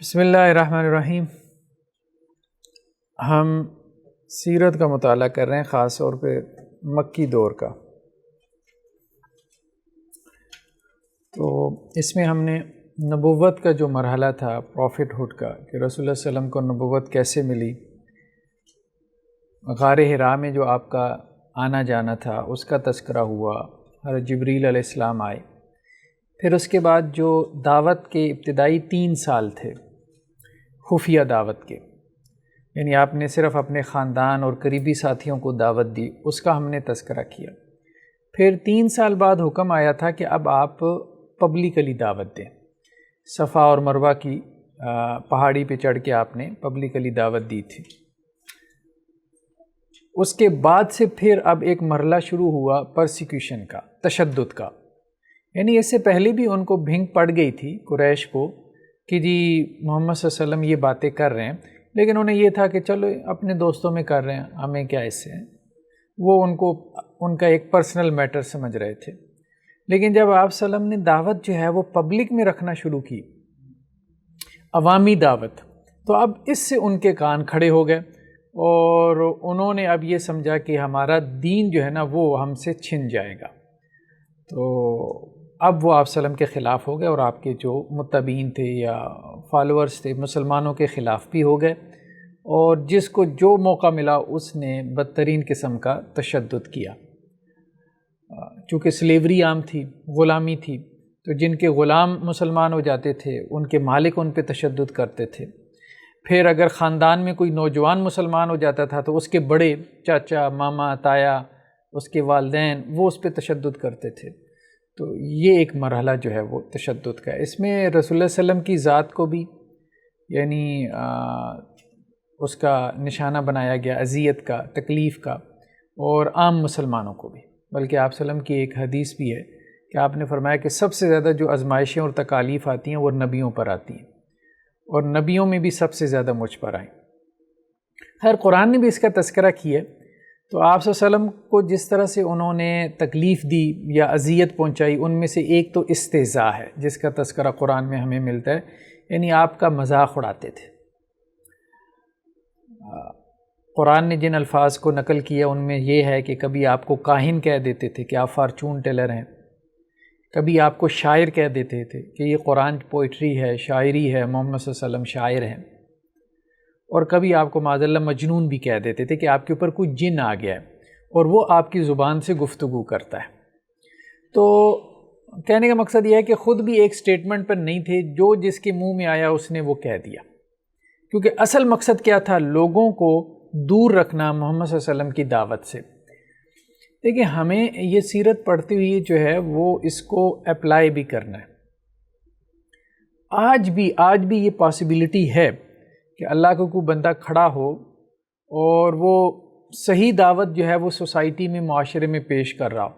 بسم اللہ الرحمن الرحیم۔ ہم سیرت کا مطالعہ کر رہے ہیں، خاص طور پہ مکی دور کا۔ تو اس میں ہم نے نبوت کا جو مرحلہ تھا، پروفٹ ہوڈ کا، کہ رسول اللہ صلی اللہ علیہ وسلم کو نبوت کیسے ملی، غار حرا میں جو آپ کا آنا جانا تھا اس کا تذکرہ ہوا، حضرت جبریل علیہ السلام آئے۔ پھر اس کے بعد جو دعوت کے ابتدائی 3 سال تھے خفیہ دعوت کے، یعنی آپ نے صرف اپنے خاندان اور قریبی ساتھیوں کو دعوت دی، اس کا ہم نے تذکرہ کیا۔ پھر 3 سال بعد حکم آیا تھا کہ اب آپ پبلکلی دعوت دیں۔ صفا اور مروہ کی پہاڑی پہ چڑھ کے آپ نے پبلکلی دعوت دی تھی۔ اس کے بعد سے پھر اب ایک مرحلہ شروع ہوا پرسیکیوشن کا، تشدد کا، یعنی اس سے پہلے بھی ان کو بھنگ پڑ گئی تھی قریش کو کہ جی محمد صلی اللہ علیہ وسلم یہ باتیں کر رہے ہیں، لیکن انہیں یہ تھا کہ چلو اپنے دوستوں میں کر رہے ہیں، ہمیں کیا اس سے، وہ ان کا ایک پرسنل میٹر سمجھ رہے تھے۔ لیکن جب آپ صلی اللہ علیہ وسلم نے دعوت جو ہے وہ پبلک میں رکھنا شروع کی، عوامی دعوت، تو اب اس سے ان کے کان کھڑے ہو گئے اور انہوں نے اب یہ سمجھا کہ ہمارا دین جو ہے نا وہ ہم سے چھن جائے گا۔ تو اب وہ آپ صلی اللہ علیہ وسلم کے خلاف ہو گئے اور آپ کے جو متبعین تھے یا فالورز تھے مسلمانوں کے خلاف بھی ہو گئے، اور جس کو جو موقع ملا اس نے بدترین قسم کا تشدد کیا۔ چونکہ سلیوری عام تھی، غلامی تھی، تو جن کے غلام مسلمان ہو جاتے تھے ان کے مالک ان پہ تشدد کرتے تھے۔ پھر اگر خاندان میں کوئی نوجوان مسلمان ہو جاتا تھا تو اس کے بڑے چاچا، ماما، تایا، اس کے والدین، وہ اس پہ تشدد کرتے تھے۔ تو یہ ایک مرحلہ جو ہے وہ تشدد کا ہے۔ اس میں رسول اللہ صلی اللہ علیہ وسلم کی ذات کو بھی یعنی اس کا نشانہ بنایا گیا، اذیت کا، تکلیف کا، اور عام مسلمانوں کو بھی۔ بلکہ آپ صلی اللہ علیہ وسلم کی ایک حدیث بھی ہے کہ آپ نے فرمایا کہ سب سے زیادہ جو آزمائشیں اور تکالیف آتی ہیں وہ نبیوں پر آتی ہیں، اور نبیوں میں بھی سب سے زیادہ مجھ پر آئیں۔ خیر قرآن نے بھی اس کا تذکرہ کیا ہے۔ تو آپ صلی اللہ علیہ وسلم کو جس طرح سے انہوں نے تکلیف دی یا اذیت پہنچائی، ان میں سے ایک تو استہزاء ہے، جس کا تذکرہ قرآن میں ہمیں ملتا ہے، یعنی آپ کا مذاق اڑاتے تھے۔ قرآن نے جن الفاظ کو نقل کیا ان میں یہ ہے کہ کبھی آپ کو کاہن کہہ دیتے تھے کہ آپ فارچون ٹیلر ہیں، کبھی آپ کو شاعر کہہ دیتے تھے کہ یہ قرآن پوئٹری ہے، شاعری ہے، محمد صلی اللہ علیہ وسلم شاعر ہیں، اور کبھی آپ کو معاذ اللہ مجنون بھی کہہ دیتے تھے کہ آپ کے اوپر کوئی جن آ گیا ہے اور وہ آپ کی زبان سے گفتگو کرتا ہے۔ تو کہنے کا مقصد یہ ہے کہ خود بھی ایک سٹیٹمنٹ پر نہیں تھے، جو جس کے منہ میں آیا اس نے وہ کہہ دیا، کیونکہ اصل مقصد کیا تھا؟ لوگوں کو دور رکھنا محمد صلی اللہ علیہ وسلم کی دعوت سے۔ دیکھیں ہمیں یہ سیرت پڑھتے ہوئے جو ہے وہ اس کو اپلائی بھی کرنا ہے۔ آج بھی یہ پاسبلٹی ہے کہ اللہ کا کوئی بندہ کھڑا ہو اور وہ صحیح دعوت جو ہے وہ سوسائٹی میں، معاشرے میں پیش کر رہا ہو،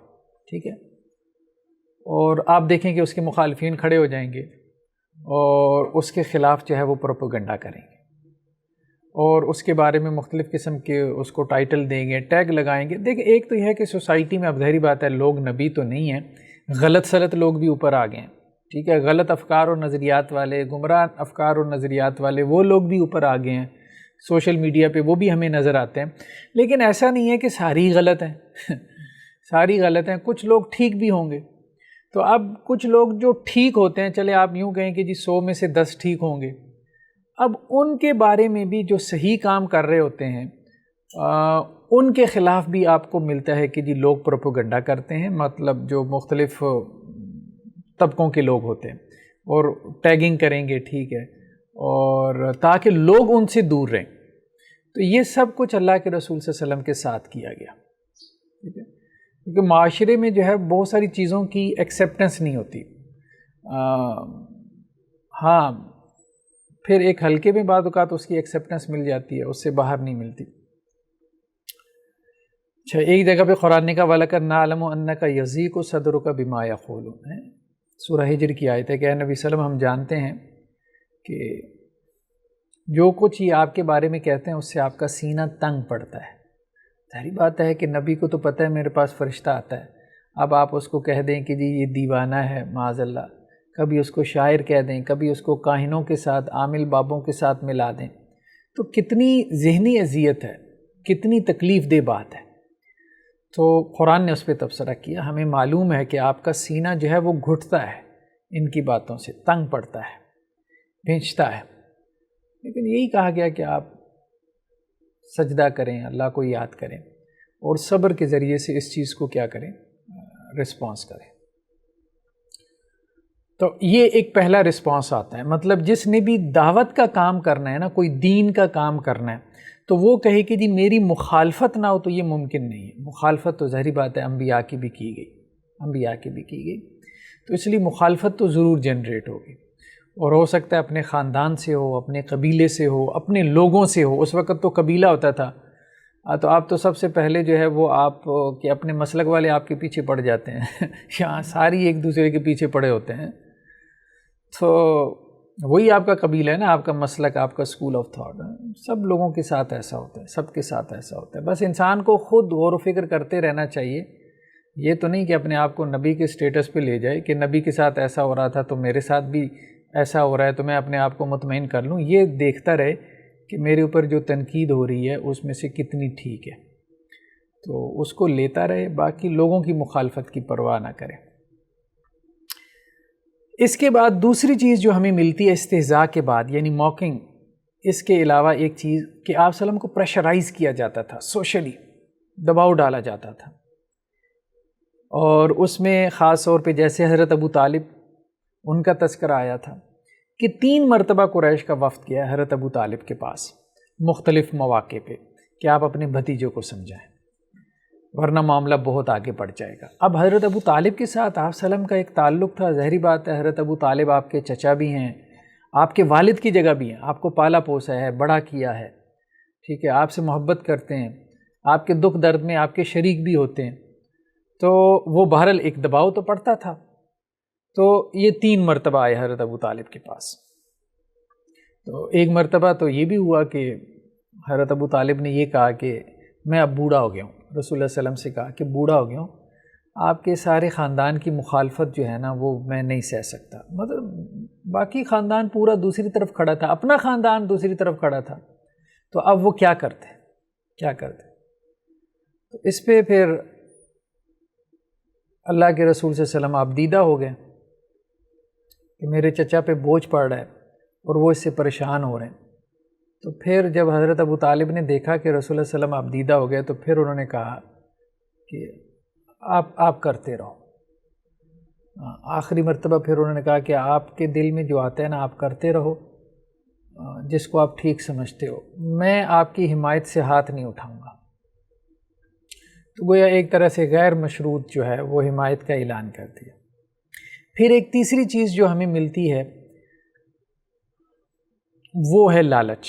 ٹھیک ہے، اور آپ دیکھیں کہ اس کے مخالفین کھڑے ہو جائیں گے اور اس کے خلاف جو ہے وہ پروپیگنڈا کریں گے، اور اس کے بارے میں مختلف قسم کے اس کو ٹائٹل دیں گے، ٹیگ لگائیں گے۔ دیکھیں ایک تو یہ ہے کہ سوسائٹی میں اب ظاہری بات ہے لوگ نبی تو نہیں ہیں، غلط سلط لوگ بھی اوپر آ گئے ہیں، ٹھیک ہے، غلط افکار اور نظریات والے، گمراہ افکار اور نظریات والے وہ لوگ بھی اوپر آ گئے ہیں، سوشل میڈیا پہ وہ بھی ہمیں نظر آتے ہیں۔ لیکن ایسا نہیں ہے کہ ساری غلط ہیں ساری غلط ہیں، کچھ لوگ ٹھیک بھی ہوں گے۔ تو اب کچھ لوگ جو ٹھیک ہوتے ہیں، چلے آپ یوں کہیں کہ جی 100 میں سے 10 ٹھیک ہوں گے، اب ان کے بارے میں بھی جو صحیح کام کر رہے ہوتے ہیں ان کے خلاف بھی آپ کو ملتا ہے کہ جی لوگ پروپیگنڈا کرتے ہیں، مطلب جو مختلف طبقوں کے لوگ ہوتے ہیں اور ٹیگنگ کریں گے، ٹھیک ہے، اور تاکہ لوگ ان سے دور رہیں۔ تو یہ سب کچھ اللہ کے رسول صلی اللہ علیہ وسلم کے ساتھ کیا گیا، ٹھیک ہے، کیونکہ معاشرے میں جو ہے بہت ساری چیزوں کی ایکسیپٹنس نہیں ہوتی۔ ہاں پھر ایک ہلکے میں بعض اوقات اس کی ایکسیپٹنس مل جاتی ہے، اس سے باہر نہیں ملتی۔ اچھا، ایک جگہ پہ قرآن نے کہا وَلَقَدْ نَعْلَمُ أَنَّكَ يَضِيقُ صَدْرُكَ بِمَا يَقُولُونَ، سورہ ہجر کی آیت ہے کہ اے نبی صلی اللہ علیہ وسلم ہم جانتے ہیں کہ جو کچھ یہ آپ کے بارے میں کہتے ہیں اس سے آپ کا سینہ تنگ پڑتا ہے۔ ظاہری بات ہے کہ نبی کو تو پتہ ہے میرے پاس فرشتہ آتا ہے، اب آپ اس کو کہہ دیں کہ جی یہ دیوانہ ہے، معاذ اللہ، کبھی اس کو شاعر کہہ دیں، کبھی اس کو کاہنوں کے ساتھ، عامل بابوں کے ساتھ ملا دیں، تو کتنی ذہنی اذیت ہے، کتنی تکلیف دہ بات ہے۔ تو قرآن نے اس پہ تبصرہ کیا، ہمیں معلوم ہے کہ آپ کا سینہ جو ہے وہ گھٹتا ہے ان کی باتوں سے، تنگ پڑتا ہے، بھینچتا ہے، لیکن یہی کہا گیا کہ آپ سجدہ کریں، اللہ کو یاد کریں اور صبر کے ذریعے سے اس چیز کو کیا کریں، رسپانس کریں۔ تو یہ ایک پہلا رسپانس آتا ہے، مطلب جس نے بھی دعوت کا کام کرنا ہے نا، کوئی دین کا کام کرنا ہے، تو وہ کہے کہ جی میری مخالفت نہ ہو تو یہ ممکن نہیں ہے۔ مخالفت تو ظاہری بات ہے انبیاء کی بھی کی گئی، تو اس لیے مخالفت تو ضرور جنریٹ ہوگی، اور ہو سکتا ہے اپنے خاندان سے ہو، اپنے قبیلے سے ہو، اپنے لوگوں سے ہو۔ اس وقت تو قبیلہ ہوتا تھا، تو آپ تو سب سے پہلے جو ہے وہ آپ کہ اپنے مسلک والے آپ کے پیچھے پڑ جاتے ہیں یہاں ساری ایک دوسرے کے پیچھے پڑے ہوتے ہیں، تو وہی آپ کا قبیلہ ہے نا، آپ کا مسلک، آپ کا اسکول آف تھاٹ۔ سب لوگوں کے ساتھ ایسا ہوتا ہے، سب کے ساتھ ایسا ہوتا ہے۔ بس انسان کو خود غور و فکر کرتے رہنا چاہیے، یہ تو نہیں کہ اپنے آپ کو نبی کے سٹیٹس پہ لے جائے کہ نبی کے ساتھ ایسا ہو رہا تھا تو میرے ساتھ بھی ایسا ہو رہا ہے تو میں اپنے آپ کو مطمئن کر لوں۔ یہ دیکھتا رہے کہ میرے اوپر جو تنقید ہو رہی ہے اس میں سے کتنی ٹھیک ہے، تو اس کو لیتا رہے، باقی لوگوں کی مخالفت کی پرواہ نہ کرے۔ اس کے بعد دوسری چیز جو ہمیں ملتی ہے استہزاء کے بعد، یعنی موکنگ، اس کے علاوہ ایک چیز کہ آپ صلی اللہ علیہ وسلم کو پریشرائز کیا جاتا تھا، سوشلی دباؤ ڈالا جاتا تھا، اور اس میں خاص طور پہ جیسے حضرت ابو طالب، ان کا تذکرہ آیا تھا کہ 3 مرتبہ قریش کا وفد گیا ہے حضرت ابو طالب کے پاس مختلف مواقع پہ کہ آپ اپنے بھتیجوں کو سمجھائیں ورنہ معاملہ بہت آگے بڑھ جائے گا۔ اب حضرت ابو طالب کے ساتھ آپ صلی اللہ علیہ وسلم کا ایک تعلق تھا، ظاہری بات ہے حضرت ابو طالب آپ کے چچا بھی ہیں، آپ کے والد کی جگہ بھی ہیں، آپ کو پالا پوسا ہے، بڑا کیا ہے، ٹھیک ہے، آپ سے محبت کرتے ہیں، آپ کے دکھ درد میں آپ کے شریک بھی ہوتے ہیں، تو وہ بہرحال ایک دباؤ تو پڑتا تھا۔ تو یہ 3 مرتبہ آئے حضرت ابو طالب کے پاس۔ تو ایک مرتبہ تو یہ بھی ہوا کہ حضرت ابو طالب نے یہ کہا کہ میں اب بوڑھا ہو گیا ہوں، رسول اللہ صلی اللہ علیہ وسلم سے کہا کہ بوڑھا ہو گیا ہوں، آپ کے سارے خاندان کی مخالفت جو ہے نا وہ میں نہیں سہ سکتا۔ مطلب باقی خاندان پورا دوسری طرف کھڑا تھا، اپنا خاندان دوسری طرف کھڑا تھا، تو اب وہ کیا کرتے؟ تو اس پہ پھر اللہ کے رسول صلی اللہ علیہ وسلم آپ دیدہ ہو گئے کہ میرے چچا پہ بوجھ پڑ رہا ہے اور وہ اس سے پریشان ہو رہے ہیں۔ تو پھر جب حضرت ابو طالب نے دیکھا کہ رسول اللہ صلی اللہ علیہ وسلم آپ دیدہ ہو گئے، تو پھر انہوں نے کہا کہ آپ کرتے رہو۔ آخری مرتبہ پھر انہوں نے کہا کہ آپ کے دل میں جو آتا ہے نا آپ کرتے رہو، جس کو آپ ٹھیک سمجھتے ہو، میں آپ کی حمایت سے ہاتھ نہیں اٹھاؤں گا۔ تو گویا ایک طرح سے غیر مشروط جو ہے وہ حمایت کا اعلان کر دیا۔ پھر ایک تیسری چیز جو ہمیں ملتی ہے وہ ہے لالچ،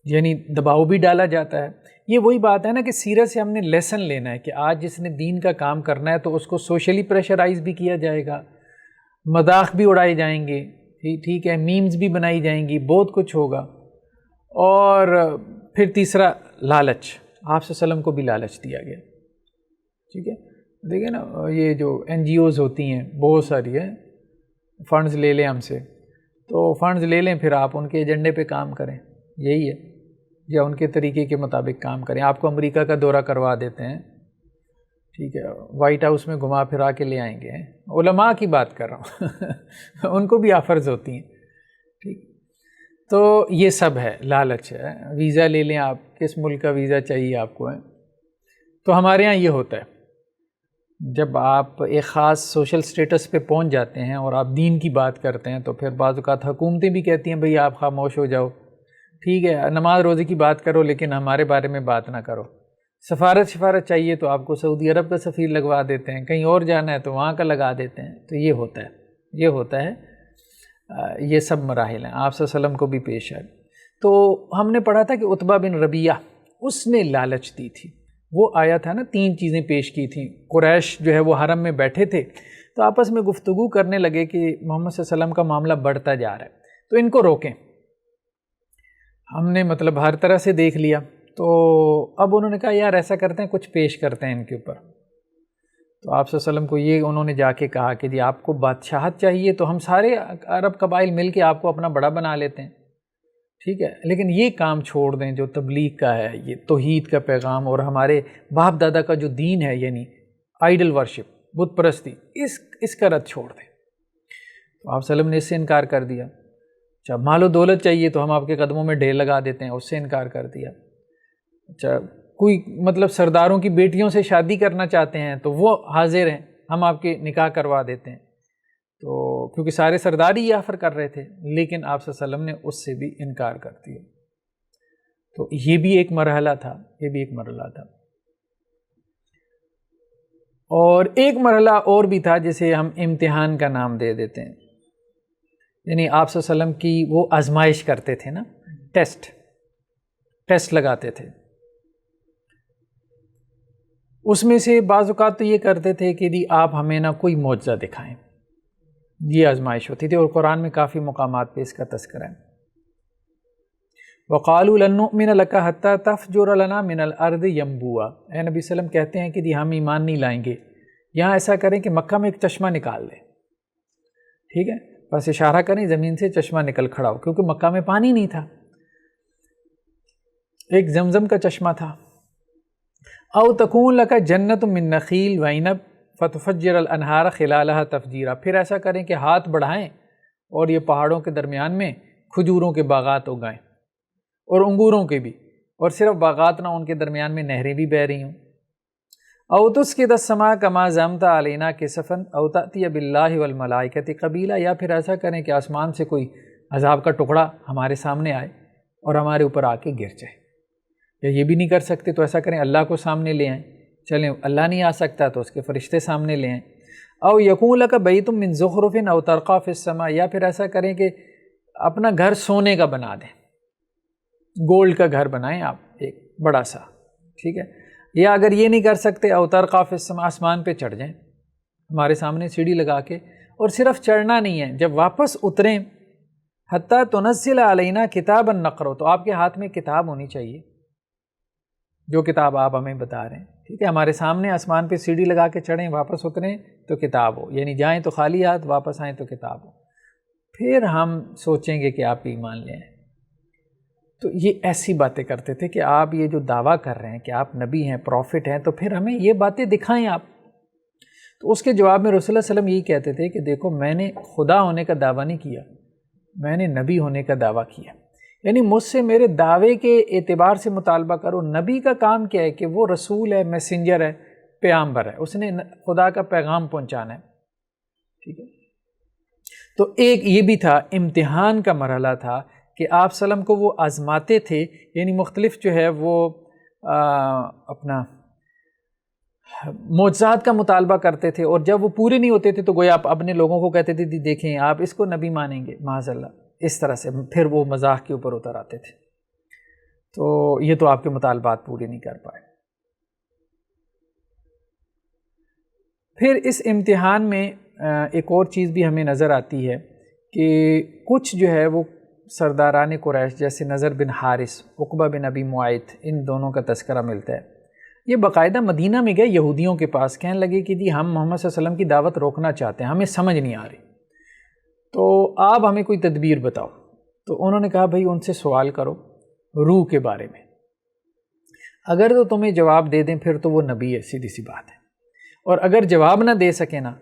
یعنی دباؤ بھی ڈالا جاتا ہے۔ یہ وہی بات ہے نا کہ سیرت سے ہم نے لیسن لینا ہے کہ آج جس نے دین کا کام کرنا ہے تو اس کو سوشلی پریشرائز بھی کیا جائے گا، مذاق بھی اڑائے جائیں گے، ٹھیک ہے، میمز بھی بنائی جائیں گی، بہت کچھ ہوگا۔ اور پھر تیسرا لالچ، آپ صلی اللہ علیہ وسلم کو بھی لالچ دیا گیا، ٹھیک ہے۔ دیکھیں نا یہ جو NGOs ہوتی ہیں بہت ساری ہیں، فنڈز لے لیں ہم سے، تو فنڈز لے لیں، پھر آپ ان کے ایجنڈے پہ کام کریں، یہی ہے، یا ان کے طریقے کے مطابق کام کریں۔ آپ کو امریکہ کا دورہ کروا دیتے ہیں، ٹھیک ہے، وائٹ ہاؤس میں گھما پھرا کے لے آئیں گے، علماء کی بات کر رہا ہوں ان کو بھی آفرز ہوتی ہیں، ٹھیک۔ تو یہ سب ہے، لالچ ہے۔ ویزا لے لیں، آپ کس ملک کا ویزا چاہیے آپ کو ہے، تو ہمارے ہاں یہ ہوتا ہے جب آپ ایک خاص سوشل سٹیٹس پہ پہنچ جاتے ہیں اور آپ دین کی بات کرتے ہیں تو پھر بعض اوقات حکومتیں بھی کہتی ہیں بھئی آپ خاموش ہو جاؤ، ٹھیک ہے، نماز روزے کی بات کرو لیکن ہمارے بارے میں بات نہ کرو۔ سفارت چاہیے تو آپ کو سعودی عرب کا سفیر لگوا دیتے ہیں، کہیں اور جانا ہے تو وہاں کا لگا دیتے ہیں۔ تو یہ ہوتا ہے یہ سب مراحل ہیں، آپ صلی اللہ علیہ وسلم کو بھی پیش آئے۔ تو ہم نے پڑھا تھا کہ عتبہ بن ربیعہ اس نے لالچ دی تھی، وہ آیا تھا نا، 3 چیزیں پیش کی تھیں۔ قریش جو ہے وہ حرم میں بیٹھے تھے تو آپس میں گفتگو کرنے لگے کہ محمد صلی اللہ علیہ وسلم کا معاملہ بڑھتا جا رہا ہے تو ان کو روکیں۔ ہم نے مطلب ہر طرح سے دیکھ لیا، تو اب انہوں نے کہا یار ایسا کرتے ہیں کچھ پیش کرتے ہیں ان کے اوپر۔ تو آپ صلی اللہ علیہ وسلم کو یہ انہوں نے جا کے کہا کہ جی آپ کو بادشاہت چاہیے تو ہم سارے عرب قبائل مل کے آپ کو اپنا بڑا بنا لیتے ہیں، ٹھیک ہے، لیکن یہ کام چھوڑ دیں جو تبلیغ کا ہے، یہ توحید کا پیغام اور ہمارے باپ دادا کا جو دین ہے، یعنی آئیڈل ورشپ، بت پرستی، اس کا رد چھوڑ دیں۔ تو آپ صلی اللہ علیہ وسلم نے اس سے انکار کر دیا۔ اچھا، مال و دولت چاہیے تو ہم آپ کے قدموں میں ڈھیر لگا دیتے ہیں، اس سے انکار کر دیا۔ اچھا، کوئی مطلب سرداروں کی بیٹیوں سے شادی کرنا چاہتے ہیں تو وہ حاضر ہیں، ہم آپ کے نکاح کروا دیتے ہیں۔ تو کیونکہ سارے سردار ہی یہ آفر کر رہے تھے، لیکن آپ صلی اللہ علیہ وسلم نے اس سے بھی انکار کر دیا۔ تو یہ بھی ایک مرحلہ تھا، یہ بھی ایک مرحلہ تھا۔ اور ایک مرحلہ اور بھی تھا جسے ہم امتحان کا نام دے دیتے ہیں، یعنی آپ صلی اللہ علیہ وسلم کی وہ آزمائش کرتے تھے نا، ٹیسٹ لگاتے تھے۔ اس میں سے بعض اوقات تو یہ کرتے تھے کہ جی آپ ہمیں نہ کوئی معجزہ دکھائیں، یہ آزمائش ہوتی تھی، اور قرآن میں کافی مقامات پہ اس کا تذکرہ ہے۔ وَقَالُوا لَن نُؤْمِنَ لَكَ حَتَّى تَفْجُرَ لَنَا مِنَ الْأَرْضِ يَنبُوعًا، اے نبی صلی اللہ علیہ وسلم کہتے ہیں کہ جی ہم ایمان نہیں لائیں گے، یہاں ایسا کریں کہ مکہ میں ایک چشمہ نکال دیں، ٹھیک ہے، بس اشارہ کریں زمین سے چشمہ نکل کھڑا ہو، کیونکہ مکہ میں پانی نہیں تھا، ایک زمزم کا چشمہ تھا۔ او تکون لک جنت من نخیل وعنب فتفجر الانہار خلالہا تفجیرا، پھر ایسا کریں کہ ہاتھ بڑھائیں اور یہ پہاڑوں کے درمیان میں کھجوروں کے باغات اگائیں، اور انگوروں کے بھی، اور صرف باغات نہ، ان کے درمیان میں نہریں بھی بہہ رہی ہوں۔ او تسقط السماء کما زعمت علینا کسفا او تأتی باللہ والملائکۃ قبیلا، یا پھر ایسا کریں کہ آسمان سے کوئی عذاب کا ٹکڑا ہمارے سامنے آئے اور ہمارے اوپر آ کے گر جائے، یا یہ بھی نہیں کر سکتے تو ایسا کریں اللہ کو سامنے لے آئیں، چلیں اللہ نہیں آ سکتا تو اس کے فرشتے سامنے لے آئیں۔ او یکون لک بیت من زخرف او ترقی فی السماء، یا پھر ایسا کریں کہ اپنا گھر سونے کا بنا دیں، گولڈ کا گھر بنائیں آپ ایک بڑا سا، ٹھیک ہے، یا اگر یہ نہیں کر سکتے او ترقی فی السماء، آسمان پہ چڑھ جائیں ہمارے سامنے سیڑھی لگا کے، اور صرف چڑھنا نہیں ہے، جب واپس اتریں حتیٰ تنزل علینا کتابا نقرأ، تو آپ کے ہاتھ میں کتاب ہونی چاہیے، جو کتاب آپ ہمیں بتا رہے ہیں، ٹھیک ہے، ہمارے سامنے آسمان پہ سیڑھی لگا کے چڑھیں، واپس اتریں تو کتاب ہو، یعنی جائیں تو خالی ہاتھ، واپس آئیں تو کتاب ہو، پھر ہم سوچیں گے کہ آپ ایمان لے آئیں۔ تو یہ ایسی باتیں کرتے تھے کہ آپ یہ جو دعویٰ کر رہے ہیں کہ آپ نبی ہیں، پروفٹ ہیں، تو پھر ہمیں یہ باتیں دکھائیں آپ۔ تو اس کے جواب میں رسول اللہ صلی اللہ علیہ وسلم یہی کہتے تھے کہ دیکھو میں نے خدا ہونے کا دعویٰ نہیں کیا، میں نے نبی ہونے کا دعویٰ کیا، یعنی مجھ سے میرے دعوے کے اعتبار سے مطالبہ کرو۔ نبی کا کام کیا ہے کہ وہ رسول ہے، میسنجر ہے، پیغمبر ہے، اس نے خدا کا پیغام پہنچانا ہے، ٹھیک ہے۔ تو ایک یہ بھی تھا، امتحان کا مرحلہ تھا کہ آپ صلی اللہ علیہ وسلم کو وہ آزماتے تھے، یعنی مختلف جو ہے وہ اپنا معجزات کا مطالبہ کرتے تھے، اور جب وہ پورے نہیں ہوتے تھے تو گویا آپ اپنے لوگوں کو کہتے تھے دیکھیں آپ اس کو نبی مانیں گے معاذ اللہ، اس طرح سے پھر وہ مذاق کے اوپر اتر آتے تھے۔ تو یہ تو آپ کے مطالبات پورے نہیں کر پائے۔ پھر اس امتحان میں ایک اور چیز بھی ہمیں نظر آتی ہے کہ کچھ جو ہے وہ سرداران قریش جیسے نضر بن حارث، عقبہ بن ابی معیط، ان دونوں کا تذکرہ ملتا ہے۔ یہ باقاعدہ مدینہ میں گئے یہودیوں کے پاس، کہنے لگے کہ جی ہم محمد صلی اللہ علیہ وسلم کی دعوت روکنا چاہتے ہیں، ہمیں سمجھ نہیں آ رہی، تو آپ ہمیں کوئی تدبیر بتاؤ۔ تو انہوں نے کہا بھائی ان سے سوال کرو روح کے بارے میں، اگر تو تمہیں جواب دے دیں پھر تو وہ نبی ہے، سیدھی سی بات ہے، اور اگر جواب نہ دے سکے نا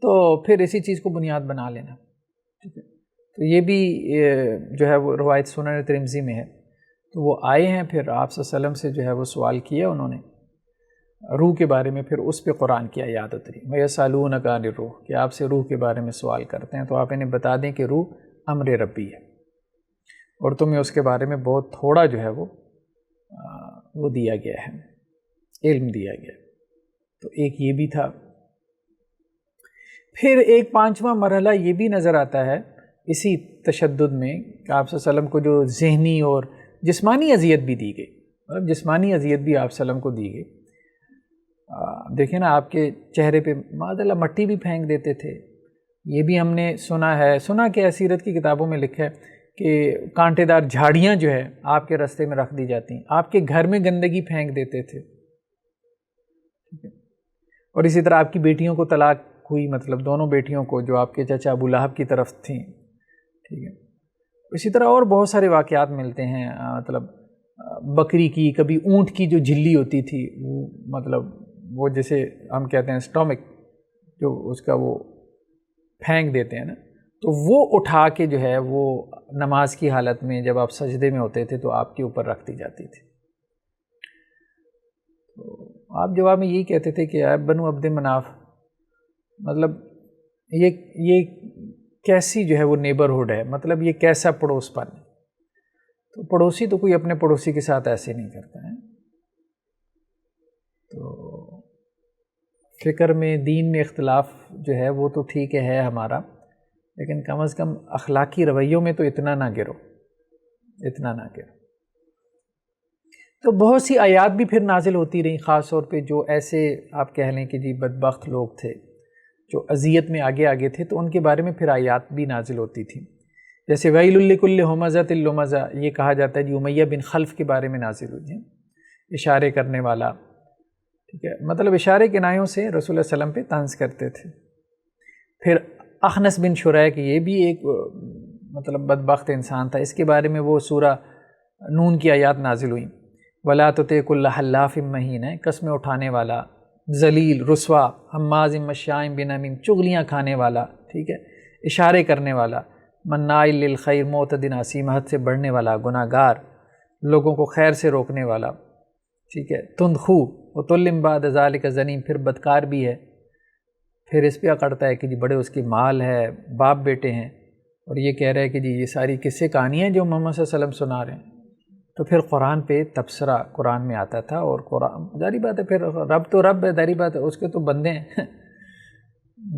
تو پھر اسی چیز کو بنیاد بنا لینا، ٹھیک ہے۔ تو یہ بھی جو ہے وہ روایت سنن ترمذی میں ہے۔ تو وہ آئے ہیں، پھر آپ صلی اللہ علیہ وسلم سے جو ہے وہ سوال کیا انہوں نے روح کے بارے میں، پھر اس پہ قرآن کی آیات اتری، وَيَسْأَلُونَكَ عَنِ الرُّوحِ، کہ آپ سے روح کے بارے میں سوال کرتے ہیں، تو آپ انہیں بتا دیں کہ روح امر ربی ہے، اور تمہیں اس کے بارے میں بہت تھوڑا جو ہے وہ دیا گیا ہے، علم دیا گیا۔ تو ایک یہ بھی تھا۔ پھر ایک پانچواں مرحلہ یہ بھی نظر آتا ہے اسی تشدد میں کہ آپ صلی اللہ علیہ وسلم کو جو ذہنی اور جسمانی اذیت بھی دی گئی، مطلب جسمانی اذیت بھی آپ صلی اللہ علیہ وسلم کو دی گئی۔ دیکھیں نا آپ کے چہرے پہ معاذ اللہ مٹی بھی پھینک دیتے تھے، یہ بھی ہم نے سنا کہ سیرت کی کتابوں میں لکھا ہے کہ کانٹے دار جھاڑیاں جو ہے آپ کے راستے میں رکھ دی جاتی ہیں، آپ کے گھر میں گندگی پھینک دیتے تھے، ٹھیک ہے۔ اور اسی طرح آپ کی بیٹیوں کو طلاق ہوئی، مطلب دونوں بیٹیوں کو جو آپ کے چچا ابو لہب کی طرف تھیں، ٹھیک ہے. اسی طرح اور بہت سارے واقعات ملتے ہیں، مطلب بکری کی، کبھی اونٹ کی جو جھلی ہوتی تھی، وہ مطلب وہ جیسے ہم کہتے ہیں اسٹامک، جو اس کا وہ پھینک دیتے ہیں نا، تو وہ اٹھا کے جو ہے وہ نماز کی حالت میں جب آپ سجدے میں ہوتے تھے تو آپ کے اوپر رکھ دی جاتی تھی. تو آپ جواب میں یہی کہتے تھے کہ بنو عبد مناف، مطلب یہ کیسی جو ہے وہ نیبرہڈ ہے، مطلب یہ کیسا پڑوس پن ہے. تو پڑوسی تو کوئی اپنے پڑوسی کے ساتھ ایسے نہیں کرتا ہے. تو فکر میں، دین میں اختلاف جو ہے وہ تو ٹھیک ہے ہمارا، لیکن کم از کم اخلاقی رویوں میں تو اتنا نہ گرو. تو بہت سی آیات بھی پھر نازل ہوتی رہیں، خاص طور پہ جو ایسے آپ کہہ لیں کہ جی بدبخت لوگ تھے جو اذیت میں آگے تھے، تو ان کے بارے میں پھر آیات بھی نازل ہوتی تھیں. جیسے ویل لکل ہمزۃ لمزہ، یہ کہا جاتا ہے جی امیہ بن خلف کے بارے میں نازل ہوئی ہے، اشارے کرنے والا، ٹھیک ہے، مطلب اشارے کنایوں سے رسول اللہ صلی اللہ علیہ وسلم پہ طنز کرتے تھے. پھر اخنس بن شریک، یہ بھی ایک مطلب بدبخت انسان تھا، اس کے بارے میں وہ سورہ نون کی آیات نازل ہوئیں. ولا تطع کل حلاف مہین، ہے قسمیں اٹھانے والا، ذلیل، رسوا، حماز مشاء بنمیم، چغلیاں کھانے والا، ٹھیک ہے، اشارے کرنے والا، مناع للخیر معتد اثیم، حد سے بڑھنے والا، گناہ گار، لوگوں کو خیر سے روکنے والا، ٹھیک ہے، تندخو، وتلم بعد ذالک زنیم، پھر بدکار بھی ہے. پھر اس پہ اکڑتا ہے کہ جی بڑے اس کے مال ہے، باپ بیٹے ہیں، اور یہ کہہ رہے ہیں کہ جی یہ ساری قصے کہانیاں جو محمد صلی اللہ علیہ وسلم سنا رہے ہیں. تو پھر قرآن پہ تبصرہ قرآن میں آتا تھا، اور قرآن ظاہری بات ہے، پھر رب تو رب ہے، ظاہری بات ہے اس کے تو بندے ہیں.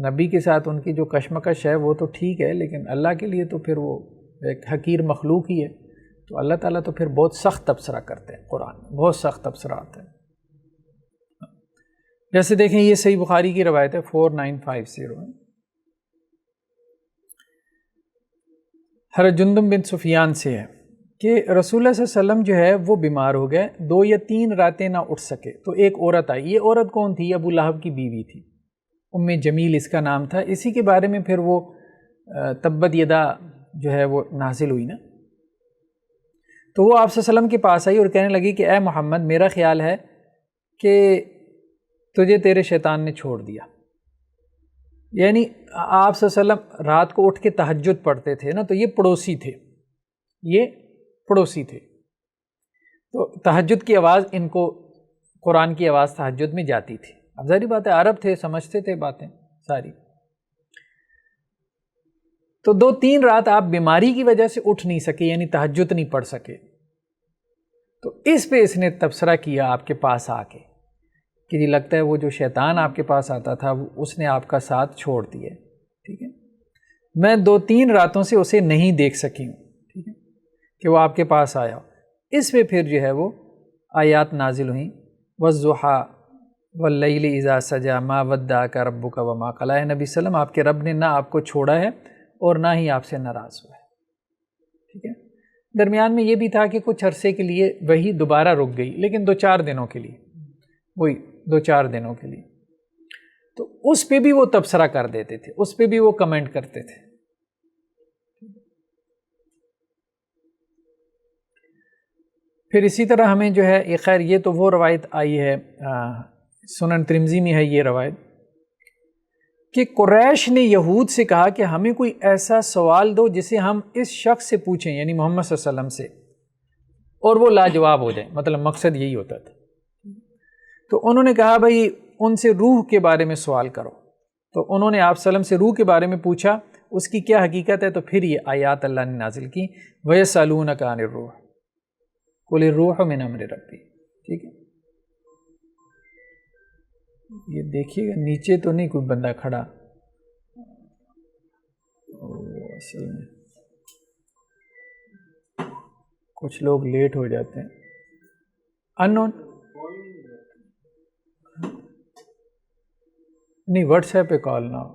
نبی کے ساتھ ان کی جو کشمکش ہے وہ تو ٹھیک ہے، لیکن اللہ کے لیے تو پھر وہ ایک حقیر مخلوق ہی ہے. تو اللہ تعالیٰ تو پھر بہت سخت تبصرہ کرتے ہیں، قرآن میں بہت سخت تبصرہ آتا ہے. جیسے دیکھیں یہ صحیح بخاری کی روایت ہے 4950 ہے. حضرت جندب بن سفیان سے ہے کہ رسول اللہ صلی اللہ علیہ وسلم جو ہے وہ بیمار ہو گئے، 2 یا 3 راتیں نہ اٹھ سکے. تو ایک عورت آئی. یہ عورت کون تھی؟ ابو لہب کی بیوی تھی، ام جمیل اس کا نام تھا. اسی کے بارے میں پھر وہ تبت یدا جو ہے وہ نازل ہوئی نا. تو وہ آپ صلی اللہ علیہ وسلم کے پاس آئی اور کہنے لگی کہ اے محمد، میرا خیال ہے کہ تجھے تیرے شیطان نے چھوڑ دیا. یعنی آپ صلی اللہ علیہ وسلم رات کو اٹھ کے تہجد پڑھتے تھے نا، تو یہ پڑوسی تھے. تو تہجد کی آواز ان کو، قرآن کی آواز تہجد میں جاتی تھی. اب ظاہری بات ہے عرب تھے، سمجھتے تھے باتیں ساری. تو 2-3 رات آپ بیماری کی وجہ سے اٹھ نہیں سکے، یعنی تہجد نہیں پڑھ سکے. تو اس پہ اس نے تبصرہ کیا آپ کے پاس آ کے کہ جی لگتا ہے وہ جو شیطان آپ کے پاس آتا تھا اس نے آپ کا ساتھ چھوڑ دیا. ٹھیک ہے، میں 2-3 راتوں سے اسے نہیں دیکھ سکی ہوں، ٹھیک ہے، کہ وہ آپ کے پاس آیا. اس پہ پھر جو ہے وہ آیات نازل ہوئیں، والضحیٰ واللیل اذا سجا ما ودعک ربک وما قلی. نبی صلی اللہ علیہ وسلم، آپ کے رب نے نہ آپ کو چھوڑا ہے اور نہ ہی آپ سے ناراض ہوا ہے. ٹھیک ہے، درمیان میں یہ بھی تھا کہ کچھ عرصے کے لیے وہی دوبارہ رک گئی، لیکن 2-4 دنوں کے لیے، وہی 2-4 دنوں کے لیے. تو اس پہ بھی وہ تبصرہ کر دیتے تھے، اس پہ بھی وہ کمنٹ کرتے تھے. پھر اسی طرح ہمیں جو ہے خیر یہ تو وہ روایت آئی ہے، سنن ترمذی میں ہے یہ روایت، کہ قریش نے یہود سے کہا کہ ہمیں کوئی ایسا سوال دو جسے ہم اس شخص سے پوچھیں، یعنی محمد صلی اللہ علیہ وسلم سے، اور وہ لاجواب ہو جائیں. مطلب مقصد یہی ہوتا تھا. تو انہوں نے کہا بھائی ان سے روح کے بارے میں سوال کرو. تو انہوں نے آپ صلی اللہ علیہ وسلم سے روح کے بارے میں پوچھا، اس کی کیا حقیقت ہے. تو پھر یہ آیات اللہ نے نازل کی، وَيَسْأَلُونَكَ عَنِ الرُّوحِ قُلِ الرُّوحُ مِنْ أَمْرِ رَبِّي. ٹھیک ہے، یہ دیکھیے گا نیچے تو نہیں کوئی بندہ کھڑا، اصل میں کچھ لوگ لیٹ ہو جاتے ہیں. انون نہیں، واٹس ایپ پہ کال نہ ہو.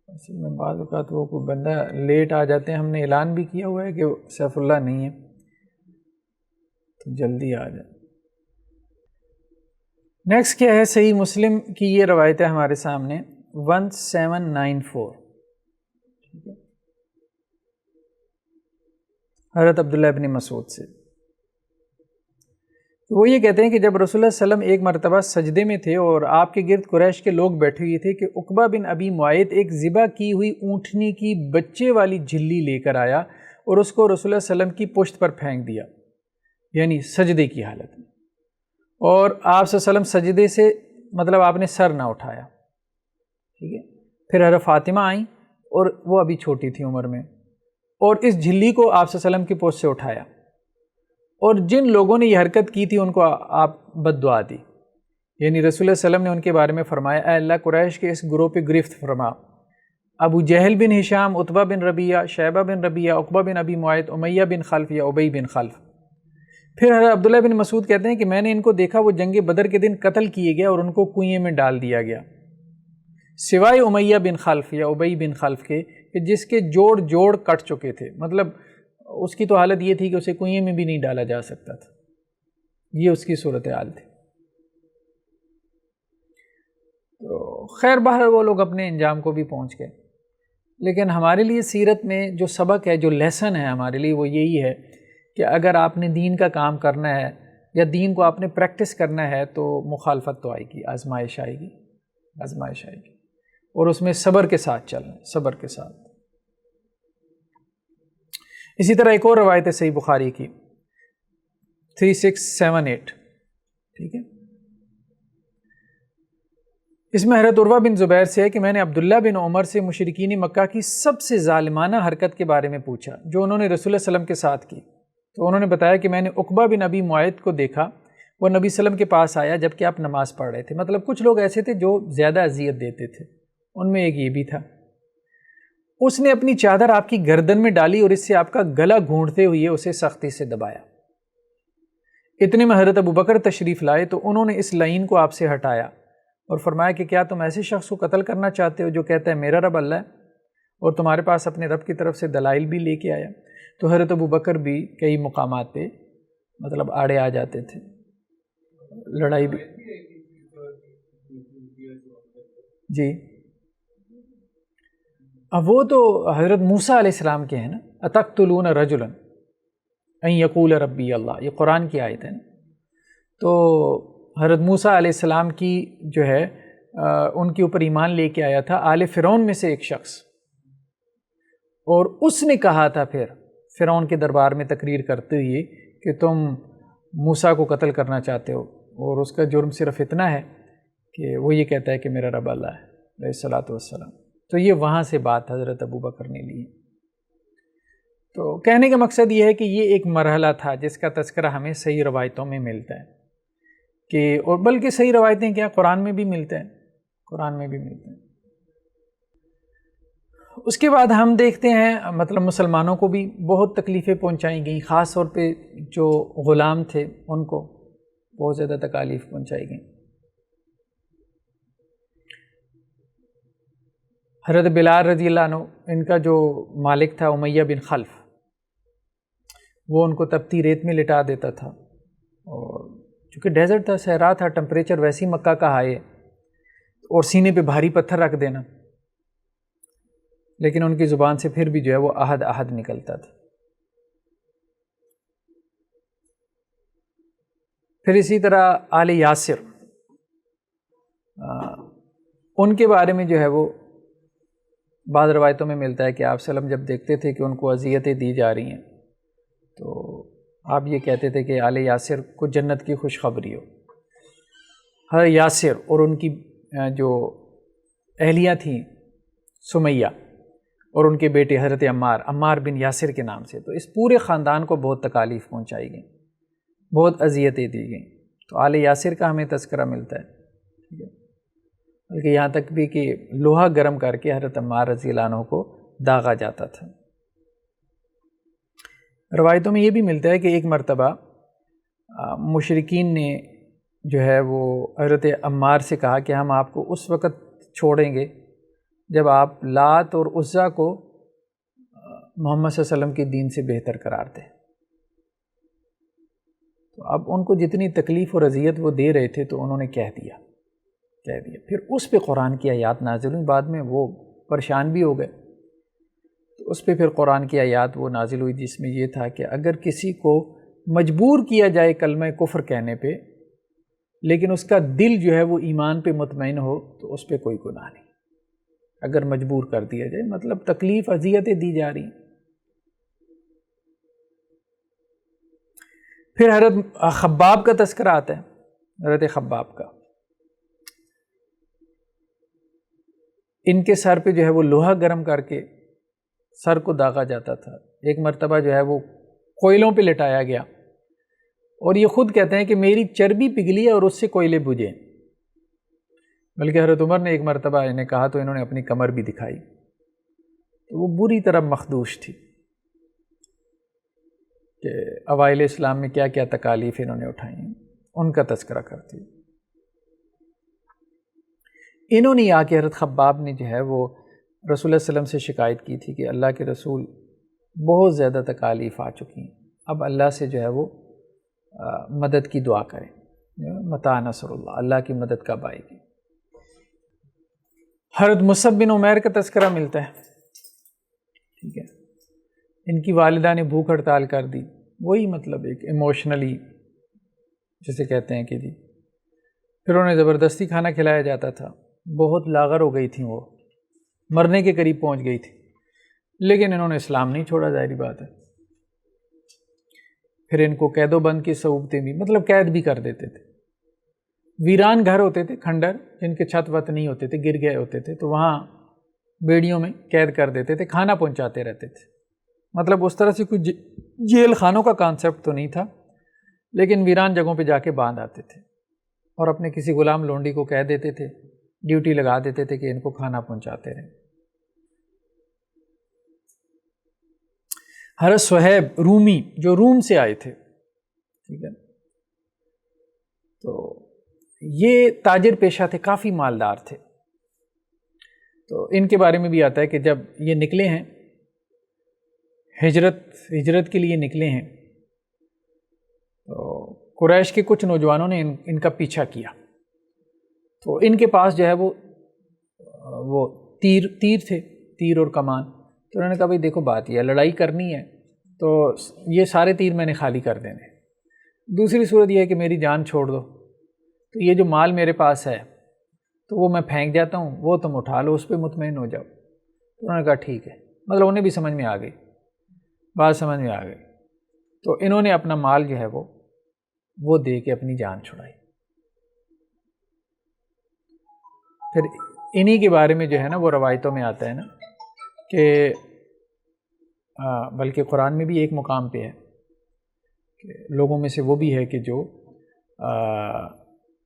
اصل میں بعض اوقات وہ کوئی بندہ لیٹ آ جاتے ہیں. ہم نے اعلان بھی کیا ہوا ہے کہ سیف اللہ نہیں ہے تو جلدی آ جائے. نیکسٹ کیا ہے؟ صحیح مسلم کی یہ روایت ہے ہمارے سامنے 1794، حضرت عبداللہ ابن مسعود سے۔ وہ یہ کہتے ہیں کہ جب رسول اللہ صلی اللہ علیہ وسلم ایک مرتبہ سجدے میں تھے اور آپ کے گرد قریش کے لوگ بیٹھے ہوئے تھے کہ عقبہ بن ابی معیط ایک ذبح کی ہوئی اونٹنی کی بچے والی جھلی لے کر آیا اور اس کو رسول اللہ صلی اللہ علیہ وسلم کی پشت پر پھینک دیا، یعنی سجدے کی حالت میں، اور آپ صلی اللہ علیہ وسلم سجدے سے مطلب آپ نے سر نہ اٹھایا، ٹھیک ہے۔ پھر حضرت فاطمہ آئیں اور وہ ابھی چھوٹی تھی عمر میں، اور اس جھلی کو آپ صلی اللہ علیہ وسلم کی پشت سے اٹھایا، اور جن لوگوں نے یہ حرکت کی تھی ان کو آپ بد دعا دی، یعنی رسول اللہ صلی اللہ علیہ وسلم نے ان کے بارے میں فرمایا اے اللہ قریش کے اس گروہ پہ گرفت فرما، ابو جہل بن ہشام، عتبہ بن ربیعہ، شیبہ بن ربیعہ، عقبہ بن ابی معیط، امیہ بن خلف یا ابی بن خلف۔ پھر حضرت عبداللہ بن مسعود کہتے ہیں کہ میں نے ان کو دیکھا وہ جنگ بدر کے دن قتل کیے گئے اور ان کو کنویں میں ڈال دیا گیا، سوائے امیہ بن خلف یا ابی بن خلف کے کہ جس کے جوڑ کٹ چکے تھے، مطلب اس کی تو حالت یہ تھی کہ اسے کنویں میں بھی نہیں ڈالا جا سکتا تھا، یہ اس کی صورتحال تھی۔ تو خیر بہر وہ لوگ اپنے انجام کو بھی پہنچ گئے، لیکن ہمارے لیے سیرت میں جو سبق ہے، جو لیسن ہے ہمارے لیے، وہ یہی ہے کہ اگر آپ نے دین کا کام کرنا ہے یا دین کو آپ نے پریکٹس کرنا ہے تو مخالفت تو آئے گی، آزمائش آئے گی، اور اس میں صبر کے ساتھ چلنا، صبر کے ساتھ۔ اسی طرح ایک اور روایت ہے صحیح بخاری کی 3678، ٹھیک ہے، اس میں حضرت عروہ بن زبیر سے ہے کہ میں نے عبداللہ بن عمر سے مشرکین مکہ کی سب سے ظالمانہ حرکت کے بارے میں پوچھا جو انہوں نے رسول اللہ صلی اللہ علیہ وسلم کے ساتھ کی، تو انہوں نے بتایا کہ میں نے عقبہ بن ابی معیط کو دیکھا، وہ نبی صلی اللہ علیہ وسلم کے پاس آیا جبکہ آپ نماز پڑھ رہے تھے، مطلب کچھ لوگ ایسے تھے جو زیادہ اذیت دیتے تھے، ان میں ایک یہ بھی تھا۔ اس نے اپنی چادر آپ کی گردن میں ڈالی اور اس سے آپ کا گلا گھونٹتے ہوئے اسے سختی سے دبایا۔ اتنے میں حضرت ابوبکر تشریف لائے تو انہوں نے اس لعین کو آپ سے ہٹایا اور فرمایا کہ کیا تم ایسے شخص کو قتل کرنا چاہتے ہو جو کہتا ہے میرا رب اللہ ہے اور تمہارے پاس اپنے رب کی طرف سے دلائل بھی لے کے آیا؟ تو حضرت ابوبکر بھی کئی مقامات پہ مطلب آڑے آ جاتے تھے، لڑائی بھی۔ جی اب وہ تو حضرت موسیٰ علیہ السلام کے ہیں نا، اتقتلون رجلا ان یقول ربی اللہ، یہ قرآن کی آیت ہے نا۔ تو حضرت موسیٰ علیہ السلام کی جو ہے ان کے اوپر ایمان لے کے آیا تھا آل فرعون میں سے ایک شخص، اور اس نے کہا تھا پھر فرعون کے دربار میں تقریر کرتے ہوئے کہ تم موسیٰ کو قتل کرنا چاہتے ہو، اور اس کا جرم صرف اتنا ہے کہ وہ یہ کہتا ہے کہ میرا رب اللہ ہے علیہ الصلاۃ والسلام۔ تو یہ وہاں سے بات حضرت ابوبکر نے لی۔ تو کہنے کا مقصد یہ ہے کہ یہ ایک مرحلہ تھا جس کا تذکرہ ہمیں صحیح روایتوں میں ملتا ہے کہ، اور بلکہ صحیح روایتیں کیا قرآن میں بھی ملتے ہیں، قرآن میں بھی ملتے ہیں۔ اس کے بعد ہم دیکھتے ہیں مطلب مسلمانوں کو بھی بہت تکلیفیں پہنچائی گئیں، خاص طور پہ جو غلام تھے ان کو بہت زیادہ تکالیف پہنچائی گئیں۔ حضرت بلال رضی اللہ عنہ، ان کا جو مالک تھا امیہ بن خلف، وہ ان کو تپتی ریت میں لٹا دیتا تھا، اور چونکہ ڈیزرٹ تھا، صحرا تھا، ٹمپریچر ویسی مکہ کا ہائی ہے، اور سینے پہ بھاری پتھر رکھ دینا، لیکن ان کی زبان سے پھر بھی جو ہے وہ احد احد نکلتا تھا۔ پھر اسی طرح آل یاسر، ان کے بارے میں جو ہے وہ بعض روایتوں میں ملتا ہے کہ آپ صلی اللہ علیہ وسلم جب دیکھتے تھے کہ ان کو اذیتیں دی جا رہی ہیں تو آپ یہ کہتے تھے کہ آل یاسر کو جنت کی خوشخبری ہو۔ حضرت یاسر اور ان کی جو اہلیہ تھیں سمیہ، اور ان کے بیٹے حضرت عمار بن یاسر کے نام سے، تو اس پورے خاندان کو بہت تکالیف پہنچائی گئیں، بہت اذیتیں دی گئیں۔ تو آل یاسر کا ہمیں تذکرہ ملتا ہے، ٹھیک ہے، بلکہ یہاں تک بھی کہ لوہا گرم کر کے حضرت عمار رضی اللہ عنہ کو داغا جاتا تھا۔ روایتوں میں یہ بھی ملتا ہے کہ ایک مرتبہ مشرکین نے جو ہے وہ حضرت عمار سے کہا کہ ہم آپ کو اس وقت چھوڑیں گے جب آپ لات اور عزیٰ کو محمد صلی اللہ علیہ وسلم کے دین سے بہتر قرار دیں۔ تو اب ان کو جتنی تکلیف اور اذیت وہ دے رہے تھے تو انہوں نے کہہ دیا. پھر اس پہ قرآن کی آیات نازل ہوئی. بعد میں وہ پریشان بھی ہو گئے تو اس پہ پھر قرآن کی آیات وہ نازل ہوئی جس میں یہ تھا کہ اگر کسی کو مجبور کیا جائے کلمہ کفر کہنے پہ لیکن اس کا دل جو ہے وہ ایمان پہ مطمئن ہو تو اس پہ کوئی گناہ نہیں. اگر مجبور کر دیا جائے مطلب تکلیف اذیتیں دی جا رہی. پھر حضرت خباب کا تذکرہ آتا ہے. حضرت خباب کا ان کے سر پہ جو ہے وہ لوہا گرم کر کے سر کو داغا جاتا تھا. ایک مرتبہ جو ہے وہ کوئلوں پہ لٹایا گیا اور یہ خود کہتے ہیں کہ میری چربی پگھلی ہے اور اس سے کوئلے بجھے. بلکہ حضرت عمر نے ایک مرتبہ انہیں کہا تو انہوں نے اپنی کمر بھی دکھائی تو وہ بری طرح مخدوش تھی کہ اوائل اسلام میں کیا کیا تکالیف انہوں نے اٹھائی ہیں. ان کا تذکرہ کرتی. انہوں نے آ کے حضرت خباب نے جو ہے وہ رسول اللہ صلی اللہ علیہ وسلم سے شکایت کی تھی کہ اللہ کے رسول بہت زیادہ تکالیف آ چکی ہیں, اب اللہ سے جو ہے وہ مدد کی دعا کریں. متى نصر اللہ, اللہ کی مدد کب آئے گی. حضرت مصعب بن عمیر کا تذکرہ ملتا ہے. ٹھیک ہے, ان کی والدہ نے بھوک ہڑتال کر دی. وہی مطلب ایک ایموشنلی جسے کہتے ہیں کہ جی پھر انہیں زبردستی کھانا کھلایا جاتا تھا. بہت لاغر ہو گئی تھیں, وہ مرنے کے قریب پہنچ گئی تھی لیکن انہوں نے اسلام نہیں چھوڑا, ظاہری بات ہے. پھر ان کو قید و بند کی صعوبتیں بھی مطلب قید بھی کر دیتے تھے. ویران گھر ہوتے تھے کھنڈر جن کے چھت وت نہیں ہوتے تھے, گر گئے ہوتے تھے تو وہاں بیڑیوں میں قید کر دیتے تھے, کھانا پہنچاتے رہتے تھے. مطلب اس طرح سے کوئی جیل خانوں کا کانسیپٹ تو نہیں تھا لیکن ویران جگہوں پہ جا کے باندھ آتے تھے اور اپنے کسی غلام لونڈی کو کہہ دیتے تھے, ڈیوٹی لگا دیتے تھے کہ ان کو کھانا پہنچاتے رہیں. حضرت صہیب رومی جو روم سے آئے تھے, ٹھیک ہے, تو یہ تاجر پیشہ تھے, کافی مالدار تھے. تو ان کے بارے میں بھی آتا ہے کہ جب یہ نکلے ہیں ہجرت کے لیے نکلے ہیں تو قریش کے کچھ نوجوانوں نے ان کا پیچھا کیا. تو ان کے پاس جو ہے وہ تیر تھے, تیر اور کمان. تو انہوں نے کہا بھائی دیکھو بات یہ ہے, لڑائی کرنی ہے تو یہ سارے تیر میں نے خالی کر دینے, دوسری صورت یہ ہے کہ میری جان چھوڑ دو تو یہ جو مال میرے پاس ہے تو وہ میں پھینک جاتا ہوں, وہ تم اٹھا لو, اس پہ مطمئن ہو جاؤ. تو انہوں نے کہا ٹھیک ہے, مطلب انہیں بھی سمجھ میں آ گئی, بات سمجھ میں آ گئی. تو انہوں نے اپنا مال جو ہے وہ دے کے اپنی جان چھڑائی. پھر انہی کے بارے میں جو ہے نا وہ روایتوں میں آتا ہے نا کہ بلکہ قرآن میں بھی ایک مقام پہ ہے کہ لوگوں میں سے وہ بھی ہے کہ جو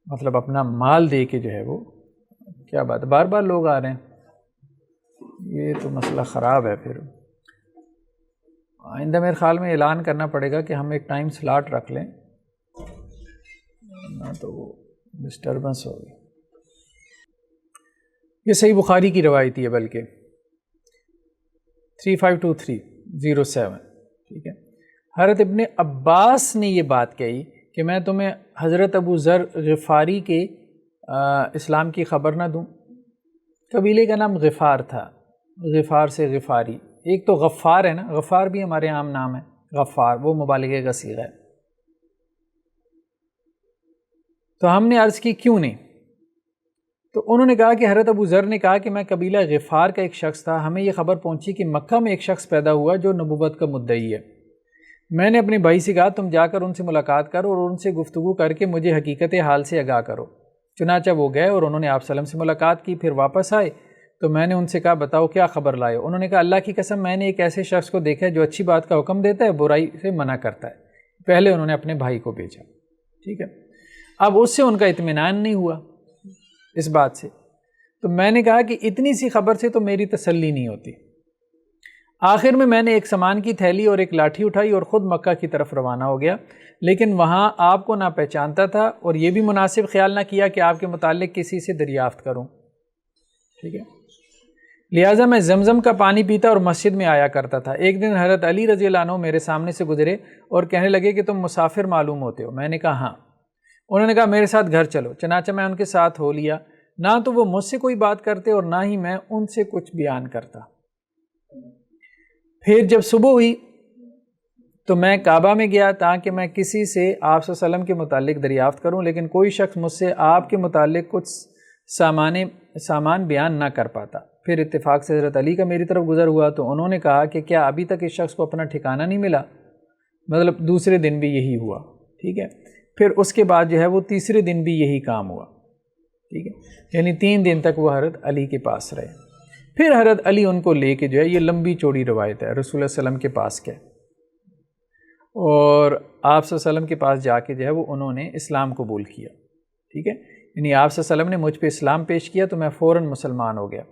مطلب اپنا مال دے کے جو ہے وہ کیا بات ہے, بار بار لوگ آ رہے ہیں, یہ تو مسئلہ خراب ہے. پھر آئندہ میرے خیال میں اعلان کرنا پڑے گا کہ ہم ایک ٹائم سلاٹ رکھ لیں, نہ تو وہ ڈسٹربنس ہوگی. یہ صحیح بخاری کی روایت ہے بلکہ 352307, ٹھیک ہے. حضرت ابن عباس نے یہ بات کہی کہ میں تمہیں حضرت ابو ذر غفاری کے اسلام کی خبر نہ دوں. قبیلے کا نام غفار تھا, غفار سے غفاری. ایک تو غفار ہے نا, غفار بھی ہمارے عام نام ہے, غفار وہ مبالغے کا صیغہ ہے. تو ہم نے عرض کی کیوں نہیں, تو انہوں نے کہا کہ حضرت ابو ذر نے کہا کہ میں قبیلہ غفار کا ایک شخص تھا, ہمیں یہ خبر پہنچی کہ مکہ میں ایک شخص پیدا ہوا جو نبوت کا مدعی ہے. میں نے اپنے بھائی سے کہا تم جا کر ان سے ملاقات کرو اور ان سے گفتگو کر کے مجھے حقیقت حال سے آگاہ کرو. چنانچہ وہ گئے اور انہوں نے آپ صلی اللہ علیہ وسلم سے ملاقات کی. پھر واپس آئے تو میں نے ان سے کہا بتاؤ کیا خبر لائے. انہوں نے کہا اللہ کی قسم میں نے ایک ایسے شخص کو دیکھا ہے جو اچھی بات کا حکم دیتا ہے, برائی سے منع کرتا ہے. پہلے انہوں نے اپنے بھائی کو بھیجا, ٹھیک ہے. اب اس سے ان کا اطمینان نہیں ہوا اس بات سے, تو میں نے کہا کہ اتنی سی خبر سے تو میری تسلی نہیں ہوتی. آخر میں نے ایک سامان کی تھیلی اور ایک لاٹھی اٹھائی اور خود مکہ کی طرف روانہ ہو گیا, لیکن وہاں آپ کو نہ پہچانتا تھا اور یہ بھی مناسب خیال نہ کیا کہ آپ کے متعلق کسی سے دریافت کروں, ٹھیک ہے. لہٰذا میں زمزم کا پانی پیتا اور مسجد میں آیا کرتا تھا۔ ایک دن حضرت علی رضی اللہ عنہ میرے سامنے سے گزرے اور کہنے لگے کہ تم مسافر معلوم ہوتے ہو۔ میں نے کہا ہاں۔ انہوں نے کہا میرے ساتھ گھر چلو، چنانچہ میں ان کے ساتھ ہو لیا۔ نہ تو وہ مجھ سے کوئی بات کرتے اور نہ ہی میں ان سے کچھ بیان کرتا۔ پھر جب صبح ہوئی تو میں کعبہ میں گیا تاکہ میں کسی سے آپ صلی اللہ علیہ وسلم کے متعلق دریافت کروں، لیکن کوئی شخص مجھ سے آپ کے متعلق کچھ سامان بیان نہ کر پاتا۔ پھر اتفاق سے حضرت علی کا میری طرف گزر ہوا تو انہوں نے کہا کہ کیا ابھی تک اس شخص کو اپنا ٹھکانہ نہیں ملا؟ مطلب دوسرے دن بھی یہی ہوا، ٹھیک ہے۔ پھر اس کے بعد جو ہے وہ تیسرے دن بھی یہی کام ہوا، ٹھیک ہے، یعنی 3 دن تک وہ حضرت علی کے پاس رہے۔ پھر حضرت علی ان کو لے کے جو ہے، یہ لمبی چوڑی روایت ہے، رسول اللہ صلی اللہ علیہ وسلم کے پاس گئے اور آپ صلی اللہ علیہ وسلم کے پاس جا کے جو ہے وہ انہوں نے اسلام قبول کیا، ٹھیک ہے، یعنی آپ صلی اللہ علیہ وسلم نے مجھ پہ اسلام پیش کیا تو میں فوراً مسلمان ہو گیا۔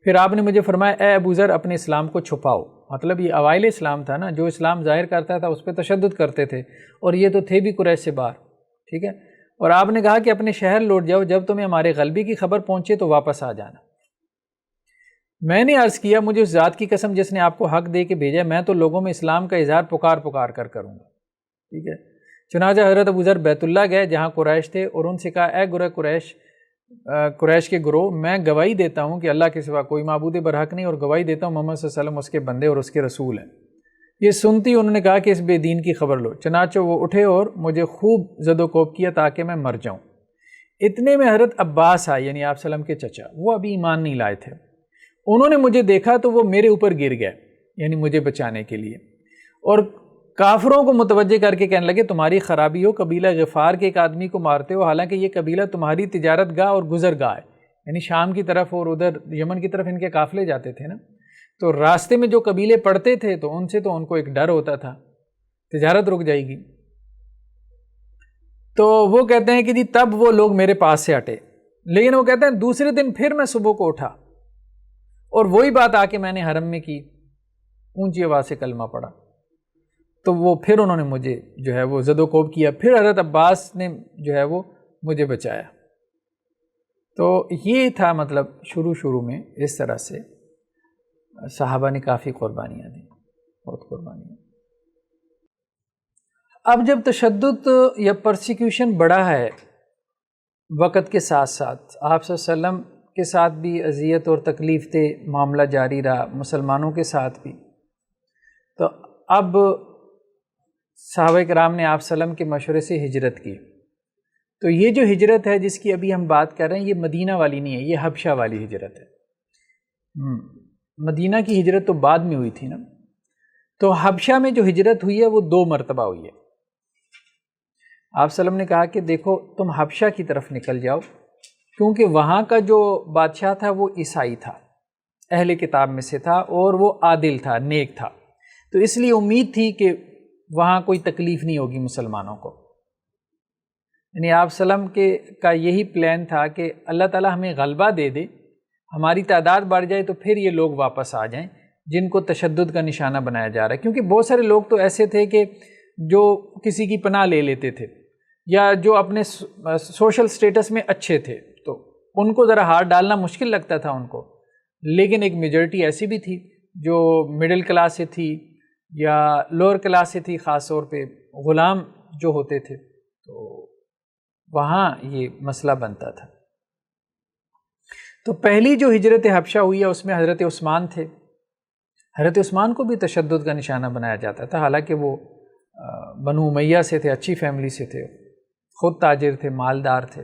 پھر آپ نے مجھے فرمایا اے ابو ذر اپنے اسلام کو چھپاؤ، مطلب یہ اوائل اسلام تھا نا، جو اسلام ظاہر کرتا تھا اس پہ تشدد کرتے تھے، اور یہ تو تھے بھی قریش سے باہر، ٹھیک ہے۔ اور آپ نے کہا کہ اپنے شہر لوٹ جاؤ، جب تمہیں ہمارے غلبے کی خبر پہنچے تو واپس آ جانا۔ میں نے عرض کیا مجھے اس ذات کی قسم جس نے آپ کو حق دے کے بھیجا، میں تو لوگوں میں اسلام کا اظہار پکار کر کروں گا، ٹھیک ہے۔ چنانچہ حضرت ابو ذر بیت اللہ گئے جہاں قریش تھے اور ان سے کہا اے گروہ قریش کے گروہ، میں گواہی دیتا ہوں کہ اللہ کے سوا کوئی معبود برحق نہیں، اور گواہی دیتا ہوں محمد صلی اللہ علیہ وسلم اس کے بندے اور اس کے رسول ہیں۔ یہ سنتی انہوں نے کہا کہ اس بے دین کی خبر لو۔ چنانچہ وہ اٹھے اور مجھے خوب زد و کوب کیا تاکہ میں مر جاؤں۔ اتنے میں حضرت عباس آئے، یعنی آپ صلی اللہ علیہ وسلم کے چچا، وہ ابھی ایمان نہیں لائے تھے۔ انہوں نے مجھے دیکھا تو وہ میرے اوپر گر گئے، یعنی مجھے بچانے کے لیے، اور کافروں کو متوجہ کر کے کہنے لگے تمہاری خرابی ہو، قبیلہ غفار کے ایک آدمی کو مارتے ہو، حالانکہ یہ قبیلہ تمہاری تجارت گاہ اور گزر گاہ ہے، یعنی شام کی طرف اور ادھر یمن کی طرف ان کے قافلے جاتے تھے نا، تو راستے میں جو قبیلے پڑتے تھے تو ان سے تو ان کو ایک ڈر ہوتا تھا تجارت رک جائے گی۔ تو وہ کہتے ہیں کہ جی تب وہ لوگ میرے پاس سے ہٹے، لیکن وہ کہتے ہیں دوسرے دن پھر میں صبح کو اٹھا اور وہی بات آ کے میں نے حرم میں کی، اونچی آواز سے کلمہ پڑھا، تو وہ پھر انہوں نے مجھے جو ہے وہ زد و کوب کیا، پھر حضرت عباس نے جو ہے وہ مجھے بچایا۔ تو یہ تھا مطلب شروع میں اس طرح سے صحابہ نے کافی قربانیاں دیں، بہت قربانیاں۔ اب جب تشدد یا پرسیکیوشن بڑھا ہے وقت کے ساتھ ساتھ، آپ صلی اللہ علیہ وسلم کے ساتھ بھی اذیت اور تکلیف دہ معاملہ جاری رہا، مسلمانوں کے ساتھ بھی، تو اب صحابہ کرام نے آپ صلی اللہ علیہ وسلم کے مشورے سے ہجرت کی۔ تو یہ جو ہجرت ہے جس کی ابھی ہم بات کر رہے ہیں، یہ مدینہ والی نہیں ہے، یہ حبشہ والی ہجرت ہے۔ مدینہ کی ہجرت تو بعد میں ہوئی تھی نا، تو حبشہ میں جو ہجرت ہوئی ہے وہ 2 مرتبہ ہوئی ہے۔ آپ صلی اللہ علیہ وسلم نے کہا کہ دیکھو تم حبشہ کی طرف نکل جاؤ، کیونکہ وہاں کا جو بادشاہ تھا وہ عیسائی تھا، اہل کتاب میں سے تھا، اور وہ عادل تھا، نیک تھا، تو اس لیے امید تھی کہ وہاں کوئی تکلیف نہیں ہوگی مسلمانوں کو۔ یعنی آپ صلی اللہ علیہ وسلم کا یہی پلان تھا کہ اللہ تعالی ہمیں غلبہ دے دے، ہماری تعداد بڑھ جائے تو پھر یہ لوگ واپس آ جائیں جن کو تشدد کا نشانہ بنایا جا رہا ہے، کیونکہ بہت سارے لوگ تو ایسے تھے کہ جو کسی کی پناہ لے لیتے تھے یا جو اپنے سوشل سٹیٹس میں اچھے تھے، تو ان کو ذرا ہاتھ ڈالنا مشکل لگتا تھا ان کو، لیکن ایک میجورٹی ایسی بھی تھی جو مڈل کلاس سے تھی یا لوور کلاس سے تھی، خاص طور پہ غلام جو ہوتے تھے، تو وہاں یہ مسئلہ بنتا تھا۔ تو پہلی جو ہجرت حبشہ ہوئی ہے اس میں حضرت عثمان تھے۔ حضرت عثمان کو بھی تشدد کا نشانہ بنایا جاتا تھا، حالانکہ وہ بنو امیہ سے تھے، اچھی فیملی سے تھے، خود تاجر تھے، مالدار تھے،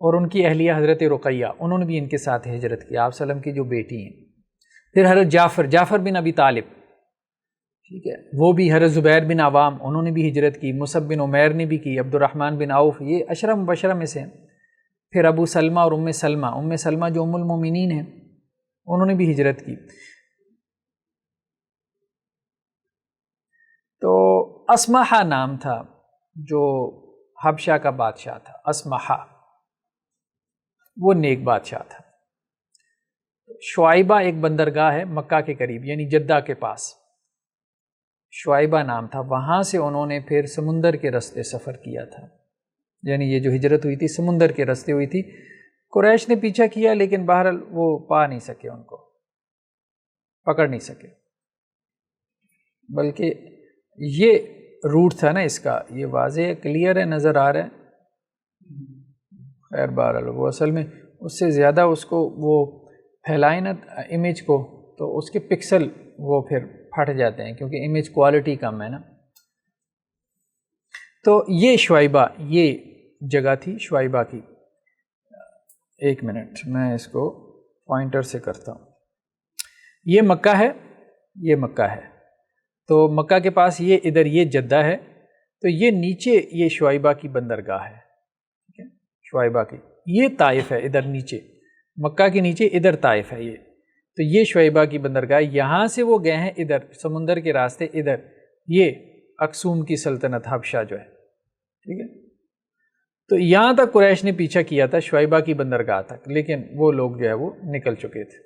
اور ان کی اہلیہ حضرت رقیہ، انہوں نے بھی ان کے ساتھ ہجرت کی، آپ صلی اللہ علیہ وسلم کی جو بیٹی ہیں۔ پھر حضرت جعفر بن ابی طالب، ٹھیک ہے، وہ بھی، حضرت زبیر بن عوام انہوں نے بھی ہجرت کی، مصعب بن عمیر نے بھی کی، عبد الرحمن بن عوف، یہ عشرہ مبشرہ میں سے ہیں۔ پھر ابو سلمہ اور ام سلمہ جو ام المومنین ہیں، انہوں نے بھی ہجرت کی۔ تو اسمحہ نام تھا جو حبشہ کا بادشاہ تھا، اسمحہ، وہ نیک بادشاہ تھا۔ شعیبہ ایک بندرگاہ ہے مکہ کے قریب، یعنی جدہ کے پاس، شعیبہ نام تھا، وہاں سے انہوں نے پھر سمندر کے راستے سفر کیا تھا، یعنی یہ جو ہجرت ہوئی تھی سمندر کے راستے ہوئی تھی، قریش نے پیچھا کیا لیکن بہرحال وہ پا نہیں سکے، ان کو پکڑ نہیں سکے، بلکہ یہ روٹ تھا نا اس کا، یہ واضح ہے، کلیئر ہے، نظر آ رہا ہے۔ خیر بہرحال وہ اصل میں اس سے زیادہ اس کو وہ پھیلائے نا امیج کو، تو اس کے پکسل وہ پھر پھٹ جاتے ہیں کیونکہ امیج کوالٹی کم ہے نا۔ تو یہ شعیبہ، یہ جگہ تھی شعیبہ کی۔ ایک منٹ میں اس کو پوائنٹر سے کرتا ہوں۔ یہ مکہ ہے، یہ مکہ ہے، تو مکہ کے پاس یہ ادھر یہ جدہ ہے، تو یہ نیچے یہ شعیبہ کی بندرگاہ ہے، ٹھیک ہے، شعیبہ کی۔ یہ طائف ہے ادھر نیچے، مکہ کے نیچے ادھر طائف ہے یہ، تو یہ شعیبہ کی بندرگاہ، یہاں سے وہ گئے ہیں ادھر سمندر کے راستے ادھر، یہ اکسوم کی سلطنت حبشہ جو ہے، ٹھیک ہے۔ تو یہاں تک قریش نے پیچھا کیا تھا شعیبہ کی بندرگاہ تک، لیکن وہ لوگ جو ہے وہ نکل چکے تھے۔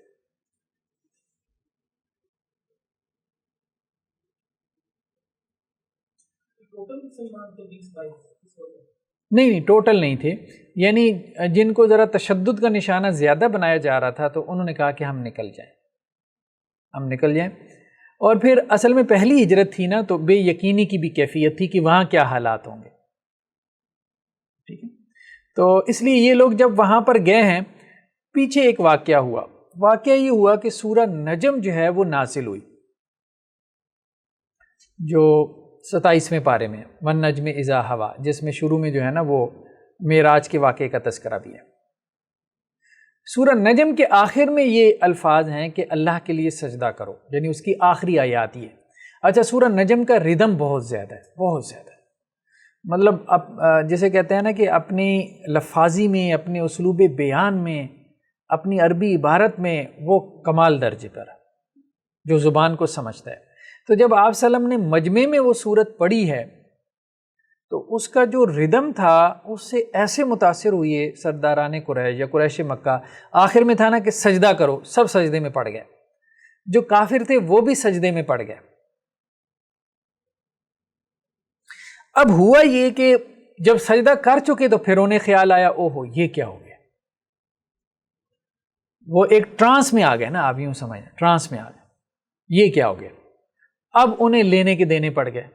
نہیں ٹوٹل نہیں تھے، یعنی جن کو ذرا تشدد کا نشانہ زیادہ بنایا جا رہا تھا تو انہوں نے کہا کہ ہم نکل جائیں، ہم نکل جائیں۔ اور پھر اصل میں پہلی ہجرت تھی نا، تو بے یقینی کی بھی کیفیت تھی کہ وہاں کیا حالات ہوں گے، ٹھیک ہے۔ تو اس لیے یہ لوگ جب وہاں پر گئے ہیں، پیچھے ایک واقعہ ہوا، واقعہ یہ ہوا کہ سورہ نجم جو ہے وہ نازل ہوئی، جو 27ویں پارے میں، والنجم اذا ہوا، جس میں شروع میں جو ہے نا وہ معراج کے واقعے کا تذکرہ بھی ہے۔ سورہ نجم کے آخر میں یہ الفاظ ہیں کہ اللہ کے لیے سجدہ کرو، یعنی اس کی آخری آیات یہ ہے۔ اچھا، سورہ نجم کا ردم بہت زیادہ ہے، بہت زیادہ ہے، مطلب جسے کہتے ہیں نا کہ اپنی لفاظی میں، اپنے اسلوب بیان میں، اپنی عربی عبارت میں وہ کمال درجے پر ہے جو زبان کو سمجھتا ہے۔ تو جب آپ صلی اللہ علیہ وسلم نے مجمع میں وہ سورت پڑھی ہے تو اس کا جو ردم تھا اس سے ایسے متاثر ہوئے سرداران قریش یا قریش مکہ، آخر میں تھا نا کہ سجدہ کرو، سب سجدے میں پڑ گئے، جو کافر تھے وہ بھی سجدے میں پڑ گئے۔ اب ہوا یہ کہ جب سجدہ کر چکے تو پھر انہیں خیال آیا، اوہو یہ کیا ہو گیا، وہ ایک ٹرانس میں آ گئے نا، آپ یوں سمجھیں ٹرانس میں آ گئے، یہ کیا ہو گیا۔ اب انہیں لینے کے دینے پڑ گئے،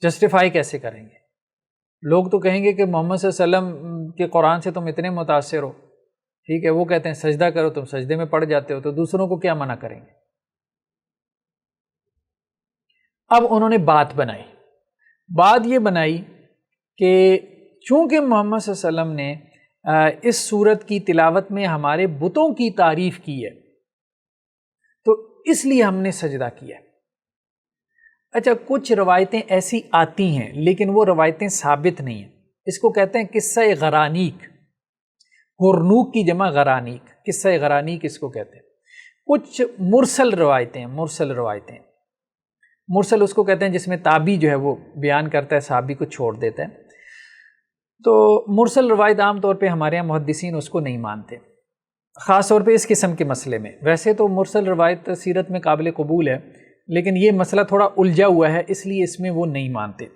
جسٹیفائی کیسے کریں گے؟ لوگ تو کہیں گے کہ محمد صلی اللہ علیہ وسلم کے قرآن سے تم اتنے متاثر ہو، ٹھیک ہے، وہ کہتے ہیں سجدہ کرو، تم سجدے میں پڑ جاتے ہو، تو دوسروں کو کیا منع کریں گے؟ اب انہوں نے بات بنائی، بات یہ بنائی کہ چونکہ محمد صلی اللہ علیہ وسلم نے اس سورت کی تلاوت میں ہمارے بتوں کی تعریف کی ہے تو اس لیے ہم نے سجدہ کیا ہے۔ اچھا، کچھ روایتیں ایسی آتی ہیں لیکن وہ روایتیں ثابت نہیں ہیں، اس کو کہتے ہیں قصہ غرانیق، غرنوق کی جمع غرانیق، قصہ غرانیق اس کو کہتے ہیں۔ کچھ مرسل روایتیں، مرسل اس کو کہتے ہیں جس میں تابعی جو ہے وہ بیان کرتا ہے، صحابی کو چھوڑ دیتا ہے۔ تو مرسل روایت عام طور پہ ہمارے یہاں محدثین اس کو نہیں مانتے، خاص طور پہ اس قسم کے مسئلے میں۔ ویسے تو مرسل روایت سیرت میں قابل قبول ہے، لیکن یہ مسئلہ تھوڑا الجھا ہوا ہے، اس لیے اس میں وہ نہیں مانتے۔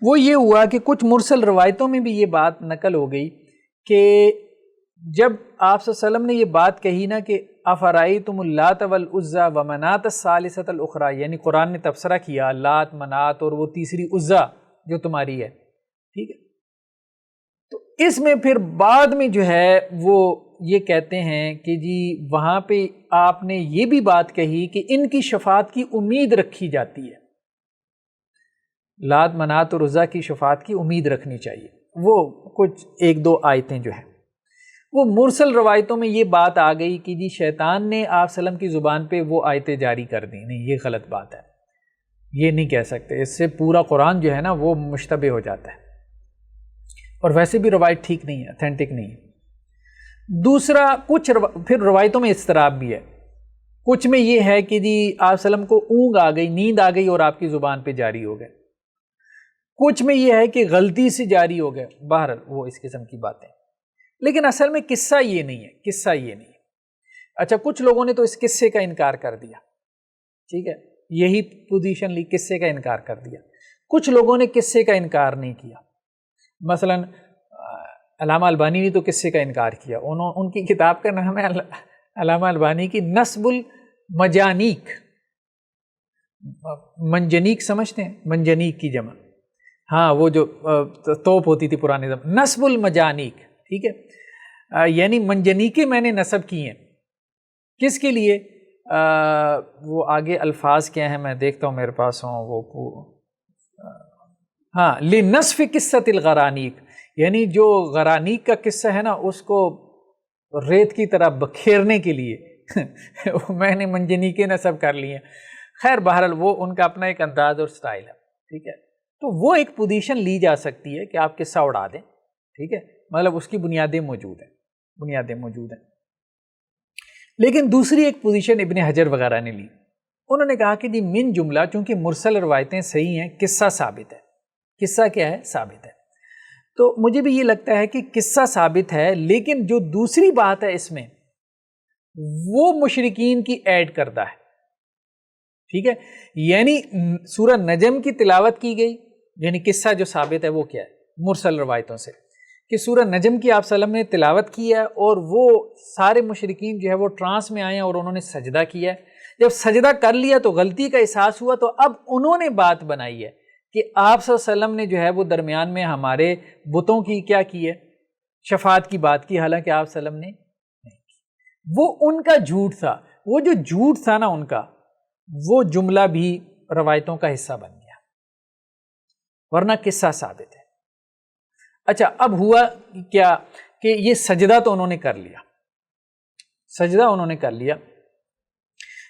وہ یہ ہوا کہ کچھ مرسل روایتوں میں بھی یہ بات نقل ہو گئی کہ جب آپ صلی اللہ علیہ وسلم نے یہ بات کہی نا کہ افرأیتم اللات والعزی ومناۃ الثالثۃ الاخری، یعنی قرآن نے تبصرہ کیا لات، منات اور وہ تیسری عزی جو تمہاری ہے، ٹھیک ہے، تو اس میں پھر بعد میں جو ہے وہ یہ کہتے ہیں کہ جی وہاں پہ آپ نے یہ بھی بات کہی کہ ان کی شفاعت کی امید رکھی جاتی ہے، لات، منات اور عزیٰ کی شفاعت کی امید رکھنی چاہیے۔ وہ کچھ ایک دو آیتیں جو ہیں وہ مرسل روایتوں میں یہ بات آ گئی کہ جی شیطان نے آپ صلی اللہ علیہ وسلم کی زبان پہ وہ آیتیں جاری کر دیں، نہیں یہ غلط بات ہے، یہ نہیں کہہ سکتے، اس سے پورا قرآن جو ہے نا وہ مشتبہ ہو جاتا ہے، اور ویسے بھی روایت ٹھیک نہیں ہے، اتھینٹک نہیں ہے۔ دوسرا کچھ پھر روایتوں میں اضطراب بھی ہے، کچھ میں یہ ہے کہ جی آپ صلی اللہ علیہ وسلم کو اونگ آ گئی، نیند آ گئی اور آپ کی زبان پہ جاری ہو گئے، کچھ میں یہ ہے کہ غلطی سے جاری ہو گئے، بہرحال وہ اس قسم کی باتیں، لیکن اصل میں قصہ یہ نہیں ہے، قصہ یہ نہیں ہے۔ اچھا، کچھ لوگوں نے تو اس قصے کا انکار کر دیا، ٹھیک ہے، یہی پوزیشن لی، قصے کا انکار کر دیا۔ کچھ لوگوں نے قصے کا انکار نہیں کیا، مثلا علامہ البانی نے تو قصے کا انکار کیا، ان کی کتاب کا نام ہے علامہ البانی کی نصب المجانیک. منجنیک سمجھتے ہیں؟ منجنیک کی جمع، ہاں وہ جو توپ ہوتی تھی پرانے زمانے، نصب المجانیک، ٹھیک ہے، یعنی منجنیکیں میں نے نصب کی ہیں. کس کے لیے؟ وہ آگے الفاظ کیا ہیں میں دیکھتا ہوں میرے پاس ہوں وہ، ہاں لنصف قصۃ الغرانیق، یعنی جو غرانیق کا قصہ ہے نا اس کو ریت کی طرح بکھیرنے کے لیے میں نے منجنیکیں نصب کر لی ہیں. خیر بہرحال وہ ان کا اپنا ایک انداز اور سٹائل ہے، ٹھیک ہے. تو وہ ایک پوزیشن لی جا سکتی ہے کہ آپ قصہ اڑا دیں، ٹھیک ہے، مطلب اس کی بنیادیں موجود ہیں. لیکن دوسری ایک پوزیشن ابن حجر وغیرہ نے لی، انہوں نے کہا کہ جی من جملہ چونکہ مرسل روایتیں صحیح ہیں، قصہ ثابت ہے. قصہ کیا ہے؟ ثابت ہے. تو مجھے بھی یہ لگتا ہے کہ قصہ ثابت ہے، لیکن جو دوسری بات ہے اس میں وہ مشرکین کی ایڈ کردہ ہے، ٹھیک ہے. یعنی سورہ نجم کی تلاوت کی گئی، یعنی قصہ جو ثابت ہے وہ کیا ہے؟ مرسل روایتوں سے کہ سورہ نجم کی آپ صلی اللہ علیہ وسلم نے تلاوت کی ہے اور وہ سارے مشرکین جو ہے وہ ٹرانس میں آئے ہیں اور انہوں نے سجدہ کیا ہے. جب سجدہ کر لیا تو غلطی کا احساس ہوا، تو اب انہوں نے بات بنائی ہے کہ آپ صلی اللہ علیہ وسلم نے جو ہے وہ درمیان میں ہمارے بتوں کی کیا کی ہے؟ شفاعت کی بات کی، حالانکہ آپ صلی اللہ علیہ وسلم نے نہیں کی. وہ ان کا جھوٹ تھا، وہ جو جھوٹ تھا نا ان کا، وہ جملہ بھی روایتوں کا حصہ بن گیا، ورنہ قصہ ثابت ہے. اچھا اب ہوا کیا کہ یہ سجدہ تو انہوں نے کر لیا،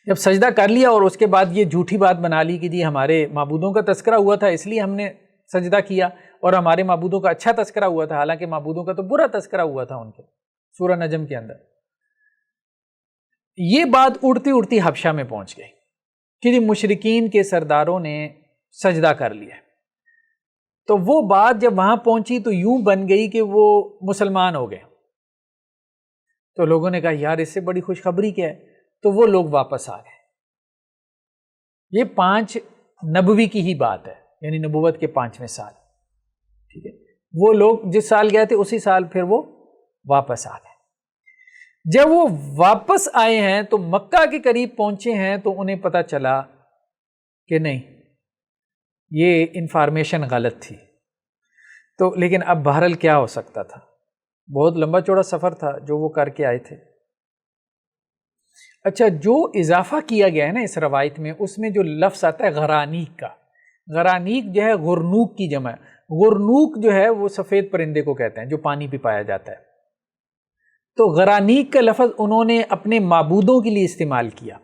جب سجدہ کر لیا اور اس کے بعد یہ جھوٹی بات بنا لی کہ جی ہمارے معبودوں کا تذکرہ ہوا تھا اس لیے ہم نے سجدہ کیا، اور ہمارے معبودوں کا اچھا تذکرہ ہوا تھا، حالانکہ معبودوں کا تو برا تذکرہ ہوا تھا ان کے سورہ نجم کے اندر. یہ بات اڑتی اڑتی حبشہ میں پہنچ گئی کہ جی مشرکین کے سرداروں نے سجدہ کر لیا. تو وہ بات جب وہاں پہنچی تو یوں بن گئی کہ وہ مسلمان ہو گئے. تو لوگوں نے کہا یار اس سے بڑی خوشخبری کیا ہے، تو وہ لوگ واپس آ گئے. یہ 5 نبوی کی ہی بات ہے، یعنی نبوت کے 5ویں سال، ٹھیک ہے. وہ لوگ جس سال گئے تھے اسی سال پھر وہ واپس آ گئے. جب وہ واپس آئے ہیں تو مکہ کے قریب پہنچے ہیں تو انہیں پتہ چلا کہ نہیں یہ انفارمیشن غلط تھی. تو لیکن اب بہرحال کیا ہو سکتا تھا، بہت لمبا چوڑا سفر تھا جو وہ کر کے آئے تھے. اچھا جو اضافہ کیا گیا ہے نا اس روایت میں، اس میں جو لفظ آتا ہے غرانیق کا، غرانیق جو ہے غرنوق کی جمع ہے. غرنوق جو ہے وہ سفید پرندے کو کہتے ہیں جو پانی پہ پایا جاتا ہے. تو غرانیق کا لفظ انہوں نے اپنے معبودوں کے لیے استعمال کیا،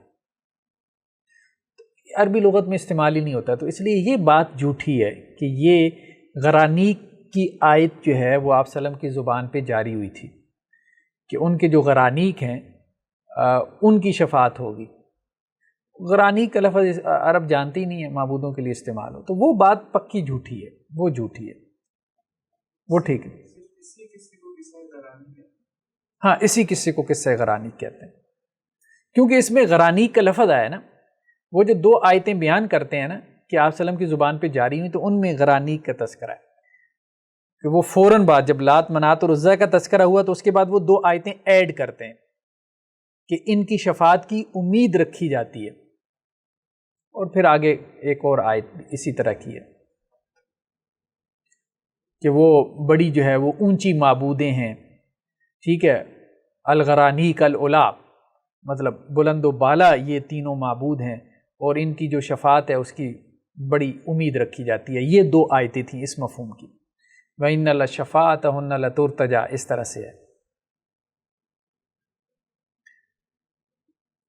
عربی لغت میں استعمال ہی نہیں ہوتا. تو اس لیے یہ بات جھوٹی ہے کہ یہ غرانیق کی آیت جو ہے وہ آپ صلی اللہ علیہ وسلم کی زبان پہ جاری ہوئی تھی کہ ان کے جو غرانیق ہیں ان کی شفاعت ہوگی. غرانیق کا لفظ عرب جانتی ہی نہیں ہے معبودوں کے لیے استعمال ہو، تو وہ بات پکی جھوٹی ہے، وہ جھوٹی ہے، وہ ٹھیک ہے. ہاں اسی قصے کو قصہ غرانیق کہتے ہیں، کیونکہ اس میں غرانیق کا لفظ آیا نا. وہ جو 2 آیتیں بیان کرتے ہیں نا کہ آپ صلی اللہ علیہ وسلم کی زبان پہ جاری ہوئی، تو ان میں غرانیق کا تذکرہ ہے کہ وہ فوراً بعد جب لات منات اور عزا کا تذکرہ ہوا تو اس کے بعد وہ 2 آیتیں ایڈ کرتے ہیں کہ ان کی شفاعت کی امید رکھی جاتی ہے. اور پھر آگے ایک اور آیت اسی طرح کی ہے کہ وہ بڑی جو ہے وہ اونچی معبودیں ہیں، ٹھیک ہے. الغرانیق العلا، مطلب بلند و بالا یہ تینوں معبود ہیں اور ان کی جو شفاعت ہے اس کی بڑی امید رکھی جاتی ہے. یہ 2 آیتیں تھیں اس مفہوم کی. وَإِنَّ لَشَفَاعَتَهُنَّ لَتُرْتَجَىٰ، اس طرح سے ہے.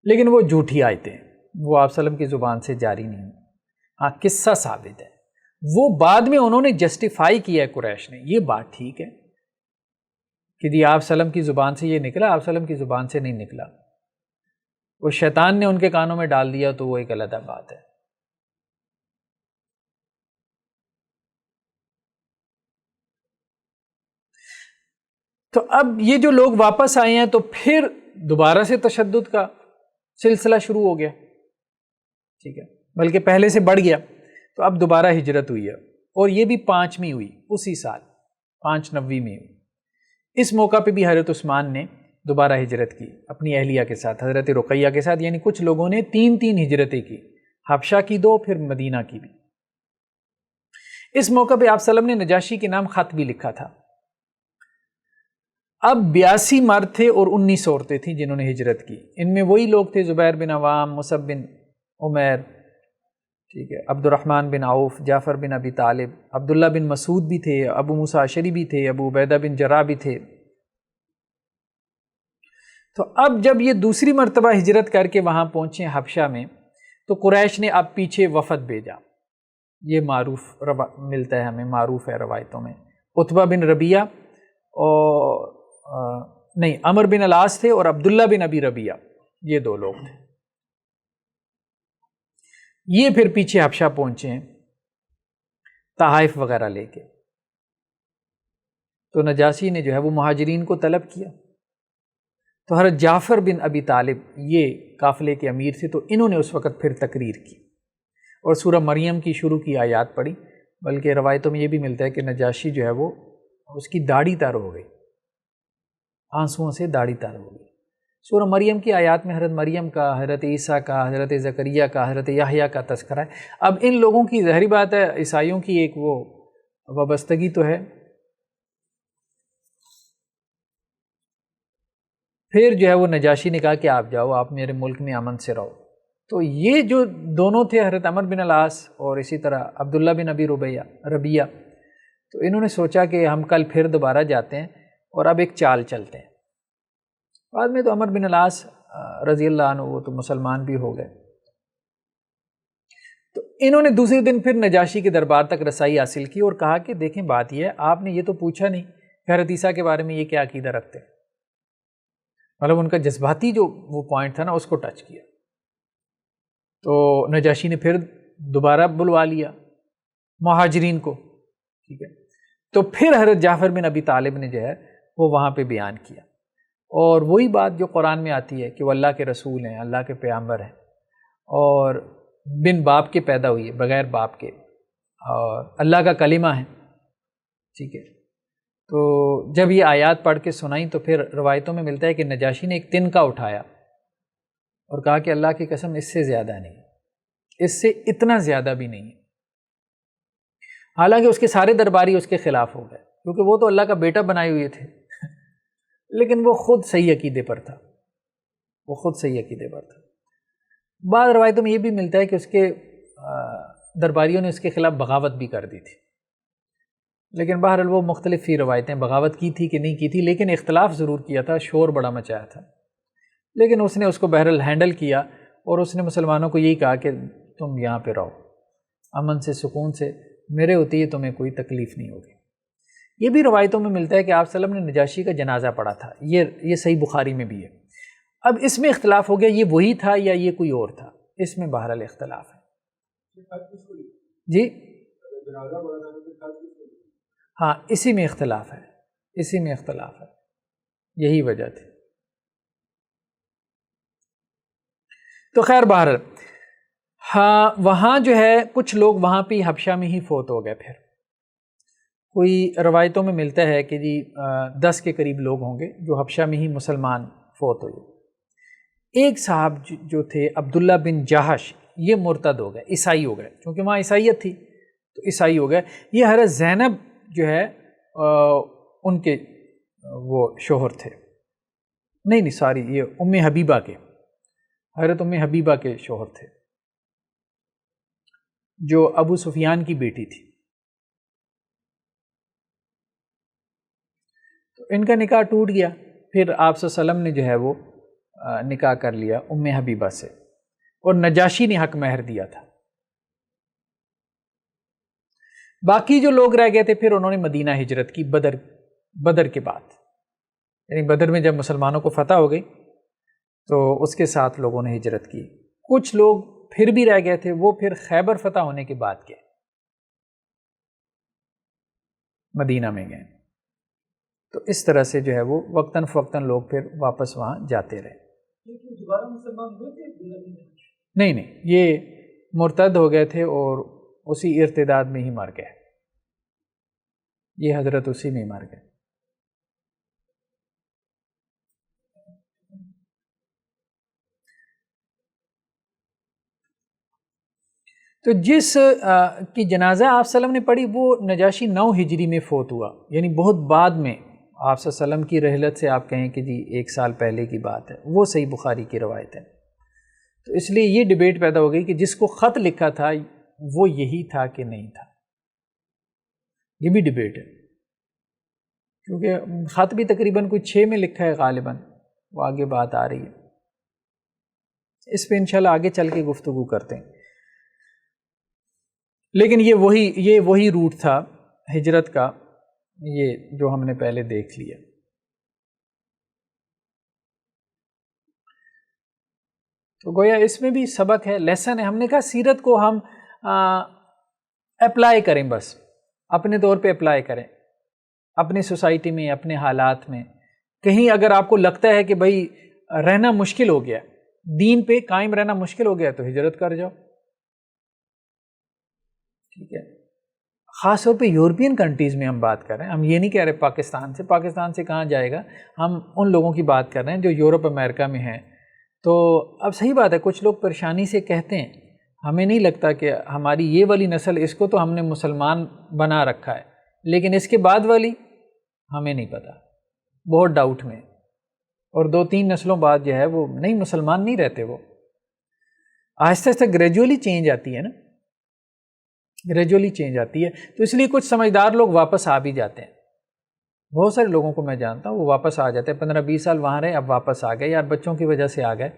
لیکن وہ جھوٹی آیتیں، وہ آپ صلی اللہ علیہ وسلم کی زبان سے جاری نہیں. ہاں قصہ ثابت ہے، وہ بعد میں انہوں نے جسٹیفائی کیا ہے قریش نے. یہ بات ٹھیک ہے کہ جی آپ صلی اللہ علیہ وسلم کی زبان سے یہ نکلا، آپ صلی اللہ علیہ وسلم کی زبان سے نہیں نکلا، وہ شیطان نے ان کے کانوں میں ڈال دیا، تو وہ ایک علیحدہ بات ہے. تو اب یہ جو لوگ واپس آئے ہیں تو پھر دوبارہ سے تشدد کا سلسلہ شروع ہو گیا، ٹھیک ہے، بلکہ پہلے سے بڑھ گیا. تو اب دوبارہ ہجرت ہوئی ہے، اور یہ بھی 5ویں ہوئی اسی سال، 5 نویں میں ہوئی. اس موقع پہ بھی حضرت عثمان نے دوبارہ ہجرت کی اپنی اہلیہ کے ساتھ، حضرت رقیہ کے ساتھ، یعنی کچھ لوگوں نے 3 ہجرتیں کی، حبشہ کی 2 پھر مدینہ کی بھی۔ اس موقع پہ آپ صلی اللہ علیہ وسلم نے نجاشی کے نام خط بھی لکھا تھا۔ اب 82 مرد تھے اور 19 عورتیں تھیں جنہوں نے ہجرت کی، ان میں وہی لوگ تھے زبیر بن عوام، مصعب بن عمیر، ٹھیک ہے، عبد الرحمن بن عوف، جعفر بن ابی طالب، عبداللہ بن مسعود بھی تھے، ابو موسیٰ اشعری بھی تھے، ابو عبیدہ بن جراح بھی تھے۔ تو اب جب یہ دوسری مرتبہ ہجرت کر کے وہاں پہنچے حبشہ میں، تو قریش نے اب پیچھے وفد بھیجا، یہ معروف ملتا ہے ہمیں، معروف ہے روایتوں میں۔ عتبہ بن ربیعہ اور نہیں عمر بن العاص تھے اور عبداللہ بن ابی ربیعہ، یہ 2 لوگ تھے۔ یہ پھر پیچھے حبشہ پہنچے ہیں تحائف وغیرہ لے کے۔ تو نجاشی نے جو ہے وہ مہاجرین کو طلب کیا، تو حضرت جعفر بن ابی طالب یہ قافلے کے امیر تھے، تو انہوں نے اس وقت پھر تقریر کی اور سورہ مریم کی شروع کی آیات پڑھی، بلکہ روایتوں میں یہ بھی ملتا ہے کہ نجاشی جو ہے وہ اس کی داڑھی تر ہو گئی، آنسوؤں سے داڑھی تر ہو گئی۔ سورہ مریم کی آیات میں حضرت مریم کا، حضرت عیسیٰ کا، حضرت زکریا کا، حضرت یحییٰ کا تذکرہ ہے۔ اب ان لوگوں کی ظاہری بات ہے عیسائیوں کی ایک وہ وابستگی تو ہے، پھر جو ہے وہ نجاشی نے کہا کہ آپ جاؤ، آپ میرے ملک میں امن سے رہو۔ تو یہ جو دونوں تھے حضرت عمر بن العاص اور اسی طرح عبداللہ بن ابی ربیعہ، تو انہوں نے سوچا کہ ہم کل پھر دوبارہ جاتے ہیں اور اب ایک چال چلتے ہیں۔ بعد میں تو عمر بن العاص رضی اللہ عنہ وہ تو مسلمان بھی ہو گئے۔ تو انہوں نے دوسرے دن پھر نجاشی کے دربار تک رسائی حاصل کی اور کہا کہ دیکھیں بات یہ ہے، آپ نے یہ تو پوچھا نہیں کہ حضرت عیسیٰ کے بارے میں یہ کیا عقیدہ رکھتے ہیں، مطلب ان کا جذباتی جو وہ پوائنٹ تھا نا اس کو ٹچ کیا۔ تو نجاشی نے پھر دوبارہ بلوا لیا مہاجرین کو، ٹھیک ہے، تو پھر حضرت جعفر بن ابی طالب نے جو ہے وہ وہاں پہ بیان کیا، اور وہی بات جو قرآن میں آتی ہے کہ وہ اللہ کے رسول ہیں، اللہ کے پیغمبر ہیں، اور بن باپ کے پیدا ہوئی ہے، بغیر باپ کے، اور اللہ کا کلمہ ہے، ٹھیک ہے۔ تو جب یہ آیات پڑھ کے سنائیں تو پھر روایتوں میں ملتا ہے کہ نجاشی نے ایک تنکا اٹھایا اور کہا کہ اللہ کی قسم اس سے زیادہ نہیں، اس سے اتنا زیادہ بھی نہیں۔ حالانکہ اس کے سارے درباری اس کے خلاف ہو گئے، کیونکہ وہ تو اللہ کا بیٹا بنائے ہوئے تھے لیکن وہ خود صحیح عقیدے پر تھا، وہ خود صحیح عقیدے پر تھا۔ بعض روایتوں میں یہ بھی ملتا ہے کہ اس کے درباریوں نے اس کے خلاف بغاوت بھی کر دی تھی، لیکن بہرحال وہ مختلف ہی روایتیں، بغاوت کی تھی کہ نہیں کی تھی، لیکن اختلاف ضرور کیا تھا، شور بڑا مچایا تھا، لیکن اس نے اس کو بہرحال ہینڈل کیا، اور اس نے مسلمانوں کو یہی کہا کہ تم یہاں پہ رہو امن سے، سکون سے، میرے ہوتی ہے تمہیں کوئی تکلیف نہیں ہوگی۔ یہ بھی روایتوں میں ملتا ہے کہ آپ صلی اللہ علیہ وسلم نے نجاشی کا جنازہ پڑھا تھا، یہ صحیح بخاری میں بھی ہے۔ اب اس میں اختلاف ہو گیا یہ وہی تھا یا یہ کوئی اور تھا، اس میں بہرحال اختلاف ہے جی، ہاں اسی میں اختلاف ہے، اسی میں اختلاف ہے، یہی وجہ تھی۔ تو خیر بہرحال ہاں وہاں جو ہے کچھ لوگ وہاں پہ حبشہ میں ہی فوت ہو گئے، پھر کوئی روایتوں میں ملتا ہے کہ جی 10 کے قریب لوگ ہوں گے جو حبشہ میں ہی مسلمان فوت ہوئے۔ ایک صاحب جو تھے عبداللہ بن جہش، یہ مرتد ہو گئے، عیسائی ہو گئے، کیونکہ وہاں عیسائیت تھی تو عیسائی ہو گئے۔ یہ حضرت زینب جو ہے ان کے وہ شوہر تھے، نہیں سوری، یہ ام حبیبہ کے، حضرت ام حبیبہ کے شوہر تھے جو ابو سفیان کی بیٹی تھی۔ تو ان کا نکاح ٹوٹ گیا، پھر آپ صلی اللہ علیہ وسلم نے جو ہے وہ نکاح کر لیا ام حبیبہ سے، اور نجاشی نے حق مہر دیا تھا۔ باقی جو لوگ رہ گئے تھے پھر انہوں نے مدینہ ہجرت کی بدر کے بعد، یعنی بدر میں جب مسلمانوں کو فتح ہو گئی تو اس کے ساتھ لوگوں نے ہجرت کی۔ کچھ لوگ پھر بھی رہ گئے تھے، وہ پھر خیبر فتح ہونے کے بعد گئے، مدینہ میں گئے۔ تو اس طرح سے جو ہے وہ وقتاً فوقتاً لوگ پھر واپس وہاں جاتے رہے۔ دوبارہ مسلمان ہوئے تھے؟ نہیں، یہ مرتد ہو گئے تھے اور اسی ارتداد میں ہی مر گئے، یہ حضرت اسی میں مر گئے۔ تو جس کی جنازہ آپ صلی اللہ علیہ وسلم نے پڑھی وہ نجاشی 9 ہجری میں فوت ہوا، یعنی بہت بعد میں، آپ صلی اللہ علیہ وسلم کی رحلت سے آپ کہیں کہ جی 1 سال پہلے کی بات ہے، وہ صحیح بخاری کی روایت ہے۔ تو اس لیے یہ ڈیبیٹ پیدا ہو گئی کہ جس کو خط لکھا تھا وہ یہی تھا کہ نہیں تھا، یہ بھی ڈیبیٹ ہے، کیونکہ خط بھی تقریباً کوئی 6 میں لکھا ہے غالباً، وہ آگے بات آ رہی ہے، اس پہ انشاءاللہ آگے چل کے گفتگو کرتے ہیں۔ لیکن یہ وہی روٹ تھا ہجرت کا، یہ جو ہم نے پہلے دیکھ لیا۔ تو گویا اس میں بھی سبق ہے، لیسن ہے۔ ہم نے کہا سیرت کو ہم اپلائی کریں، بس اپنے طور پہ اپلائی کریں، اپنی سوسائٹی میں، اپنے حالات میں۔ کہیں اگر آپ کو لگتا ہے کہ بھائی رہنا مشکل ہو گیا، دین پہ قائم رہنا مشکل ہو گیا، تو ہجرت کر جاؤ، ٹھیک ہے۔ خاص طور پہ یورپین کنٹریز میں ہم بات کر رہے ہیں، ہم یہ نہیں کہہ رہے پاکستان سے کہاں جائے گا، ہم ان لوگوں کی بات کر رہے ہیں جو یورپ امریکہ میں ہیں۔ تو اب صحیح بات ہے، کچھ لوگ پریشانی سے کہتے ہیں، ہمیں نہیں لگتا کہ ہماری یہ والی نسل، اس کو تو ہم نے مسلمان بنا رکھا ہے، لیکن اس کے بعد والی ہمیں نہیں پتہ، بہت ڈاؤٹ میں، اور 2-3 نسلوں بعد جو ہے وہ نہیں، مسلمان نہیں رہتے، وہ آہستہ آہستہ گریجولی چینج آتی ہے نا، گریجولی چینج آتی ہے۔ تو اس لیے کچھ سمجھدار لوگ واپس آ بھی جاتے ہیں، بہت سارے لوگوں کو میں جانتا ہوں وہ واپس آ جاتے ہیں، 15-20 سال وہاں رہے، اب واپس آ گئے، یار بچوں کی وجہ سے آ گئے۔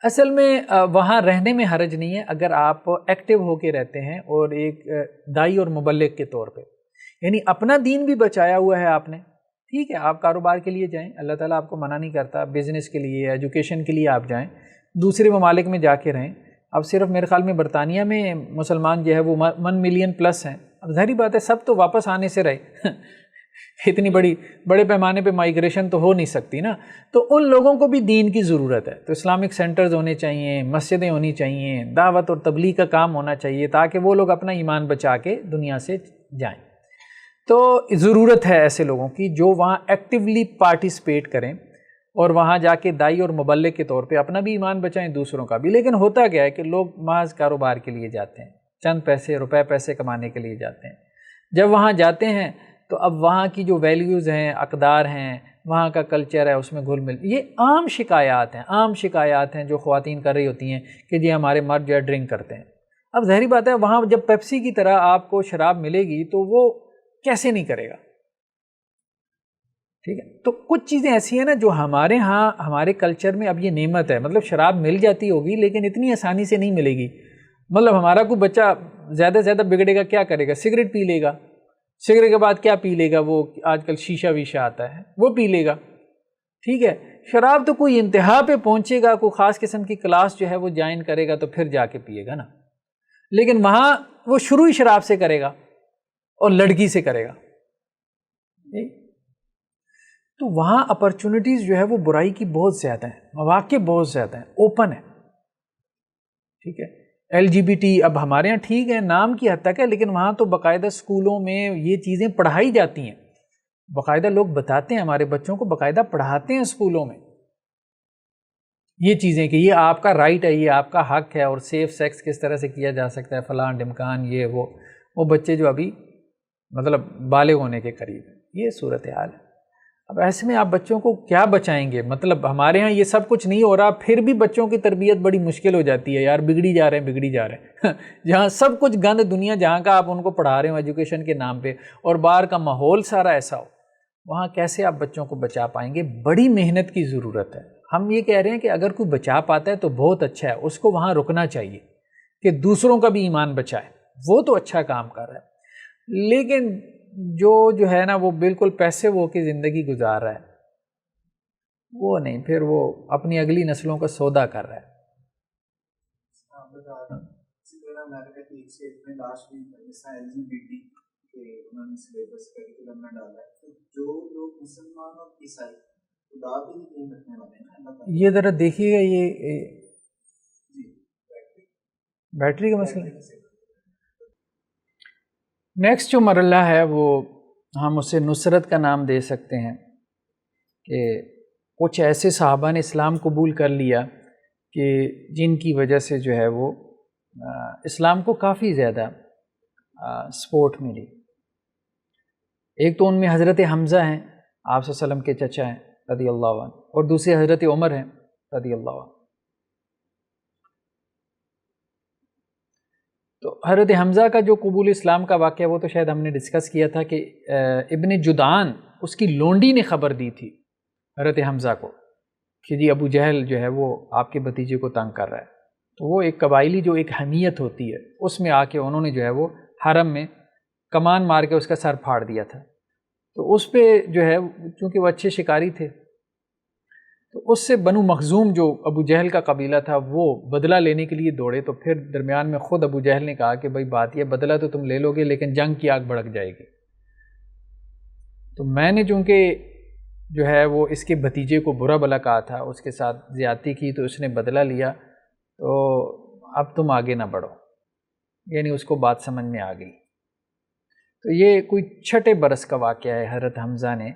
اصل میں وہاں رہنے میں حرج نہیں ہے اگر آپ ایکٹیو ہو کے رہتے ہیں، اور ایک داعی اور مبلغ کے طور پہ، یعنی اپنا دین بھی بچایا ہوا ہے آپ نے، ٹھیک ہے، آپ کاروبار کے لیے جائیں، اللہ تعالیٰ آپ کو منع نہیں کرتا، بزنس کے لیے، ایجوکیشن کے لیے آپ جائیں، دوسرے ممالک میں جا کے رہیں۔ اب صرف میرے خیال میں برطانیہ میں مسلمان جو ہے وہ 1 ملین پلس ہیں، اب ظاہری بات ہے سب تو واپس آنے سے رہے اتنی بڑے پیمانے پہ مائیگریشن تو ہو نہیں سکتی نا، تو ان لوگوں کو بھی دین کی ضرورت ہے، تو اسلامک سینٹرز ہونے چاہیے، مسجدیں ہونی چاہیے، دعوت اور تبلیغ کا کام ہونا چاہیے، تاکہ وہ لوگ اپنا ایمان بچا کے دنیا سے جائیں۔ تو ضرورت ہے ایسے لوگوں کی جو وہاں ایکٹیولی پارٹیسپیٹ کریں، اور وہاں جا کے داعی اور مبلغ کے طور پہ اپنا بھی ایمان بچائیں، دوسروں کا بھی۔ لیکن ہوتا کیا ہے کہ لوگ محض کاروبار کے لیے جاتے ہیں، چند روپے کمانے کے لیے جاتے ہیں۔ جب وہاں جاتے ہیں تو اب وہاں کی جو ویلیوز ہیں، اقدار ہیں، وہاں کا کلچر ہے، اس میں گھل مل، یہ عام شکایات ہیں جو خواتین کر رہی ہوتی ہیں کہ جی ہمارے مرد جو ہے ڈرنک کرتے ہیں۔ اب ظاہری بات ہے وہاں جب پیپسی کی طرح آپ کو شراب ملے گی تو وہ کیسے نہیں کرے گا، ٹھیک ہے۔ تو کچھ چیزیں ایسی ہیں نا جو ہمارے ہاں ہمارے کلچر میں اب یہ نعمت ہے، مطلب شراب مل جاتی ہوگی لیکن اتنی آسانی سے نہیں ملے گی۔ مطلب ہمارا کوئی بچہ زیادہ سے زیادہ بگڑے گا، کیا کرے گا؟ سگریٹ پی لے گا، سگریٹ کے بعد کیا پی لے گا؟ وہ آج کل شیشہ ویشہ آتا ہے وہ پی لے گا، ٹھیک ہے۔ شراب تو کوئی انتہا پہ پہنچے گا، کوئی خاص قسم کی کلاس جو ہے وہ جوائن کرے گا تو پھر جا کے پیے گا نا، لیکن وہاں وہ شروع ہی شراب سے کرے گا اور لڑکی سے کرے گا، تو وہاں اپرچونٹیز جو ہے وہ برائی کی بہت زیادہ ہیں، مواقع بہت زیادہ ہیں، اوپن ہے، ٹھیک ہے۔ LGBT اب ہمارے ہاں ٹھیک ہے نام کی حد تک ہے، لیکن وہاں تو باقاعدہ اسکولوں میں یہ چیزیں پڑھائی جاتی ہیں، باقاعدہ لوگ بتاتے ہیں، ہمارے بچوں کو باقاعدہ پڑھاتے ہیں اسکولوں میں یہ چیزیں کہ یہ آپ کا رائٹ ہے، یہ آپ کا حق ہے، اور سیف سیکس کس طرح سے کیا جا سکتا ہے، فلاں ڈمکان، یہ وہ بچے جو ابھی مطلب بالغ ہونے کے قریب ہیں، یہ صورتحال ہے۔ اب ایسے میں آپ بچوں کو کیا بچائیں گے؟ مطلب ہمارے ہاں یہ سب کچھ نہیں ہو رہا، پھر بھی بچوں کی تربیت بڑی مشکل ہو جاتی ہے، یار بگڑی جا رہے ہیں جہاں سب کچھ گند دنیا، جہاں کا آپ ان کو پڑھا رہے ہو ایجوکیشن کے نام پہ، اور باہر کا ماحول سارا ایسا ہو، وہاں کیسے آپ بچوں کو بچا پائیں گے؟ بڑی محنت کی ضرورت ہے۔ ہم یہ کہہ رہے ہیں کہ اگر کوئی بچا پاتا ہے تو بہت اچھا ہے، اس کو وہاں رکنا چاہیے کہ دوسروں کا بھی ایمان بچائے، وہ تو اچھا کام کر رہا ہے۔ لیکن جو ہے نا وہ بالکل پیسے وہ کی زندگی گزار رہا ہے، وہ نہیں، پھر وہ اپنی اگلی نسلوں کا سودا کر رہا ہے۔ اسی طرح امریکہ کی ایک اسٹیٹ میں لاسٹ ویک LGBT کے انہوں نے سلیبس کریکولم میں ڈالا ہے، تو جو لوگ مسلمان اور عیسائی خدا بھی نہیں رکھنے والے ہیں، یہ ذرا دیکھیے گا، یہ بیٹری کا مسئلہ۔ نیکسٹ جو مرحلہ ہے وہ ہم اسے نصرت کا نام دے سکتے ہیں کہ کچھ ایسے صحابہ نے اسلام قبول کر لیا کہ جن کی وجہ سے جو ہے وہ اسلام کو کافی زیادہ سپورٹ ملی. ایک تو ان میں حضرت حمزہ ہیں، آپ صلی اللہ علیہ وسلم کے چچا ہیں رضی اللہ عنہ، اور دوسرے حضرت عمر ہیں رضی اللہ عنہ. تو حضرت حمزہ کا جو قبول اسلام کا واقعہ وہ تو شاید ہم نے ڈسکس کیا تھا کہ ابن جدعان اس کی لونڈی نے خبر دی تھی حضرت حمزہ کو کہ جی ابو جہل جو ہے وہ آپ کے بھتیجے کو تنگ کر رہا ہے. تو وہ ایک قبائلی جو ایک حمیت ہوتی ہے اس میں آ کے انہوں نے جو ہے وہ حرم میں کمان مار کے اس کا سر پھاڑ دیا تھا. تو اس پہ جو ہے چونکہ وہ اچھے شکاری تھے تو اس سے بنو مخزوم جو ابو جہل کا قبیلہ تھا وہ بدلہ لینے کے لیے دوڑے. تو پھر درمیان میں خود ابو جہل نے کہا کہ بھائی بات یہ بدلہ تو تم لے لو گے لیکن جنگ کی آگ بھڑک جائے گی. تو میں نے چونکہ جو ہے وہ اس کے بھتیجے کو برا بھلا کہا تھا، اس کے ساتھ زیادتی کی، تو اس نے بدلہ لیا، تو اب تم آگے نہ بڑھو. یعنی اس کو بات سمجھ میں آ گئی. تو یہ کوئی 6 برس کا واقعہ ہے. حضرت حمزہ نے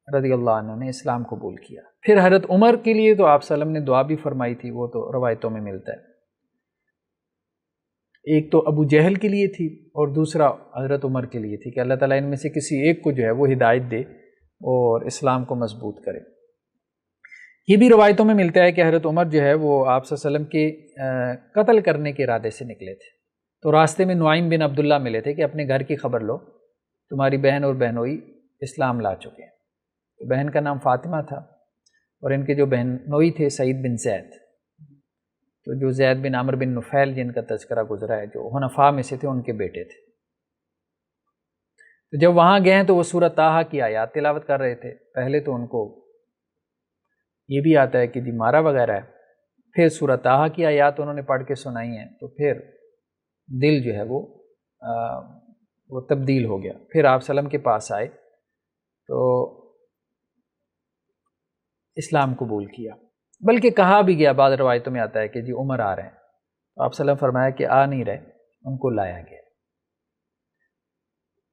رضی اللہ عنہ نے اسلام قبول کیا. پھر حضرت عمر کے لیے تو آپ صلی اللہ علیہ وسلم نے دعا بھی فرمائی تھی، وہ تو روایتوں میں ملتا ہے. ایک تو ابو جہل کے لیے تھی اور دوسرا حضرت عمر کے لیے تھی کہ اللہ تعالیٰ ان میں سے کسی ایک کو جو ہے وہ ہدایت دے اور اسلام کو مضبوط کرے. یہ بھی روایتوں میں ملتا ہے کہ حضرت عمر جو ہے وہ آپ صلی اللہ علیہ وسلم کے قتل کرنے کے ارادے سے نکلے تھے. تو راستے میں نعیم بن عبداللہ ملے تھے کہ اپنے گھر کی خبر لو، تمہاری بہن اور بہنوئی اسلام لا چکے ہیں. تو بہن کا نام فاطمہ تھا اور ان کے جو بہنوئی تھے سعید بن زید. تو جو زید بن عمر بن نفیل جن کا تذکرہ گزرا ہے جو حنفاء میں سے تھے ان کے بیٹے تھے. تو جب وہاں گئے تو وہ سورۃ طٰہٰ کی آیات تلاوت کر رہے تھے. پہلے تو ان کو یہ بھی آتا ہے کہ جی مارا وغیرہ ہے، پھر سورۃ طٰہٰ کی آیات انہوں نے پڑھ کے سنائی ہیں. تو پھر دل جو ہے وہ تبدیل ہو گیا. پھر آپ صلی اللہ علیہ وسلم کے پاس آئے تو اسلام قبول کیا. بلکہ کہا بھی گیا، بعض روایتوں میں آتا ہے کہ جی عمر آ رہے ہیں. تو آپ صلی اللہ علیہ وسلم فرمایا کہ آ نہیں رہے، ان کو لایا گیا.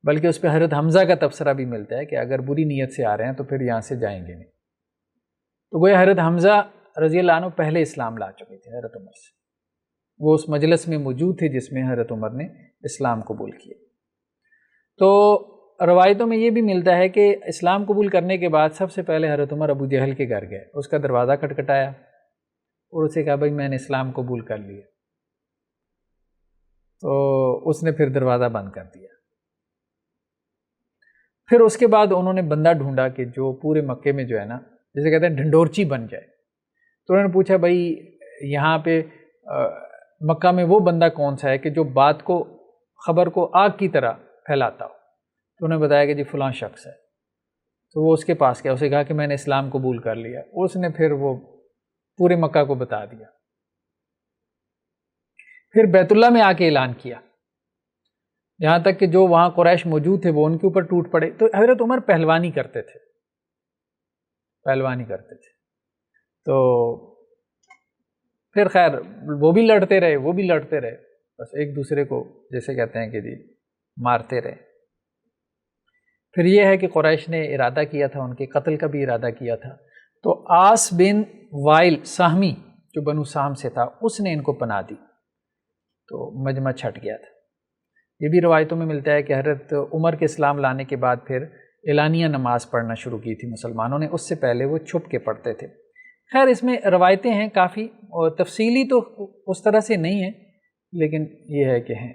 بلکہ اس پہ حضرت حمزہ کا تبصرہ بھی ملتا ہے کہ اگر بری نیت سے آ رہے ہیں تو پھر یہاں سے جائیں گے نہیں. تو گویا حضرت حمزہ رضی اللہ عنہ پہلے اسلام لا چکے تھے حضرت عمر سے. وہ اس مجلس میں موجود تھے جس میں حضرت عمر نے اسلام قبول کیا. تو روایتوں میں یہ بھی ملتا ہے کہ اسلام قبول کرنے کے بعد سب سے پہلے حضرت عمر ابو جہل کے گھر گئے، اس کا دروازہ کھٹکھٹایا اور اسے کہا بھائی میں نے اسلام قبول کر لیا. تو اس نے پھر دروازہ بند کر دیا. پھر اس کے بعد انہوں نے بندہ ڈھونڈا کہ جو پورے مکے میں جو ہے نا جسے کہتے ہیں ڈھنڈورچی بن جائے. تو انہوں نے پوچھا بھائی یہاں پہ مکہ میں وہ بندہ کون سا ہے کہ جو بات کو خبر کو آگ کی طرح پھیلاتا ہو. تو انہوں نے بتایا کہ جی فلاں شخص ہے. تو وہ اس کے پاس گیا، اسے کہا کہ میں نے اسلام قبول کر لیا. اس نے پھر وہ پورے مکہ کو بتا دیا. پھر بیت اللہ میں آ کے اعلان کیا، یہاں تک کہ جو وہاں قریش موجود تھے وہ ان کے اوپر ٹوٹ پڑے. تو حضرت عمر پہلوانی کرتے تھے. تو پھر خیر وہ بھی لڑتے رہے، بس ایک دوسرے کو جیسے کہتے ہیں کہ جی مارتے رہے. پھر یہ ہے کہ قریش نے ارادہ کیا تھا، ان کے قتل کا بھی ارادہ کیا تھا. تو آس بن وائل سہمی جو بنو سام سے تھا اس نے ان کو پناہ دی، تو مجمع چھٹ گیا تھا. یہ بھی روایتوں میں ملتا ہے کہ حضرت عمر کے اسلام لانے کے بعد پھر اعلانیہ نماز پڑھنا شروع کی تھی مسلمانوں نے، اس سے پہلے وہ چھپ کے پڑھتے تھے. خیر اس میں روایتیں ہیں کافی، اور تفصیلی تو اس طرح سے نہیں ہیں لیکن یہ ہے کہ ہیں.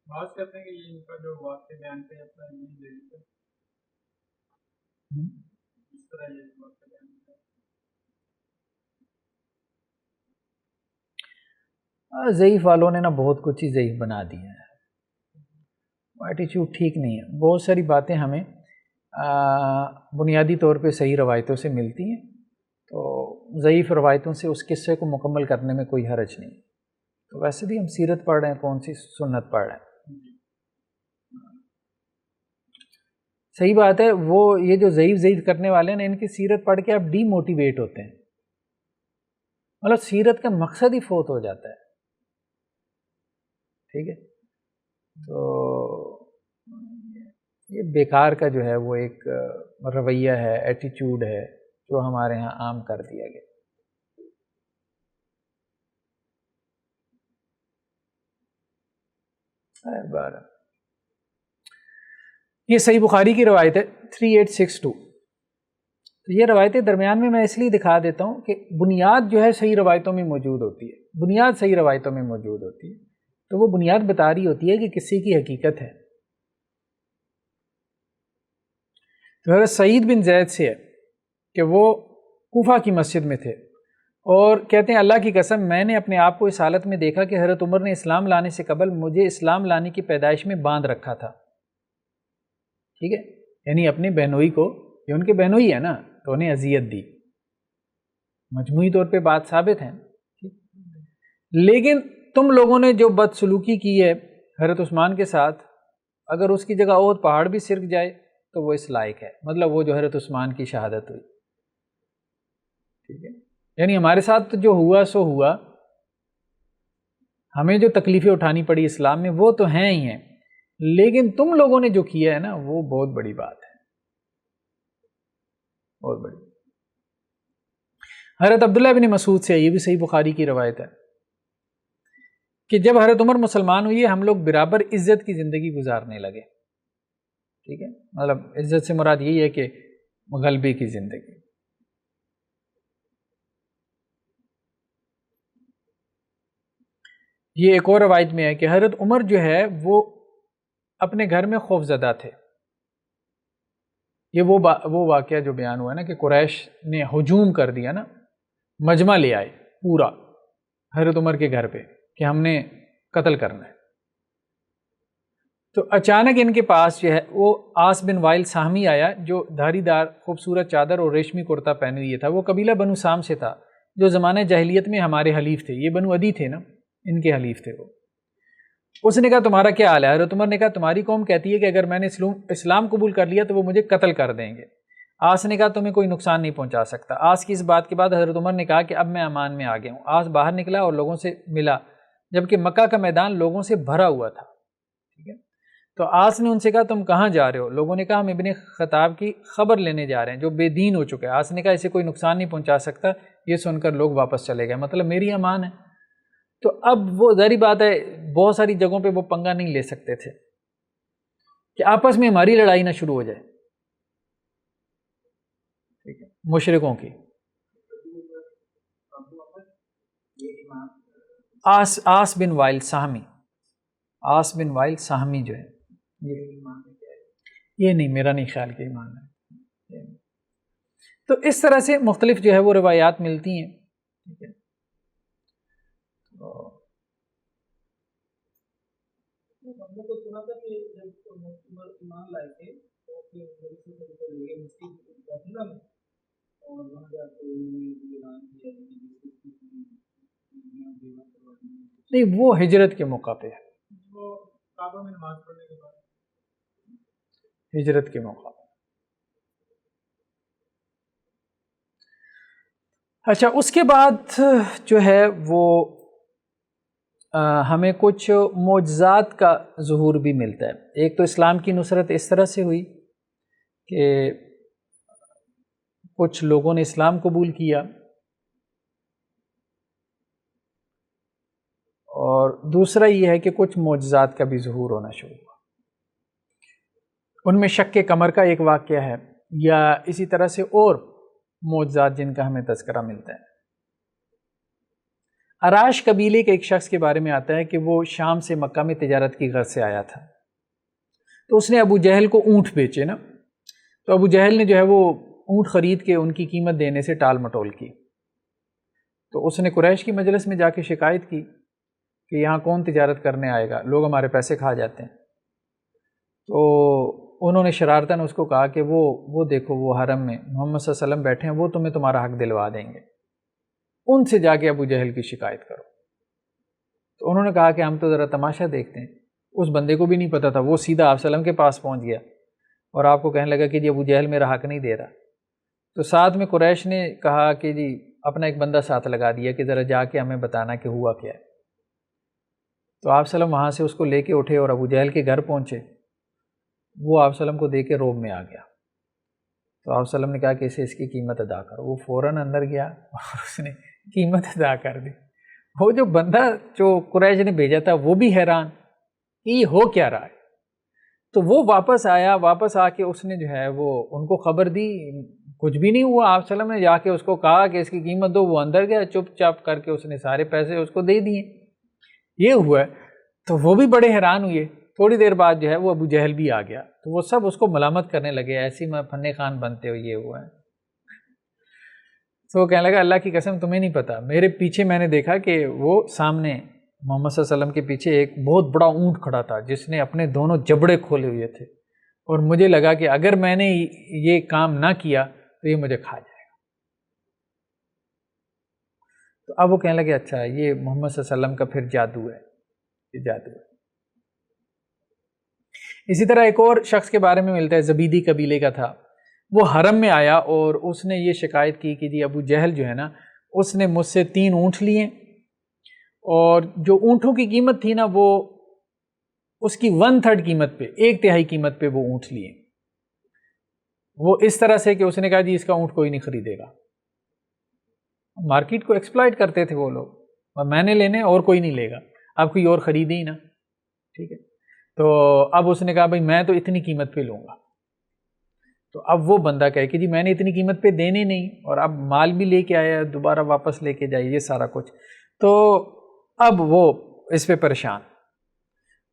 بات کرتے ہیں کہ یہ ان کا جو واقعہ بیان کیا جاتا ہے یہ ضعیف ہے، اس طرح یہ واقعہ بیان کیا ضعیف والوں نے نا بہت کچھ ہی ضعیف بنا دی ہے. ایٹیچیوڈ ٹھیک نہیں ہے. بہت ساری باتیں ہمیں بنیادی طور پہ صحیح روایتوں سے ملتی ہیں، تو ضعیف روایتوں سے اس قصے کو مکمل کرنے میں کوئی حرج نہیں. تو ویسے بھی ہم سیرت پڑھ رہے ہیں، کون سی سنت پڑھ رہے ہیں. صحیح بات ہے. وہ یہ جو ضعیف کرنے والے ہیں ان کی سیرت پڑھ کے آپ ڈی موٹیویٹ ہوتے ہیں، مطلب سیرت کا مقصد ہی فوت ہو جاتا ہے. ٹھیک ہے. تو یہ بیکار کا جو ہے وہ ایک رویہ ہے، ایٹیچیوڈ ہے جو ہمارے ہاں عام کر دیا گیا. یہ صحیح بخاری کی روایت ہے 3862. تو یہ روایتیں درمیان میں اس لیے دکھا دیتا ہوں کہ بنیاد جو ہے صحیح روایتوں میں موجود ہوتی ہے، بنیاد صحیح روایتوں میں موجود ہوتی ہے، تو وہ بنیاد بتا رہی ہوتی ہے کہ کسی کی حقیقت ہے. تو حضرت سعید بن زید سے ہے کہ وہ کوفہ کی مسجد میں تھے اور کہتے ہیں اللہ کی قسم میں نے اپنے آپ کو اس حالت میں دیکھا کہ حضرت عمر نے اسلام لانے سے قبل مجھے اسلام لانے کی پیدائش میں باندھ رکھا تھا. ٹھیک ہے، یعنی اپنے بہنوئی کو، یہ ان کے بہنوئی ہے نا، تو انہیں اذیت دی. مجموعی طور پہ بات ثابت ہے. لیکن تم لوگوں نے جو بدسلوکی کی ہے حضرت عثمان کے ساتھ، اگر اس کی جگہ اور پہاڑ بھی سرک جائے تو وہ اس لائق ہے. مطلب وہ جو حضرت عثمان کی شہادت ہوئی. ٹھیک ہے، یعنی ہمارے ساتھ جو ہوا سو ہوا، ہمیں جو تکلیفیں اٹھانی پڑی اسلام میں وہ تو ہیں ہی ہیں، لیکن تم لوگوں نے جو کیا ہے نا وہ بہت بڑی بات ہے، بہت بڑی. حضرت عبداللہ بن مسعود سے، یہ بھی صحیح بخاری کی روایت ہے کہ جب حضرت عمر مسلمان ہوئی ہم لوگ برابر عزت کی زندگی گزارنے لگے. ٹھیک ہے، مطلب عزت سے مراد یہی ہے کہ غلبے کی زندگی. یہ ایک اور روایت میں ہے کہ حضرت عمر جو ہے وہ اپنے گھر میں خوف زدہ تھے. یہ وہ واقعہ جو بیان ہوا ہے نا کہ قریش نے ہجوم کر دیا نا، مجمع لے آئے پورا حضرت عمر کے گھر پہ کہ ہم نے قتل کرنا ہے. تو اچانک ان کے پاس جو ہے وہ آس بن وائل سہمی آیا جو دھاری دار خوبصورت چادر اور ریشمی کرتا پہنے ہوئے تھا. وہ قبیلہ بنو سام سے تھا جو زمانہ جاہلیت میں ہمارے حلیف تھے. یہ بنو عدی تھے نا، ان کے حلیف تھے وہ. اس نے کہا تمہارا کیا حال ہے؟ حضرت عمر نے کہا تمہاری قوم کہتی ہے کہ اگر میں نے اسلام قبول کر لیا تو وہ مجھے قتل کر دیں گے. آس نے کہا تمہیں کوئی نقصان نہیں پہنچا سکتا. آس کی اس بات کے بعد حضرت عمر نے کہا کہ اب میں امان میں آ گیا ہوں. آس باہر نکلا اور لوگوں سے ملا، جبکہ مکہ کا میدان لوگوں سے بھرا ہوا تھا. ٹھیک ہے، تو آس نے ان سے کہا تم کہاں جا رہے ہو؟ لوگوں نے کہا ہم ابن خطاب کی خبر لینے جا رہے ہیں جو بے دین ہو چکے ہیں. آس نے کہا اسے کوئی نقصان نہیں پہنچا سکتا. یہ سن کر لوگ واپس چلے گئے، مطلب میری امان ہے. تو اب وہ ظاہری بات ہے بہت ساری جگہوں پہ وہ پنگا نہیں لے سکتے تھے کہ آپس میں ہماری لڑائی نہ شروع ہو جائے. ٹھیک ہے، مشرکوں کی. آس بن وائل سہمی، آس بن وائل سہمی جو ہے یہ نہیں، میرا نہیں خیال کہ ایمان ہے. تو اس طرح سے مختلف جو ہے وہ روایات ملتی ہیں. ٹھیک ہے، ہم نے تو سنا تھا کہ جب ایمان لائے تھے تو اور وہاں جا کے اعلان کیا نہیں، وہ ہجرت کے موقع پہ ہے، وہ کعبہ میں نماز پڑھنے کے بعد ہجرت کے موقع پہ. اچھا، اس کے بعد جو ہے وہ ہمیں کچھ معجزات کا ظہور بھی ملتا ہے. ایک تو اسلام کی نصرت اس طرح سے ہوئی کہ کچھ لوگوں نے اسلام قبول کیا، اور دوسرا یہ ہے کہ کچھ معجزات کا بھی ظہور ہونا شروع ہوا. ان میں شق کمر کا ایک واقعہ ہے، یا اسی طرح سے اور معجزات جن کا ہمیں تذکرہ ملتا ہے. اراش قبیلے کے ایک شخص کے بارے میں آتا ہے کہ وہ شام سے مکہ میں تجارت کی غرض سے آیا تھا. تو اس نے ابو جہل کو اونٹ بیچے نا، تو ابو جہل نے جو ہے وہ اونٹ خرید کے ان کی قیمت دینے سے ٹال مٹول کی. تو اس نے قریش کی مجلس میں جا کے شکایت کی کہ یہاں کون تجارت کرنے آئے گا، لوگ ہمارے پیسے کھا جاتے ہیں. تو انہوں نے شرارتاً اس کو کہا کہ وہ دیکھو وہ حرم میں محمد صلی اللہ علیہ وسلم بیٹھے ہیں، وہ تمہیں تمہارا حق دلوا دیں گے، ان سے جا کے ابو جہل کی شکایت کرو. تو انہوں نے کہا کہ ہم تو ذرا تماشا دیکھتے ہیں. اس بندے کو بھی نہیں پتہ تھا، وہ سیدھا آپ وسلم کے پاس پہنچ گیا اور آپ کو کہنے لگا کہ جی ابو جہل میرا حق نہیں دے رہا. تو ساتھ میں قریش نے کہا کہ جی اپنا ایک بندہ ساتھ لگا دیا کہ ذرا جا کے ہمیں بتانا کہ ہوا کیا ہے. تو آپ صلی اللہ علیہ وسلم وہاں سے اس کو لے کے اٹھے اور ابو جہل کے گھر پہنچے. وہ آپ صلی اللہ علیہ وسلم کو دیکھ کے روب میں آ گیا. تو آپ صلی اللہ علیہ وسلم نے کہا کہ اسے اس کی قیمت ادا کرو. وہ فوراً اندر گیا اور اس نے قیمت ادا کر دی. وہ جو بندہ جو قریش نے بھیجا تھا وہ بھی حیران کہ یہ ہو کیا رہا ہے. تو وہ واپس آیا. واپس آ کے اس نے جو ہے وہ ان کو خبر دی. کچھ بھی نہیں ہوا. آپ صلی اللہ علیہ وسلم نے جا کے اس کو کہا کہ اس کی قیمت دو. وہ اندر گیا, چپ چاپ کر کے اس نے سارے پیسے اس کو دے دیے. یہ ہوا. تو وہ بھی بڑے حیران ہوئے. تھوڑی دیر بعد جو ہے وہ ابو جہل بھی آ گیا. تو وہ سب اس کو ملامت کرنے لگے, ایسی میں فن خان بنتے ہو, یہ ہوا ہے. تو وہ کہنے لگا اللہ کی قسم تمہیں نہیں پتا, میرے پیچھے میں نے دیکھا کہ وہ سامنے محمد صلی اللہ علیہ وسلم کے پیچھے ایک بہت بڑا اونٹ کھڑا تھا جس نے اپنے دونوں جبڑے کھولے ہوئے تھے, اور مجھے لگا کہ اگر میں نے یہ کام نہ کیا تو یہ مجھے کھا جائے گا. تو اب وہ کہنے لگے اچھا یہ محمد صلی اللہ علیہ وسلم کا پھر جادو ہے, یہ جادو ہے. اسی طرح ایک اور شخص کے بارے میں ملتا ہے, زبیدی قبیلے کا تھا. وہ حرم میں آیا اور اس نے یہ شکایت کی کہ جی ابو جہل جو ہے نا اس نے مجھ سے 3 اونٹ لیے, اور جو اونٹوں کی قیمت تھی نا وہ اس کی 1/3 قیمت پہ, 1/3 قیمت پہ وہ اونٹ لیے. وہ اس طرح سے کہ اس نے کہا جی اس کا اونٹ کوئی نہیں خریدے گا. مارکیٹ کو ایکسپلائٹ کرتے تھے وہ لوگ, اور میں نے لینے اور کوئی نہیں لے گا, اب کوئی اور خریدے ہی نا. ٹھیک ہے. تو اب اس نے کہا بھائی میں تو اتنی قیمت پہ لوں گا. تو اب وہ بندہ کہے کہ جی میں نے اتنی قیمت پہ دینے نہیں, اور اب مال بھی لے کے آیا, دوبارہ واپس لے کے جائے, یہ سارا کچھ. تو اب وہ اس پہ پریشان.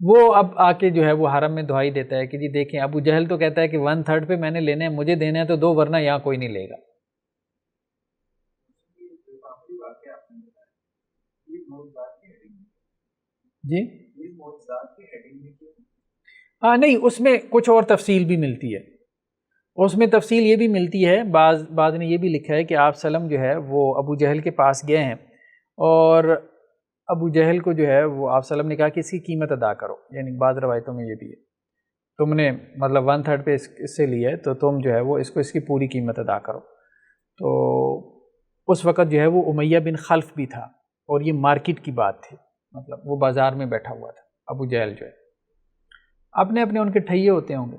وہ اب آ کے جو ہے وہ حرم میں دعائی دیتا ہے کہ جی دیکھیں ابو جہل تو کہتا ہے کہ 1/3 پہ میں نے لینے ہیں, مجھے دینے ہیں تو دو, ورنہ یہاں کوئی نہیں لے گا. جی ہاں نہیں, اس میں کچھ اور تفصیل بھی ملتی ہے. اس میں تفصیل یہ بھی ملتی ہے, بعض نے یہ بھی لکھا ہے کہ آپ سلم جو ہے وہ ابو جہل کے پاس گئے ہیں, اور ابو جہل کو جو ہے وہ آپ سلم نے کہا کہ اس کی قیمت ادا کرو. یعنی بعض روایتوں میں یہ بھی ہے تم نے مطلب 1/3 پہ اس سے لیا ہے تو تم جو ہے وہ اس کو اس کی پوری قیمت ادا کرو. تو اس وقت جو ہے وہ امیہ بن خلف بھی تھا, اور یہ مارکیٹ کی بات تھی, مطلب وہ بازار میں بیٹھا ہوا تھا. ابو جہل جو ہے اپنے ان کے ٹھئیے ہوتے ہوں گے,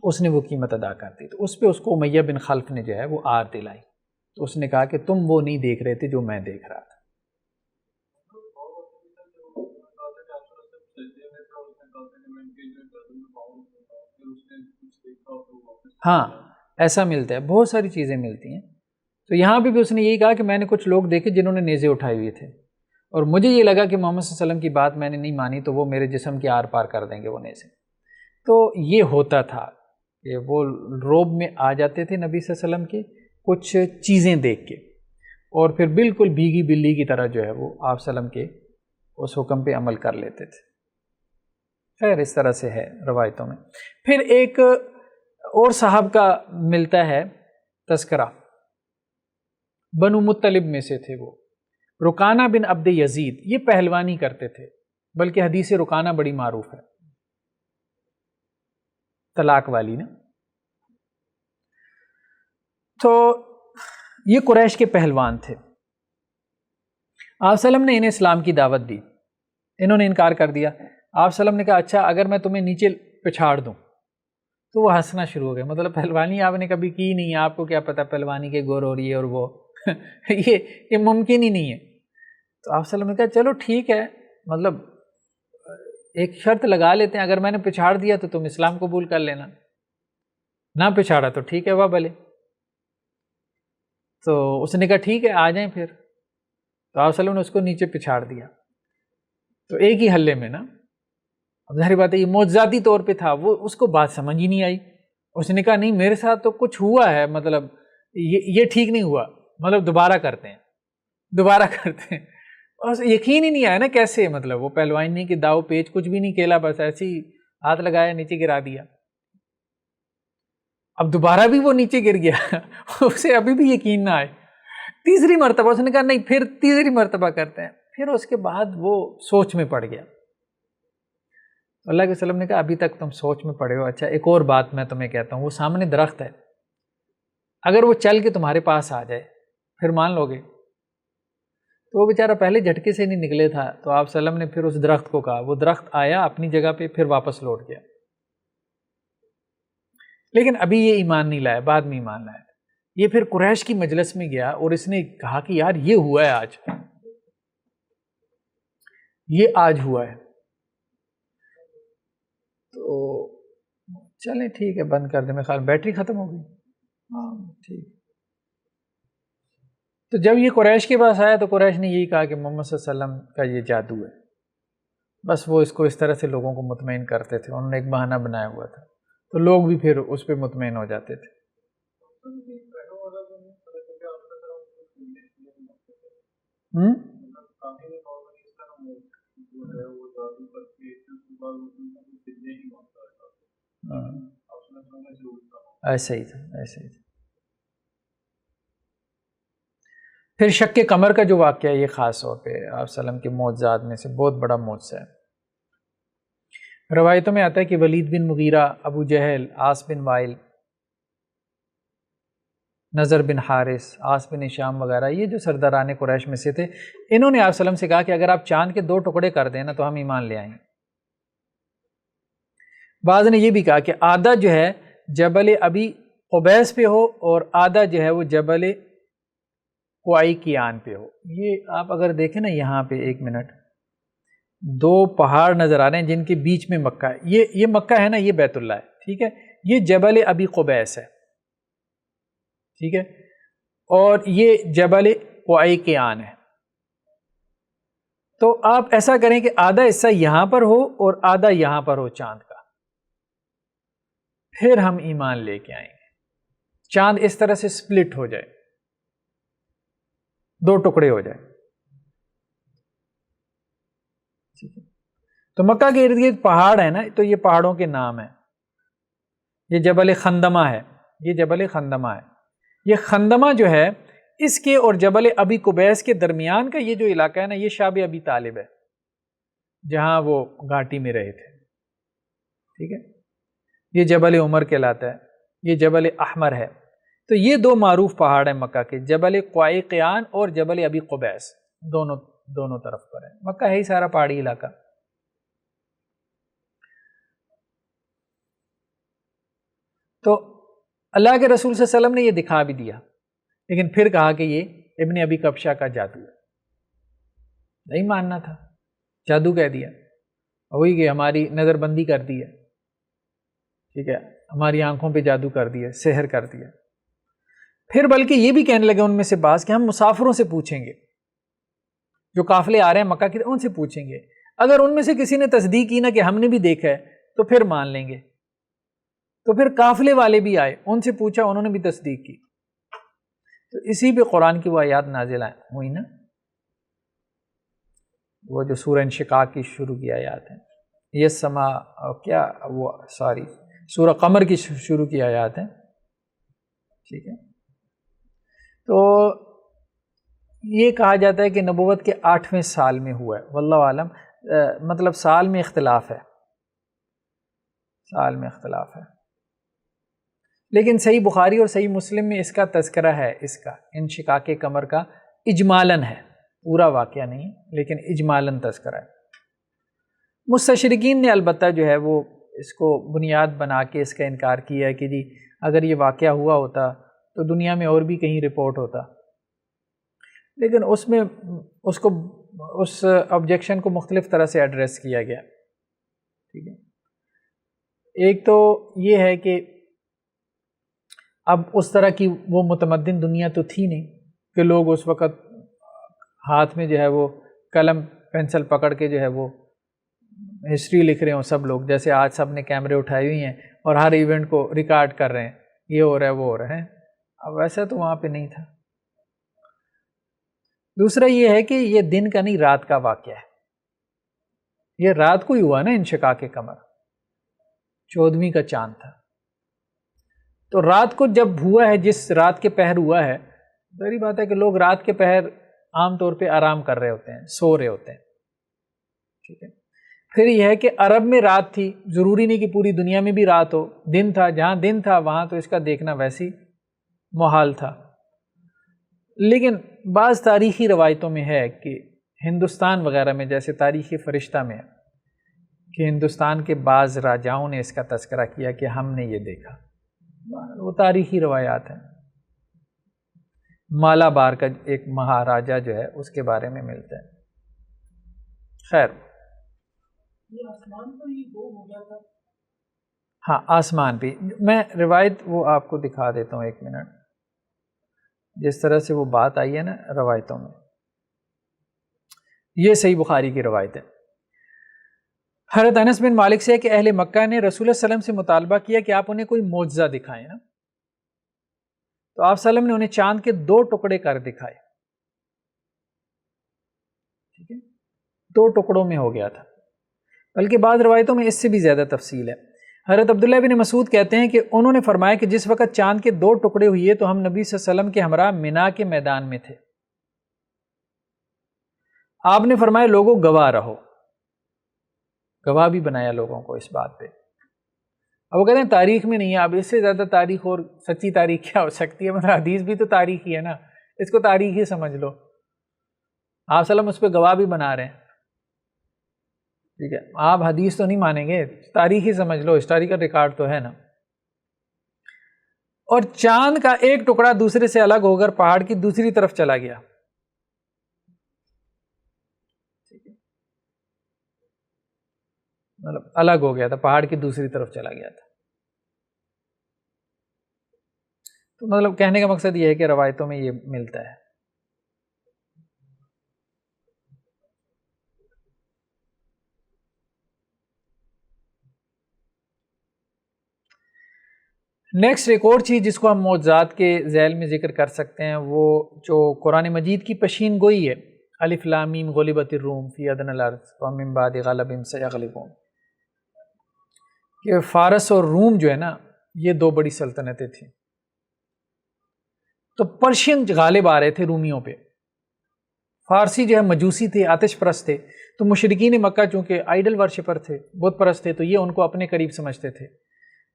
اس نے وہ قیمت ادا کر دی. تو اس پہ اس کو امیہ بن خلف نے جو ہے وہ آر دلائی. تو اس نے کہا کہ تم وہ نہیں دیکھ رہے تھے جو میں دیکھ رہا تھا. ہاں ایسا ملتا ہے, بہت ساری چیزیں ملتی ہیں. تو یہاں بھی اس نے یہی کہا کہ میں نے کچھ لوگ دیکھے جنہوں نے نیزے اٹھائے ہوئے تھے, اور مجھے یہ لگا کہ محمد صلی اللہ علیہ وسلم کی بات میں نے نہیں مانی تو وہ میرے جسم کے آر پار کر دیں گے وہ نیزے. تو یہ ہوتا تھا کہ وہ روب میں آ جاتے تھے نبی صلی اللہ علیہ وسلم کے کچھ چیزیں دیکھ کے, اور پھر بالکل بھیگی بلی کی طرح جو ہے وہ آپ صلی اللہ علیہ وسلم کے اس حکم پہ عمل کر لیتے تھے. خیر اس طرح سے ہے روایتوں میں. پھر ایک اور صاحب کا ملتا ہے تذکرہ, بنو مطلب میں سے تھے وہ, رکانہ بن عبد یزید. یہ پہلوانی کرتے تھے, بلکہ حدیث رکانہ بڑی معروف ہے, طلاق والی نا. تو یہ قریش کے پہلوان تھے. آپ صلی اللہ علیہ وسلم نے انہیں اسلام کی دعوت دی, انہوں نے انکار کر دیا. آپ صلی اللہ علیہ وسلم نے کہا اچھا اگر میں تمہیں نیچے پچھاڑ دوں, تو وہ ہنسنا شروع ہو گئے. مطلب پہلوانی آپ نے کبھی کی نہیں, آپ کو کیا پتہ پہلوانی کے گور ہو رہی ہے اور وہ یہ ممکن ہی نہیں ہے. تو آپ صلی اللہ علیہ وسلم نے کہا چلو ٹھیک ہے, مطلب ایک شرط لگا لیتے ہیں, اگر میں نے پچھاڑ دیا تو تم اسلام قبول کر لینا, نہ پچھاڑا تو ٹھیک ہے واہ بھلے. تو اس نے کہا ٹھیک ہے آ جائیں پھر. تو آپ صلی اللہ علیہ وسلم نے اس کو نیچے پچھاڑ دیا. تو ایک ہی حلے میں نا, اب ظاہر بات ہے یہ معجزاتی طور پہ تھا, وہ اس کو بات سمجھ ہی نہیں آئی. اس نے کہا نہیں میرے ساتھ تو کچھ ہوا ہے, مطلب یہ ٹھیک نہیں ہوا, مطلب دوبارہ کرتے ہیں. اور یقین ہی نہیں آیا نا کیسے, مطلب وہ پہلوان نہیں کہ داؤ پیچ کچھ بھی نہیں کھیلا, بس ایسے ہی ہاتھ لگایا نیچے گرا دیا. اب دوبارہ بھی وہ نیچے گر گیا, اسے ابھی بھی یقین نہ آئے. تیسری مرتبہ اس نے کہا نہیں پھر تیسری مرتبہ کرتے ہیں. پھر اس کے بعد وہ سوچ میں پڑ گیا. اللہ کے وسلم نے کہا ابھی تک تم سوچ میں پڑے ہو, اچھا ایک اور بات میں تمہیں کہتا ہوں, وہ سامنے درخت ہے, اگر وہ چل کے تمہارے پاس آ جائے پھر مان لو گے؟ تو وہ بیچارہ پہلے جھٹکے سے نہیں نکلے تھا، تو آپ صلی اللہ علیہ وسلم نے پھر اس درخت کو کہا، وہ درخت آیا اپنی جگہ پہ، پھر واپس لوٹ گیا، لیکن ابھی یہ ایمان نہیں لایا، بعد میں ایمان لایا۔ یہ پھر قریش کی مجلس میں گیا اور اس نے کہا کہ یار یہ ہوا ہے آج، یہ آج ہوا ہے، تو چلیں ٹھیک ہے بند کر دیں، میرے خیال بیٹری ختم ہو گئی، ہاں ٹھیک۔ تو جب یہ قریش کے پاس آیا تو قریش نے یہی کہا کہ محمد صلی اللہ علیہ وسلم کا یہ جادو ہے، بس وہ اس کو اس طرح سے لوگوں کو مطمئن کرتے تھے، انہوں نے ایک بہانہ بنایا ہوا تھا، تو لوگ بھی پھر اس پہ مطمئن ہو جاتے تھے۔ ایسا ہی تھا، ایسا ہی تھا۔ پھر شق قمر کا جو واقعہ یہ خاص طور پہ آپ صلی اللہ علیہ وسلم کے معجزات میں سے بہت بڑا معجزہ ہے۔ روایتوں میں آتا ہے کہ ولید بن مغیرہ، ابو جہل، عاص بن وائل، نضر بن حارث، عاص بن ہشام وغیرہ، یہ جو سرداران قریش میں سے تھے، انہوں نے آپ صلی اللہ علیہ وسلم سے کہا کہ اگر آپ چاند کے 2 ٹکڑے کر دیں نا تو ہم ایمان لے آئیں۔ بعض نے یہ بھی کہا کہ آدھا جو ہے جبل ابی قبیس پہ ہو اور آدھا جو ہے وہ جبل قوائی کیان پہ ہو۔ یہ آپ اگر دیکھیں نا یہاں پہ ایک منٹ، 2 پہاڑ نظر آ رہے ہیں جن کے بیچ میں مکہ ہے، یہ مکہ ہے نا، یہ بیت اللہ ہے، ٹھیک ہے، یہ جبل ابی قبیس ہے، ٹھیک ہے، اور یہ جبل قوائی کیان ہے۔ تو آپ ایسا کریں کہ آدھا حصہ یہاں پر ہو اور آدھا یہاں پر ہو چاند کا، پھر ہم ایمان لے کے آئیں گے۔ چاند اس طرح سے سپلٹ ہو جائے، 2 ٹکڑے ہو جائے، ٹھیک ہے۔ تو مکہ کے ارد گرد پہاڑ ہے نا، تو یہ پہاڑوں کے نام ہیں۔ یہ جبل خندمہ ہے، یہ جبل خندمہ ہے۔ یہ خندمہ جو ہے اس کے اور جبل ابی قبیس کے درمیان کا یہ جو علاقہ ہے نا، یہ شاب ابی طالب ہے، جہاں وہ گھاٹی میں رہے تھے، ٹھیک ہے۔ یہ جبل عمر کہلاتا ہے، یہ جبل احمر ہے۔ تو یہ 2 معروف پہاڑ ہیں مکہ کے، جبل قوائی قیان اور جبل ابی قبیس، دونوں طرف پر ہے۔ مکہ ہے ہی سارا پہاڑی علاقہ۔ تو اللہ کے رسول صلی اللہ علیہ وسلم نے یہ دکھا بھی دیا، لیکن پھر کہا کہ یہ ابن ابی کبشہ کا جادو ہے، نہیں ماننا تھا، جادو کہہ دیا، وہی کہ ہماری نظر بندی کر دی ہے، ٹھیک ہے، ہماری آنکھوں پہ جادو کر دیا، سحر کر دیا۔ پھر بلکہ یہ بھی کہنے لگے ان میں سے بعض کہ ہم مسافروں سے پوچھیں گے، جو قافلے آ رہے ہیں مکہ کے، ان سے پوچھیں گے، اگر ان میں سے کسی نے تصدیق کی نا کہ ہم نے بھی دیکھا ہے تو پھر مان لیں گے۔ تو پھر قافلے والے بھی آئے، ان سے پوچھا، انہوں نے بھی تصدیق کی، تو اسی پہ قرآن کی وہ آیات نازل ہوئی نا، وہ جو سورہ انشقاق کی شروع کی آیات ہیں، یہ سما کیا وہ ساری سورہ قمر کی شروع کی آیات ہیں، ٹھیک ہے۔ تو یہ کہا جاتا ہے کہ نبوت کے 8ویں سال میں ہوا ہے، واللہ عالم، مطلب سال میں اختلاف ہے، سال میں اختلاف ہے، لیکن صحیح بخاری اور صحیح مسلم میں اس کا تذکرہ ہے، اس کا انشقاق قمر کا اجمالاً ہے، پورا واقعہ نہیں لیکن اجمالاً تذکرہ ہے۔ مستشرقین نے البتہ جو ہے وہ اس کو بنیاد بنا کے اس کا انکار کیا ہے کہ جی اگر یہ واقعہ ہوا ہوتا تو دنیا میں اور بھی کہیں رپورٹ ہوتا، لیکن اس میں اس آبجیکشن کو مختلف طرح سے ایڈریس کیا گیا، ٹھیک ہے۔ ایک تو یہ ہے کہ اب اس طرح کی وہ متمدن دنیا تو تھی نہیں کہ لوگ اس وقت ہاتھ میں جو ہے وہ قلم پینسل پکڑ کے جو ہے وہ ہسٹری لکھ رہے ہوں سب لوگ، جیسے آج سب نے کیمرے اٹھائے ہوئی ہیں اور ہر ایونٹ کو ریکارڈ کر رہے ہیں، یہ ہو رہا ہے وہ ہو رہا ہے، اب ویسا تو وہاں پہ نہیں تھا۔ دوسرا یہ ہے کہ یہ دن کا نہیں رات کا واقعہ ہے، یہ رات کو ہی ہوا نا انشقاق قمر، 14ویں کا چاند تھا، تو رات کو جب ہوا ہے، جس رات کے پہر ہوا ہے، ظاہری بات ہے کہ لوگ رات کے پہر عام طور پہ آرام کر رہے ہوتے ہیں، سو رہے ہوتے ہیں، ٹھیک ہے۔ پھر یہ ہے کہ عرب میں رات تھی، ضروری نہیں کہ پوری دنیا میں بھی رات ہو، دن تھا، جہاں دن تھا وہاں تو اس کا دیکھنا ویسی محال تھا، لیکن بعض تاریخی روایتوں میں ہے کہ ہندوستان وغیرہ میں، جیسے تاریخ فرشتہ میں، کہ ہندوستان کے بعض راجاؤں نے اس کا تذکرہ کیا کہ ہم نے یہ دیکھا. وہ تاریخی روایات ہیں. مالابار کا ایک مہاراجا جو ہے اس کے بارے میں ملتا ہے. خیر، یہ آسمان تو یہ دو ہو گیا تھا. ہاں آسمان پہ میں روایت وہ آپ کو دکھا دیتا ہوں، ایک منٹ. جس طرح سے وہ بات آئی ہے نا روایتوں میں، یہ صحیح بخاری کی روایت ہے. حضرت انس بن مالک سے ہے کہ اہل مکہ نے رسول اللہ علیہ وسلم سے مطالبہ کیا کہ آپ انہیں کوئی معجزہ دکھائیں نا. تو آپ صلی اللہ علیہ وسلم نے انہیں چاند کے 2 ٹکڑے کر دکھائے. ٹھیک ہے، 2 ٹکڑوں میں ہو گیا تھا. بلکہ بعض روایتوں میں اس سے بھی زیادہ تفصیل ہے. حضرت عبداللہ بن مسعود کہتے ہیں کہ انہوں نے فرمایا کہ جس وقت چاند کے 2 ٹکڑے ہوئے تو ہم نبی صلی اللہ علیہ وسلم کے ہمراہ منا کے میدان میں تھے. آپ نے فرمایا لوگوں گواہ رہو، گواہ بھی بنایا لوگوں کو اس بات پہ. اب وہ کہتے ہیں تاریخ میں نہیں ہے. اب اس سے زیادہ تاریخ اور سچی تاریخ کیا ہو سکتی ہے؟ مطلب حدیث بھی تو تاریخ ہی ہے نا، اس کو تاریخ ہی سمجھ لو. آپ صلی اللہ علیہ وسلم اس پہ گواہ بھی بنا رہے ہیں. ٹھیک ہے، آپ حدیث تو نہیں مانیں گے، تاریخ ہی سمجھ لو، ہسٹوریکل ریکارڈ تو ہے نا. اور چاند کا ایک ٹکڑا دوسرے سے الگ ہو کر پہاڑ کی دوسری طرف چلا گیا. مطلب الگ ہو گیا تھا، پہاڑ کی دوسری طرف چلا گیا تھا. تو مطلب کہنے کا مقصد یہ ہے کہ روایتوں میں یہ ملتا ہے. نیکسٹ ایک اور چیز جس کو ہم معجزات کے ذیل میں ذکر کر سکتے ہیں، وہ جو قرآن مجید کی پشین گوئی ہے، الف لام میم غلبت الروم فی ادنی الارض ومن بعد غلبہم سیغلبون، کہ فارس اور روم جو ہے نا یہ 2 بڑی سلطنتیں تھیں. تو پرشین غالب آ رہے تھے رومیوں پہ. فارسی جو ہے مجوسی تھے، آتش پرست تھے. تو مشرکین مکہ چونکہ آئیڈل ورشپر تھے، بت پرست تھے، تو یہ ان کو اپنے قریب سمجھتے تھے.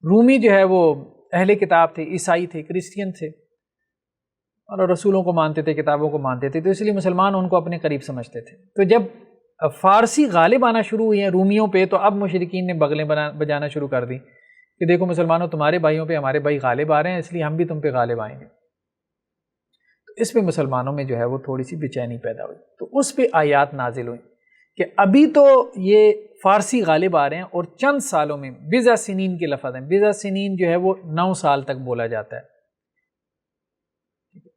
رومی جو ہے وہ اہل کتاب تھے، عیسائی تھے، کرسچین تھے، اور رسولوں کو مانتے تھے، کتابوں کو مانتے تھے. تو اس لیے مسلمان ان کو اپنے قریب سمجھتے تھے. تو جب فارسی غالب آنا شروع ہوئے ہیں رومیوں پہ، تو اب مشرکین نے بغلیں بجانا شروع کر دی کہ دیکھو مسلمانوں، تمہارے بھائیوں پہ ہمارے بھائی غالب آ رہے ہیں، اس لیے ہم بھی تم پہ غالب آئیں گے. تو اس پہ مسلمانوں میں جو ہے وہ تھوڑی سی بے چینی پیدا ہوئی. تو اس پہ آیات نازل ہوئی کہ ابھی تو یہ فارسی غالب آ رہے ہیں، اور چند سالوں میں، بضع سنین کے لفظ ہیں، بضع سنین جو ہے وہ 9 سال تک بولا جاتا ہے،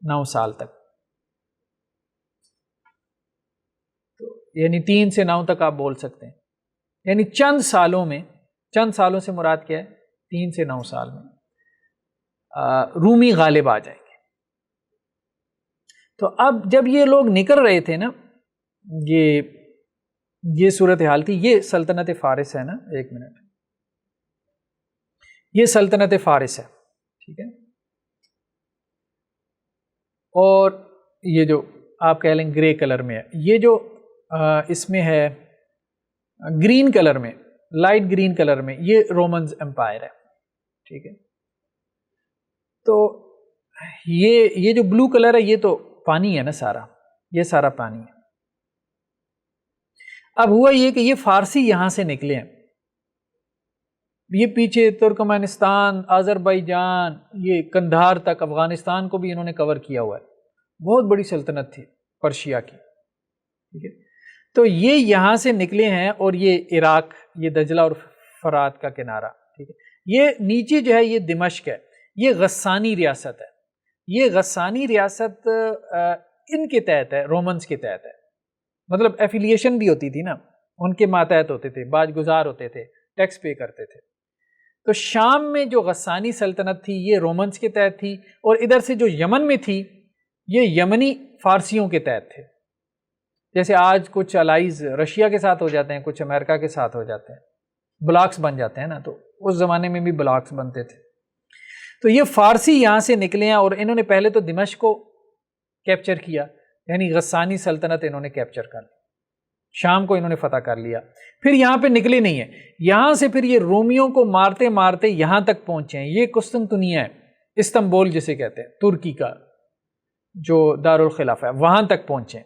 9 سال تک. تو یعنی 3 سے 9 تک آپ بول سکتے ہیں. یعنی چند سالوں میں، چند سالوں سے مراد کیا ہے؟ 3 سے 9 سال میں رومی غالب آ جائیں گے. تو اب جب یہ لوگ نکل رہے تھے نا، یہ صورتحال تھی. یہ سلطنت فارس ہے نا، ایک منٹ، یہ سلطنت فارس ہے، ٹھیک ہے. اور یہ جو آپ کہہ لیں گرے کلر میں ہے، یہ جو اس میں ہے گرین کلر میں، لائٹ گرین کلر میں، یہ رومنز امپائر ہے، ٹھیک ہے. تو یہ جو بلو کلر ہے یہ تو پانی ہے نا سارا، یہ سارا پانی ہے. اب ہوا یہ کہ یہ فارسی یہاں سے نکلے ہیں، یہ پیچھے ترکمانستان، آذربائیجان، یہ کندھار تک، افغانستان کو بھی انہوں نے کور کیا ہوا ہے. بہت بڑی سلطنت تھی پرشیا کی، ٹھیک ہے. تو یہ یہاں سے نکلے ہیں، اور یہ عراق، یہ دجلہ اور فرات کا کنارہ، ٹھیک ہے. یہ نیچے جو ہے یہ دمشق ہے، یہ غسانی ریاست ہے. یہ غسانی ریاست ان کے تحت ہے، رومنز کے تحت ہے. مطلب ایفیلیشن بھی ہوتی تھی نا، ان کے ماتحت ہوتے تھے، باج گزار ہوتے تھے، ٹیکس پے کرتے تھے. تو شام میں جو غسانی سلطنت تھی یہ رومنز کے تحت تھی، اور ادھر سے جو یمن میں تھی یہ یمنی فارسیوں کے تحت تھے. جیسے آج کچھ الائز رشیا کے ساتھ ہو جاتے ہیں، کچھ امریکہ کے ساتھ ہو جاتے ہیں، بلاکس بن جاتے ہیں نا. تو اس زمانے میں بھی بلاکس بنتے تھے. تو یہ فارسی یہاں سے نکلے ہیں، اور انہوں نے پہلے تو دمشق کو کیپچر کیا، یعنی غسانی سلطنت انہوں نے کیپچر کر لی، شام کو انہوں نے فتح کر لیا. پھر یہاں پہ نکلے نہیں ہیں، یہاں سے پھر یہ رومیوں کو مارتے مارتے یہاں تک پہنچے ہیں. یہ قسطنطنیہ ہے، استنبول جسے کہتے ہیں، ترکی کا. جو دارالخلافہ ہے وہاں تک پہنچے.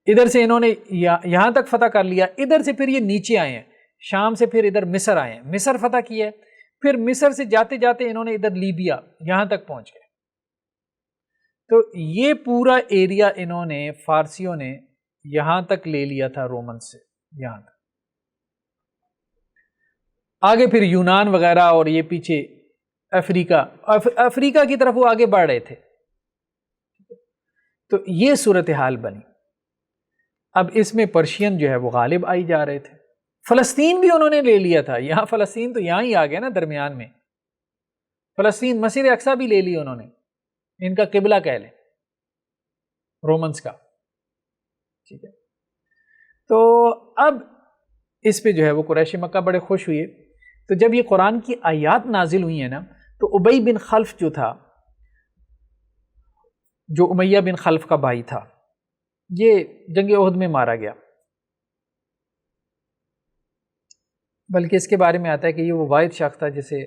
ادھر سے انہوں نے یہاں تک فتح کر لیا. ادھر سے پھر یہ نیچے آئے ہیں شام سے, پھر ادھر مصر آئے ہیں, مصر فتح کیا ہے. پھر مصر سے جاتے جاتے انہوں نے ادھر لیبیا یہاں تک پہنچ گئے. تو یہ پورا ایریا انہوں نے فارسیوں نے یہاں تک لے لیا تھا رومن سے, یہاں تک. آگے پھر یونان وغیرہ اور یہ پیچھے افریقہ کی طرف وہ آگے بڑھ رہے تھے. تو یہ صورتحال بنی. اب اس میں پرشین جو ہے وہ غالب آئی جا رہے تھے. فلسطین بھی انہوں نے لے لیا تھا. یہاں فلسطین تو یہاں ہی آ گیا نا درمیان میں. فلسطین مسجد اقصیٰ بھی لے لی انہوں نے, ان کا قبلہ کہہ لیں رومنز کا. ٹھیک ہے. تو اب اس پہ جو ہے وہ قریش مکہ بڑے خوش ہوئے. تو جب یہ قرآن کی آیات نازل ہوئی ہیں نا, تو ابی بن خلف جو تھا, جو امیہ بن خلف کا بھائی تھا, یہ جنگ احد میں مارا گیا. بلکہ اس کے بارے میں آتا ہے کہ یہ وہ واحد شخص تھا جسے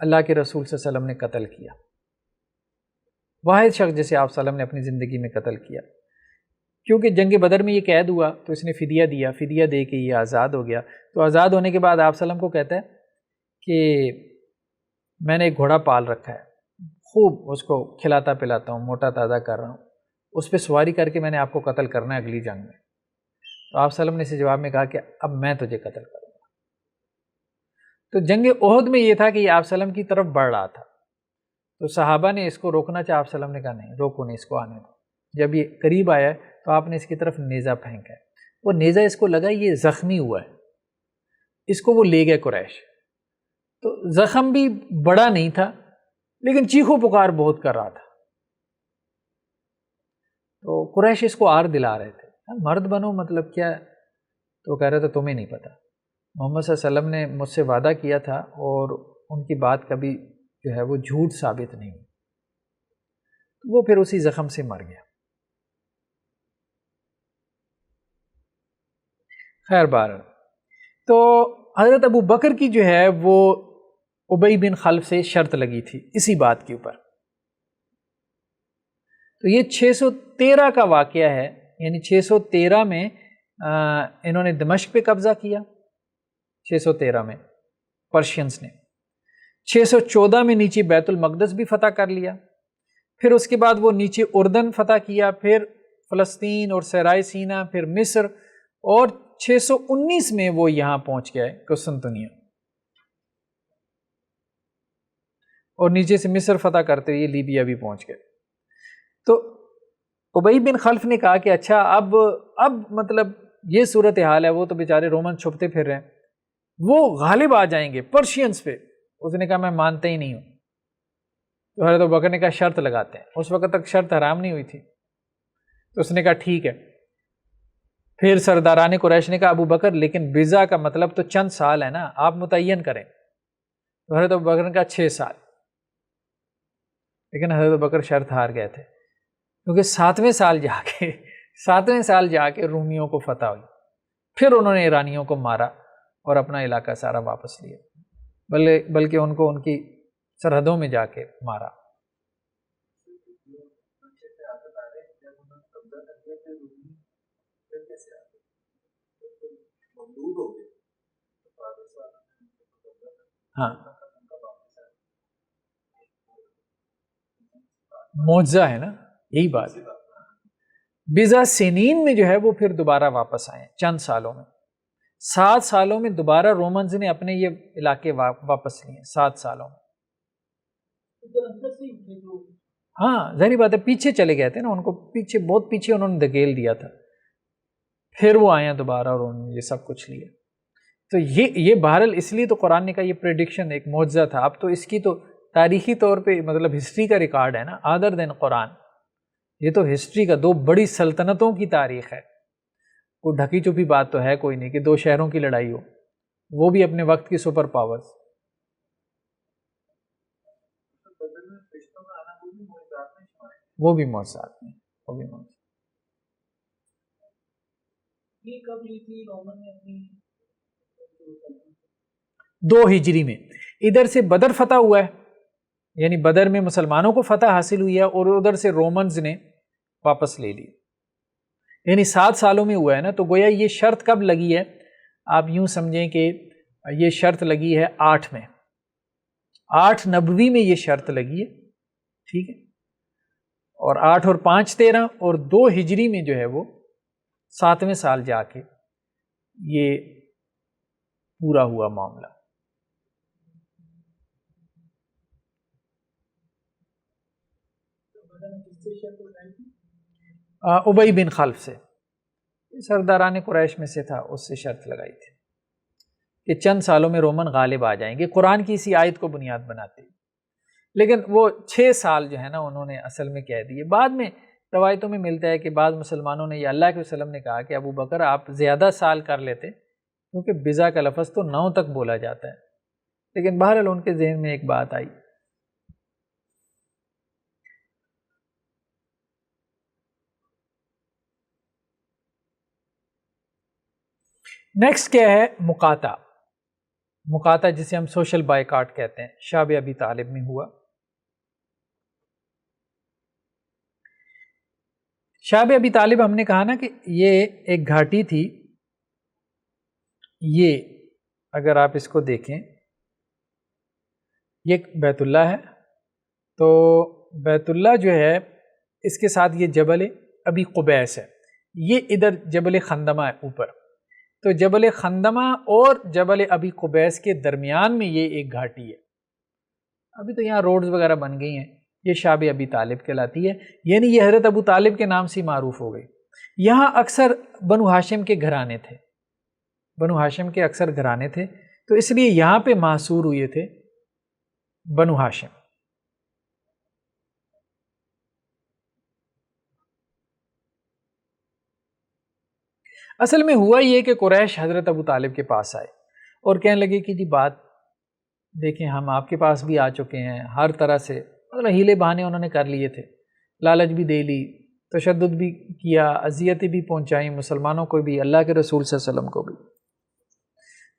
اللہ کے رسول صلی اللہ علیہ وسلم نے قتل کیا. واحد شخص جسے آپ صلی اللہ علیہ وسلم نے اپنی زندگی میں قتل کیا. کیونکہ جنگ بدر میں یہ قید ہوا تو اس نے فدیہ دیا, فدیہ دے کے یہ آزاد ہو گیا. تو آزاد ہونے کے بعد آپ صلی اللہ علیہ وسلم کو کہتا ہے کہ میں نے ایک گھوڑا پال رکھا ہے, خوب اس کو کھلاتا پلاتا ہوں, موٹا تازہ کر رہا ہوں, اس پہ سواری کر کے میں نے آپ کو قتل کرنا ہے اگلی جنگ میں. تو آپ صلی اللہ علیہ وسلم نے اسے جواب میں کہا کہ اب میں تجھے قتل کروں گا. تو جنگ احد میں یہ تھا کہ یہ آپ صلی اللہ علیہ وسلم کی طرف بڑھ رہا تھا. تو صحابہ نے اس کو روکنا چاہا, آپ صلی اللہ علیہ وسلم نے کہا نہیں, روکو نہیں, اس کو آنے دو. جب یہ قریب آیا تو آپ نے اس کی طرف نیزہ پھینکا ہے. وہ نیزہ اس کو لگا یہ زخمی ہوا ہے, اس کو وہ لے گئے قریش. تو زخم بھی بڑا نہیں تھا لیکن چیخو پکار بہت کر رہا تھا. تو قریش اس کو آر دلا رہے تھے, مرد بنو مطلب کیا ہے. تو کہہ رہے تھے تمہیں نہیں پتا, محمد صلی اللہ علیہ وسلم نے مجھ سے وعدہ کیا تھا اور ان کی بات کبھی جو ہے وہ جھوٹ ثابت نہیں ہوئی. وہ پھر اسی زخم سے مر گیا. خیر بہرحال تو حضرت ابو بکر کی جو ہے وہ ابی بن خلف سے شرط لگی تھی اسی بات کے اوپر. تو یہ 613 کا واقعہ ہے, یعنی 613 میں انہوں نے دمشق پہ قبضہ کیا, 613 میں پرشینز نے. 614 میں نیچے بیت المقدس بھی فتح کر لیا. پھر اس کے بعد وہ نیچے اردن فتح کیا, پھر فلسطین اور صحرائے سینا, پھر مصر, اور 619 میں وہ یہاں پہنچ گئے قسطنطنیہ, اور نیچے سے مصر فتح کرتے ہوئے لیبیا بھی پہنچ گئے. تو ابی بن خلف نے کہا کہ اچھا اب مطلب یہ صورتحال ہے, وہ تو بیچارے رومن چھپتے پھر رہے ہیں, وہ غالب آ جائیں گے پرشینز پہ. اس نے کہا میں مانتا ہی نہیں ہوں. تو حضرت ابوبکر نے کہا شرط لگاتے ہیں. اس وقت تک شرط حرام نہیں ہوئی تھی. تو اس نے کہا ٹھیک ہے. پھر سرداران قریش نے کہا ابو بکر لیکن بزا کا مطلب تو چند سال ہے نا, آپ متعین کریں. تو حضرت ابو بکر نے کہا 6 سال. لیکن حضرت ابو بکر شرط ہار گئے تھے, کیونکہ 7ویں سال جا کے رومیوں کو فتح ہوئی. پھر انہوں نے ایرانیوں کو مارا اور اپنا علاقہ سارا واپس لیا, بلکہ ان کو ان کی سرحدوں میں جا کے مارا. ہاں معجزہ ہے نا, یہی بات. بزا سنین میں جو ہے وہ پھر دوبارہ واپس آئے چند سالوں میں. 7 سالوں میں دوبارہ رومنز نے اپنے یہ علاقے واپس لیے 7 سالوں میں. ہاں ظاہری بات ہے, پیچھے چلے گئے تھے نا, ان کو پیچھے بہت پیچھے انہوں نے دھکیل دیا تھا. پھر وہ آئے دوبارہ اور انہوں نے یہ سب کچھ لیا. تو یہ بہرحال اس لیے تو قرآن نے کہا یہ پریڈکشن ایک معجزہ تھا. اب تو اس کی تو تاریخی طور پہ مطلب ہسٹری کا ریکارڈ ہے نا, ادر دین قرآن. یہ تو ہسٹری کا 2 بڑی سلطنتوں کی تاریخ ہے. کوئی ڈھکی چھپی بات تو ہے کوئی نہیں کہ 2 شہروں کی لڑائی ہو, وہ بھی اپنے وقت کی سپر پاورز. وہ بھی معجزات میں, وہ بھی معجزات. یہ کب لی تھی رومن نے اپنی 2 ہجری میں. ادھر سے بدر فتح ہوا ہے, یعنی بدر میں مسلمانوں کو فتح حاصل ہوئی ہے, اور ادھر سے رومنز نے واپس لے لیے. یعنی 7 سالوں میں ہوا ہے نا. تو گویا یہ شرط کب لگی ہے؟ آپ یوں سمجھیں کہ یہ شرط لگی ہے 8 میں، 8 نبوی میں یہ شرط لگی ہے، ٹھیک ہے. اور 8 اور 5 13 اور 2 ہجری میں جو ہے وہ 7ویں سال جا کے یہ پورا ہوا معاملہ. ابی بن خلف سے، سرداران قریش میں سے تھا، اس سے شرط لگائی تھی کہ چند سالوں میں رومن غالب آ جائیں گے، قرآن کی اسی آیت کو بنیاد بناتے. لیکن وہ 6 سال جو ہے نا انہوں نے اصل میں کہہ دیے. بعد میں روایتوں میں ملتا ہے کہ بعض مسلمانوں نے یا اللہ کے وسلم نے کہا کہ ابو بکر آپ زیادہ سال کر لیتے، کیونکہ بزا کا لفظ تو 9 تک بولا جاتا ہے. لیکن بہرحال ان کے ذہن میں ایک بات آئی. نیکسٹ کیا ہے؟ مقاطع. مقاطع جسے ہم سوشل بائیکاٹ کہتے ہیں، شعب ابی طالب میں ہوا. شعب ابی طالب ہم نے کہا نا کہ یہ ایک گھاٹی تھی. یہ اگر آپ اس کو دیکھیں، یہ بیت اللہ ہے. تو بیت اللہ جو ہے اس کے ساتھ یہ جبل ابی قبیس ہے. یہ ادھر جبل خندمہ ہے اوپر. تو جبل خندمہ اور جبل ابی قبیس کے درمیان میں یہ ایک گھاٹی ہے. ابھی تو یہاں روڈز وغیرہ بن گئی ہیں. یہ شعب ابی طالب کہلاتی ہے، یعنی یہ حضرت ابو طالب کے نام سے معروف ہو گئی. یہاں اکثر بنو ہاشم کے گھرانے تھے، بنو ہاشم کے اکثر گھرانے تھے، تو اس لیے یہاں پہ محصور ہوئے تھے بنو ہاشم. اصل میں ہوا یہ کہ قریش حضرت ابو طالب کے پاس آئے اور کہنے لگے کہ جی بات دیکھیں، ہم آپ کے پاس بھی آ چکے ہیں، ہر طرح سے مطلب ہیلے بہانے انہوں نے کر لیے تھے، لالچ بھی دے لی، تشدد بھی کیا، اذیتیں بھی پہنچائیں مسلمانوں کو بھی، اللہ کے رسول صلی اللہ علیہ وسلم کو بھی.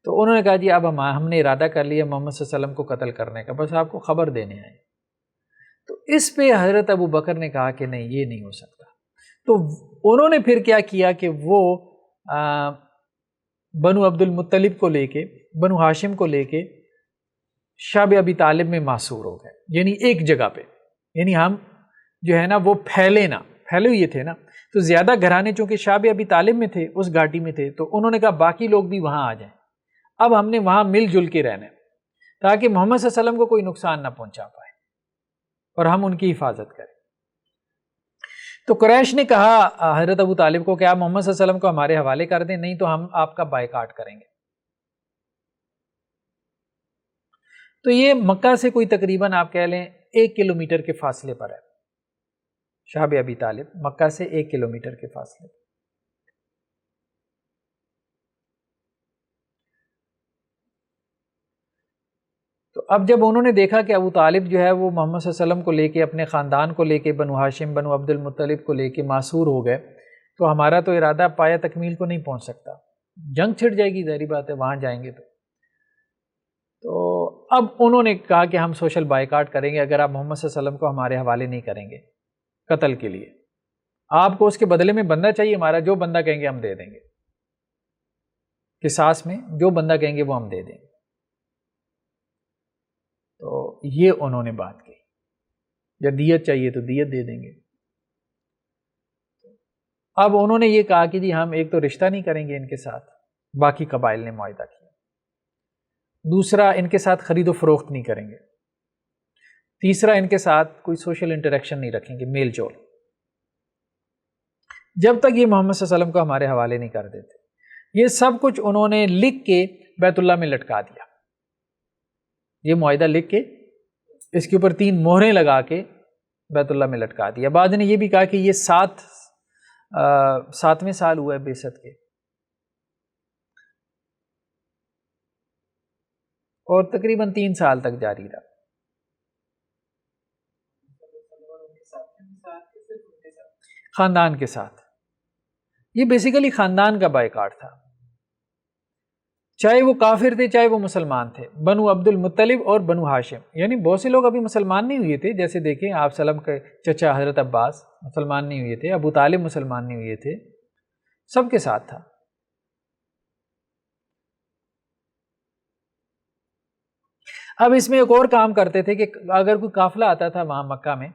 تو انہوں نے کہا جی اب ہم نے ارادہ کر لیا محمد صلی اللہ علیہ وسلم کو قتل کرنے کا، بس آپ کو خبر دینے آئے. تو اس پہ حضرت ابو بکر نے کہا کہ نہیں، یہ نہیں ہو سکتا. تو انہوں نے پھر کیا کیا کہ وہ بنو عبد المطلب کو لے کے، بنو ہاشم کو لے کے شعب ابی طالب میں محصور ہو گئے. یعنی ایک جگہ پہ، یعنی ہم جو ہے نا وہ پھیلے ہوئے تھے نا. تو زیادہ گھرانے چونکہ شعب ابی طالب میں تھے، اس گھاٹی میں تھے، تو انہوں نے کہا باقی لوگ بھی وہاں آ جائیں. اب ہم نے وہاں مل جل کے رہنا تاکہ محمد صلی اللہ علیہ وسلم کو کوئی نقصان نہ پہنچا پائے اور ہم ان کی حفاظت کریں. تو قریش نے کہا حضرت ابو طالب کو کہ آپ محمد صلی اللہ علیہ وسلم کو ہمارے حوالے کر دیں، نہیں تو ہم آپ کا بائیکاٹ کریں گے. تو یہ مکہ سے کوئی تقریباً آپ کہہ لیں 1 کلومیٹر کے فاصلے پر ہے. شعب ابی طالب مکہ سے 1 کلومیٹر کے فاصلے پر. تو اب جب انہوں نے دیکھا کہ ابو طالب جو ہے وہ محمد صلی اللہ علیہ وسلم کو لے کے، اپنے خاندان کو لے کے، بنو ہاشم بنو عبد المطلب کو لے کے محصور ہو گئے، تو ہمارا تو ارادہ پایا تکمیل کو نہیں پہنچ سکتا، جنگ چھڑ جائے گی، ظاہری بات ہے وہاں جائیں گے. تو اب انہوں نے کہا کہ ہم سوشل بائیکاٹ کریں گے اگر آپ محمد صلی اللہ علیہ وسلم کو ہمارے حوالے نہیں کریں گے قتل کے لیے. آپ کو اس کے بدلے میں بندہ چاہیے، ہمارا جو بندہ کہیں گے ہم دے دیں گے، قصاص میں جو بندہ کہیں گے وہ ہم دے دیں گے. تو یہ انہوں نے بات کی، یا دیت چاہیے تو دیت دے دیں گے. اب انہوں نے یہ کہا کہ جی ہم ایک تو رشتہ نہیں کریں گے ان کے ساتھ، باقی قبائل نے معاہدہ کیا. دوسرا ان کے ساتھ خرید و فروخت نہیں کریں گے. تیسرا ان کے ساتھ کوئی سوشل انٹریکشن نہیں رکھیں گے، میل جول، جب تک یہ محمد صلی اللہ علیہ وسلم کو ہمارے حوالے نہیں کر دیتے. یہ سب کچھ انہوں نے لکھ کے بیت اللہ میں لٹکا دیا. یہ معاہدہ لکھ کے اس کے اوپر 3 مہریں لگا کے بیت اللہ میں لٹکا دیا. بعد نے یہ بھی کہا کہ یہ 7ویں سال ہوا ہے بعثت کے، اور تقریباً 3 سال تک جاری رہا. خاندان کے ساتھ، یہ بیسیکلی خاندان کا بائیکاٹ تھا. چاہے وہ کافر تھے چاہے وہ مسلمان تھے، بنو عبد المطلب اور بنو ہاشم، یعنی بہت سے لوگ ابھی مسلمان نہیں ہوئے تھے، جیسے دیکھیں آپ سلم کے چچا حضرت عباس مسلمان نہیں ہوئے تھے، ابو طالب مسلمان نہیں ہوئے تھے، سب کے ساتھ تھا۔ اب اس میں ایک اور کام کرتے تھے کہ اگر کوئی قافلہ آتا تھا وہاں مکہ میں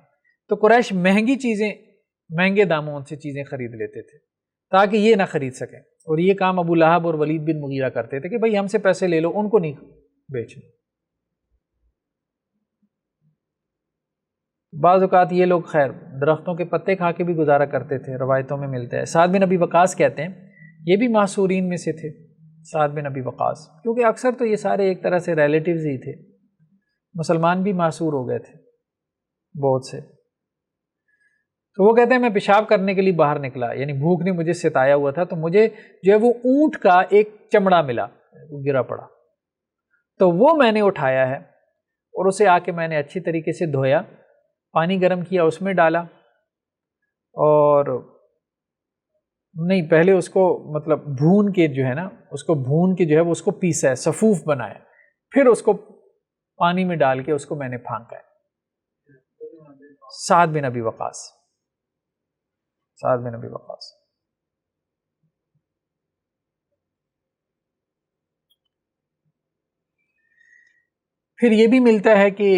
تو قریش مہنگی چیزیں، مہنگے داموں ان سے چیزیں خرید لیتے تھے تاکہ یہ نہ خرید سکیں، اور یہ کام ابو لہب اور ولید بن مغیرہ کرتے تھے کہ بھئی ہم سے پیسے لے لو، ان کو نہیں بیچنا۔ بعض اوقات یہ لوگ خیر درختوں کے پتے کھا کے بھی گزارا کرتے تھے، روایتوں میں ملتا ہے۔ سعد بن ابی وقاص کہتے ہیں یہ بھی محصورین میں سے تھے، سعد بن ابی وقاص، کیونکہ اکثر تو یہ سارے ایک طرح سے ریلیٹیوز ہی تھے، مسلمان بھی محصور ہو گئے تھے بہت سے۔ تو وہ کہتے ہیں میں پیشاب کرنے کے لیے باہر نکلا، یعنی بھوک نے مجھے ستایا ہوا تھا، تو مجھے جو ہے وہ اونٹ کا ایک چمڑا ملا، وہ گرا پڑا، تو وہ میں نے اٹھایا ہے اور اسے آ کے میں نے اچھی طریقے سے دھویا، پانی گرم کیا، اس میں ڈالا، اور نہیں پہلے اس کو مطلب بھون کے جو ہے نا، اس کو بھون کے جو ہے وہ اس کو پیسا ہے، صفوف بنایا، پھر اس کو پانی میں ڈال کے اس کو میں نے پھانکا ہے۔ سعد بن ابی وقاص، سعد بن ابی وقاص۔ پھر یہ بھی ملتا ہے کہ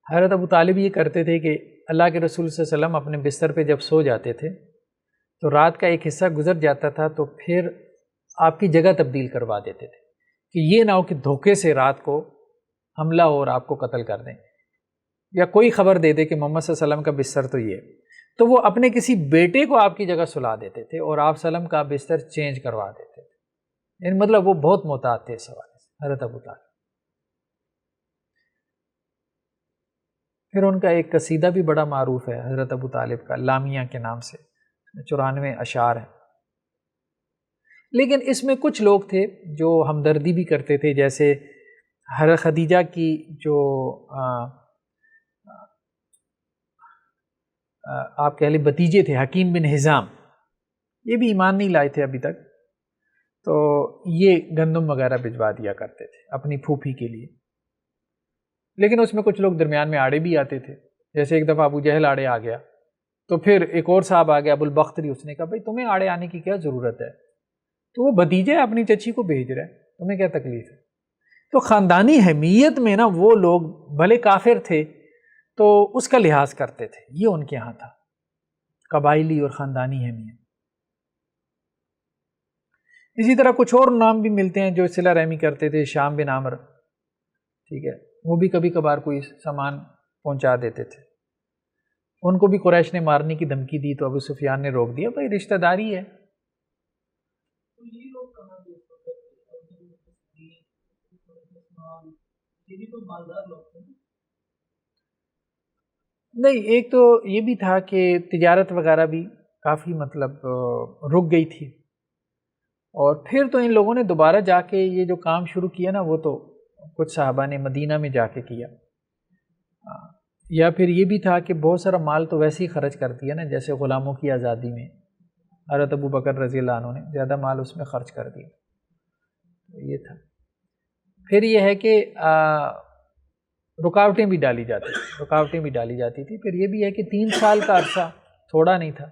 حضرت ابو طالب یہ کرتے تھے کہ اللہ کے رسول صلی اللہ علیہ وسلم اپنے بستر پہ جب سو جاتے تھے تو رات کا ایک حصہ گزر جاتا تھا تو پھر آپ کی جگہ تبدیل کروا دیتے تھے کہ یہ نہ ہو کہ دھوکے سے رات کو حملہ ہو اور آپ کو قتل کر دیں، یا کوئی خبر دے دے کہ محمد صلی اللہ علیہ وسلم کا بستر تو یہ، تو وہ اپنے کسی بیٹے کو آپ کی جگہ سلا دیتے تھے اور آپ صلی اللہ علیہ وسلم کا بستر چینج کروا دیتے تھے، یعنی مطلب وہ بہت محتاط تھے اس حوالے سے حضرت ابو طالب۔ پھر ان کا ایک قصیدہ بھی بڑا معروف ہے حضرت ابو طالب کا، لامیہ کے نام سے، 94 اشعار ہیں، لیکن اس میں کچھ لوگ تھے جو ہمدردی بھی کرتے تھے، جیسے حضرت خدیجہ کی جو آپ کہہ لیں بھتیجے تھے، حکیم بن حزام، یہ بھی ایمان نہیں لائے تھے ابھی تک، تو یہ گندم وغیرہ بھجوا دیا کرتے تھے اپنی پھوپھی کے لیے، لیکن اس میں کچھ لوگ درمیان میں آڑے بھی آتے تھے، جیسے ایک دفعہ ابو جہل آڑے آ گیا تو پھر ایک اور صاحب آ گیا ابو البختری، اس نے کہا بھائی تمہیں آڑے آنے کی کیا ضرورت ہے، تو وہ بھتیجے اپنی چچی کو بھیج رہا ہے، تمہیں کیا تکلیف ہے؟ تو خاندانی حمیت میں نا وہ لوگ بھلے کافر تھے تو اس کا لحاظ کرتے تھے، یہ ان کے ہاں تھا، قبائلی اور خاندانی حمیت۔ اسی طرح کچھ اور نام بھی ملتے ہیں جو صلہ رحمی کرتے تھے، شام بن عامر، ٹھیک ہے، وہ بھی کبھی کبھار کوئی سامان پہنچا دیتے تھے، ان کو بھی قریش نے مارنے کی دھمکی دی تو ابو سفیان نے روک دیا، بھائی رشتہ داری ہے۔ نہیں، ایک تو یہ بھی تھا کہ تجارت وغیرہ بھی کافی مطلب رک گئی تھی، اور پھر تو ان لوگوں نے دوبارہ جا کے یہ جو کام شروع کیا نا، وہ تو کچھ صحابہ نے مدینہ میں جا کے کیا، یا پھر یہ بھی تھا کہ بہت سارا مال تو ویسے ہی خرچ کر دیا نا، جیسے غلاموں کی آزادی میں حضرت ابو بکر رضی اللہ عنہ نے زیادہ مال اس میں خرچ کر دیا، یہ تھا۔ پھر یہ ہے کہ رکاوٹیں بھی ڈالی جاتی تھی، پھر یہ بھی ہے کہ 3 سال کا عرصہ تھوڑا نہیں تھا،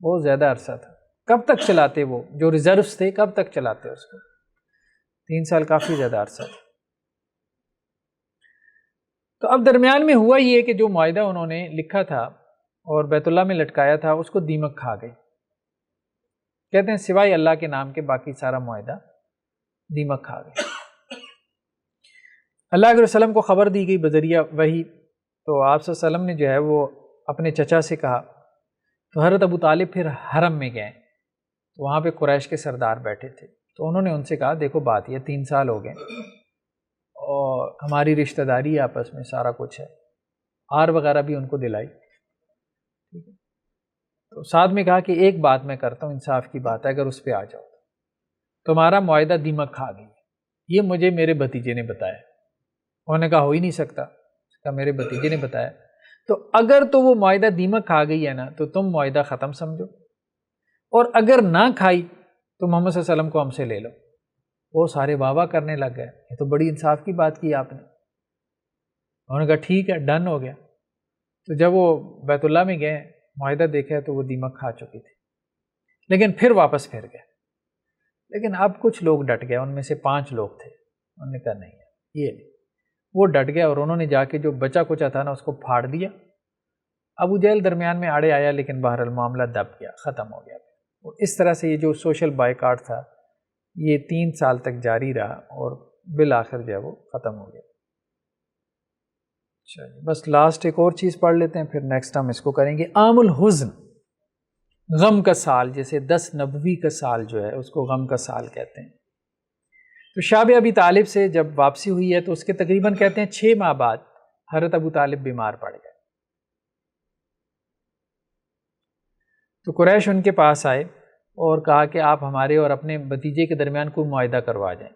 بہت زیادہ عرصہ تھا، کب تک چلاتے وہ جو ریزروز تھے، کب تک چلاتے اس کو؟ 3 سال کافی زیادہ عرصہ تھا۔ تو اب درمیان میں ہوا یہ کہ جو معاہدہ انہوں نے لکھا تھا اور بیت اللہ میں لٹکایا تھا، اس کو دیمک کھا گئی، کہتے ہیں سوائے اللہ کے نام کے باقی سارا معاہدہ دیمک کھا گئی۔ اللہ کے وسلم کو خبر دی گئی بذریعہ وحی، تو آپ صلی اللہ علیہ وسلم نے جو ہے وہ اپنے چچا سے کہا، تو حضرت ابو طالب پھر حرم میں گئے، وہاں پہ قریش کے سردار بیٹھے تھے، تو انہوں نے ان سے کہا دیکھو بات یہ 3 سال ہو گئے اور ہماری رشتہ داری آپس میں سارا کچھ ہے، ہار وغیرہ بھی ان کو دلائی، تو ساتھ میں کہا کہ ایک بات میں کرتا ہوں، انصاف کی بات ہے، اگر اس پہ آ جاؤ، تمہارا معاہدہ دیمک کھا گئی، یہ مجھے میرے بھتیجے نے بتایا۔ انہوں نے کہا ہو ہی نہیں سکتا، اس کا میرے بھتیجے نے بتایا، تو اگر تو وہ معاہدہ دیمک کھا گئی ہے نا تو تم معاہدہ ختم سمجھو، اور اگر نہ کھائی تو محمد صلی اللہ علیہ وسلم کو ہم سے لے لو۔ وہ سارے واہ واہ کرنے لگ گئے، یہ تو بڑی انصاف کی بات کی آپ نے۔ انہوں نے کہا ٹھیک ہے، ڈن ہو گیا۔ تو جب وہ بیت اللہ میں گئے، معاہدہ دیکھا تو وہ دیمک کھا چکی تھی، لیکن پھر واپس پھر گئے۔ لیکن اب کچھ لوگ ڈٹ گئے، ان میں سے 5 لوگ تھے، انہوں نے کہا نہیں یہ نہیں، وہ ڈٹ گئے اور انہوں نے جا کے جو بچا کچا تھا نا اس کو پھاڑ دیا۔ ابو جہل درمیان میں آڑے آیا، لیکن بہرحال معاملہ دب گیا، ختم ہو گیا۔ اور اس طرح سے یہ جو سوشل بائیکاٹ تھا یہ 3 سال تک جاری رہا اور بالآخر جو ہے وہ ختم ہو گیا۔ چلیے بس لاسٹ ایک اور چیز پڑھ لیتے ہیں، پھر نیکسٹ ہم اس کو کریں گے۔ عام الحزن، غم کا سال، جیسے 10 نبوی کا سال جو ہے اس کو غم کا سال کہتے ہیں۔ تو شاب ابی طالب سے جب واپسی ہوئی ہے تو اس کے تقریباً کہتے ہیں 6 ماہ بعد حضرت ابو طالب بیمار پڑ گئے۔ تو قریش ان کے پاس آئے اور کہا کہ آپ ہمارے اور اپنے بھتیجے کے درمیان کوئی معاہدہ کروا جائیں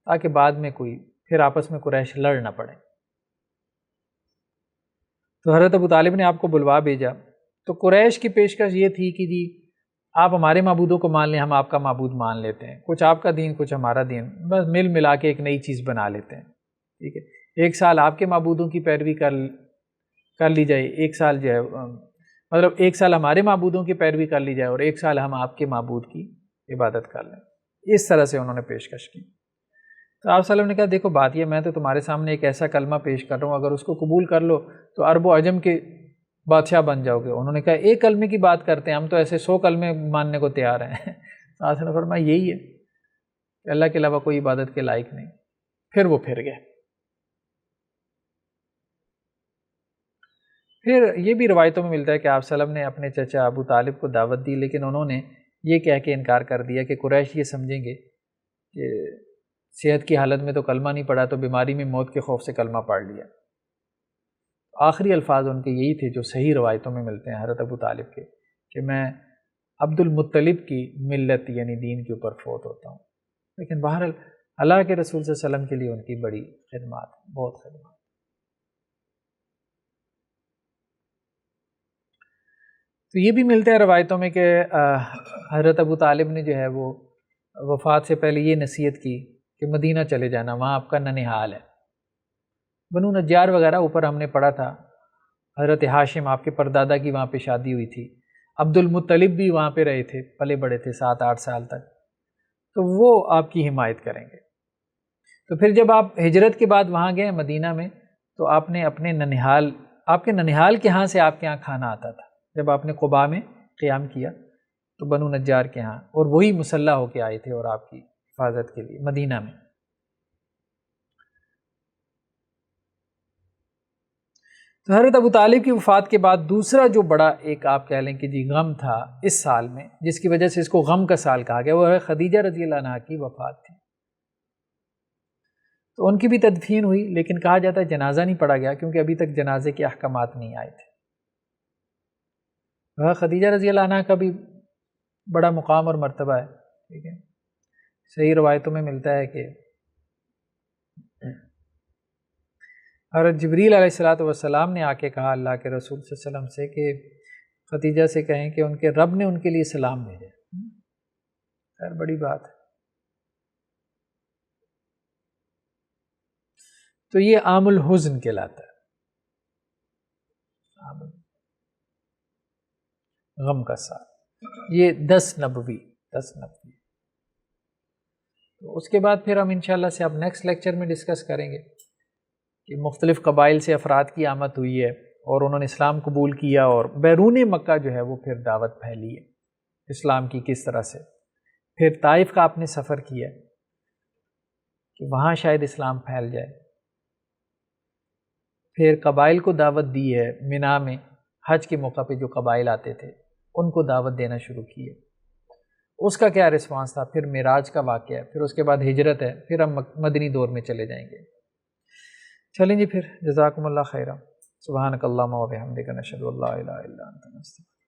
تاکہ بعد میں کوئی پھر آپس میں قریش لڑ نہ پڑے۔ تو حضرت ابو طالب نے آپ کو بلوا بھیجا۔ تو قریش کی پیشکش یہ تھی کہ جی آپ ہمارے معبودوں کو مان لیں، ہم آپ کا معبود مان لیتے ہیں، کچھ آپ کا دین کچھ ہمارا دین، بس مل ملا کے ایک نئی چیز بنا لیتے ہیں، ٹھیک ہے۔ 1 سال آپ کے معبودوں کی پیروی کر لی جائے، 1 سال جو ہے مطلب 1 سال ہمارے معبودوں کی پیروی کر لی جائے اور 1 سال ہم آپ کے معبود کی عبادت کر لیں۔ اس طرح سے انہوں نے پیشکش کی۔ تو آپ صلی اللہ علیہ وسلم نے کہا دیکھو بات یہ، میں تو تمہارے سامنے ایک ایسا کلمہ پیش کر رہا ہوں، اگر اس کو قبول کر لو تو عرب و عجم کے بادشاہ بن جاؤ گے۔ انہوں نے کہا ایک کلمے کی بات کرتے ہیں، ہم تو ایسے 100 کلمے ماننے کو تیار ہیں۔ تو آپ صلی اللہ علیہ وسلم نے فرمایا یہی ہے کہ اللہ کے علاوہ کوئی عبادت کے لائق نہیں۔ پھر وہ پھر گئے۔ پھر یہ بھی روایتوں میں ملتا ہے کہ آپ صلی اللہ علیہ وسلم نے اپنے چچا ابو طالب کو دعوت دی، لیکن انہوں نے یہ کہہ کے انکار کر دیا کہ قریش یہ سمجھیں گے کہ صحت کی حالت میں تو کلمہ نہیں پڑھا، تو بیماری میں موت کے خوف سے کلمہ پڑھ لیا۔ آخری الفاظ ان کے یہی تھے جو صحیح روایتوں میں ملتے ہیں حضرت ابو طالب کے، کہ میں عبد المطلب کی ملت یعنی دین کے اوپر فوت ہوتا ہوں۔ لیکن بہرحال اللہ کے رسول صلی اللہ علیہ وسلم کے لیے ان کی بڑی خدمات، بہت خدمات۔ تو یہ بھی ملتا ہے روایتوں میں کہ حضرت ابو طالب نے جو ہے وہ وفات سے پہلے یہ نصیحت کی کہ مدینہ چلے جانا، وہاں آپ کا ننہال ہے۔ بنو نجار وغیرہ اوپر ہم نے پڑھا تھا، حضرت ہاشم آپ کے پردادا کی وہاں پہ شادی ہوئی تھی، عبد المطلب بھی وہاں پہ رہے تھے، پلے بڑے تھے 7-8 سال تک، تو وہ آپ کی حمایت کریں گے۔ تو پھر جب آپ ہجرت کے بعد وہاں گئے مدینہ میں، تو آپ نے اپنے ننہال، آپ کے ننہال کے ہاں سے آپ کے ہاں کھانا آتا تھا۔ جب آپ نے قباء میں قیام کیا تو بنو نجار کے ہاں، اور وہی مسلح ہو کے آئے تھے اور آپ کی حفاظت کے لیے مدینہ میں۔ تو حضرت ابو طالب کی وفات کے بعد دوسرا جو بڑا ایک آپ کہہ لیں کہ جی غم تھا اس سال میں، جس کی وجہ سے اس کو غم کا سال کہا گیا، وہ ہے خدیجہ رضی اللہ عنہا کی وفات تھی۔ تو ان کی بھی تدفین ہوئی، لیکن کہا جاتا ہے جنازہ نہیں پڑھا گیا کیونکہ ابھی تک جنازے کے احکامات نہیں آئے تھے۔ خدیجہ رضی اللہ عنہا کا بھی بڑا مقام اور مرتبہ ہے، ٹھیک ہے۔ صحیح روایتوں میں ملتا ہے کہ حضرت جبریل علیہ السلام نے آ کے کہا اللہ کے رسول صلی اللہ علیہ وسلم سے کہ خدیجہ سے کہیں کہ ان کے رب نے ان کے لیے سلام بھیجے۔ خیر بڑی بات ہے۔ تو یہ عام الحزن کہلاتا ہے، غم کا سال، یہ 10 نبوی۔ تو اس کے بعد پھر ہم انشاءاللہ سے اب نیکسٹ لیکچر میں ڈسکس کریں گے کہ مختلف قبائل سے افراد کی آمد ہوئی ہے اور انہوں نے اسلام قبول کیا، اور بیرون مکہ جو ہے وہ پھر دعوت پھیلی ہے اسلام کی کس طرح سے۔ پھر طائف کا آپ نے سفر کیا کہ وہاں شاید اسلام پھیل جائے۔ پھر قبائل کو دعوت دی ہے، مینا میں حج کے موقع پہ جو قبائل آتے تھے ان کو دعوت دینا شروع کی ہے، اس کا کیا رسپانس تھا۔ پھر معراج کا واقعہ ہے، پھر اس کے بعد ہجرت ہے، پھر ہم مدنی دور میں چلے جائیں گے۔ چلیں جی پھر، جزاکم اللہ خیرا، سبحانک اللہم و بحمدک، نشہد ان لا الہ الا انت، نستغفرک۔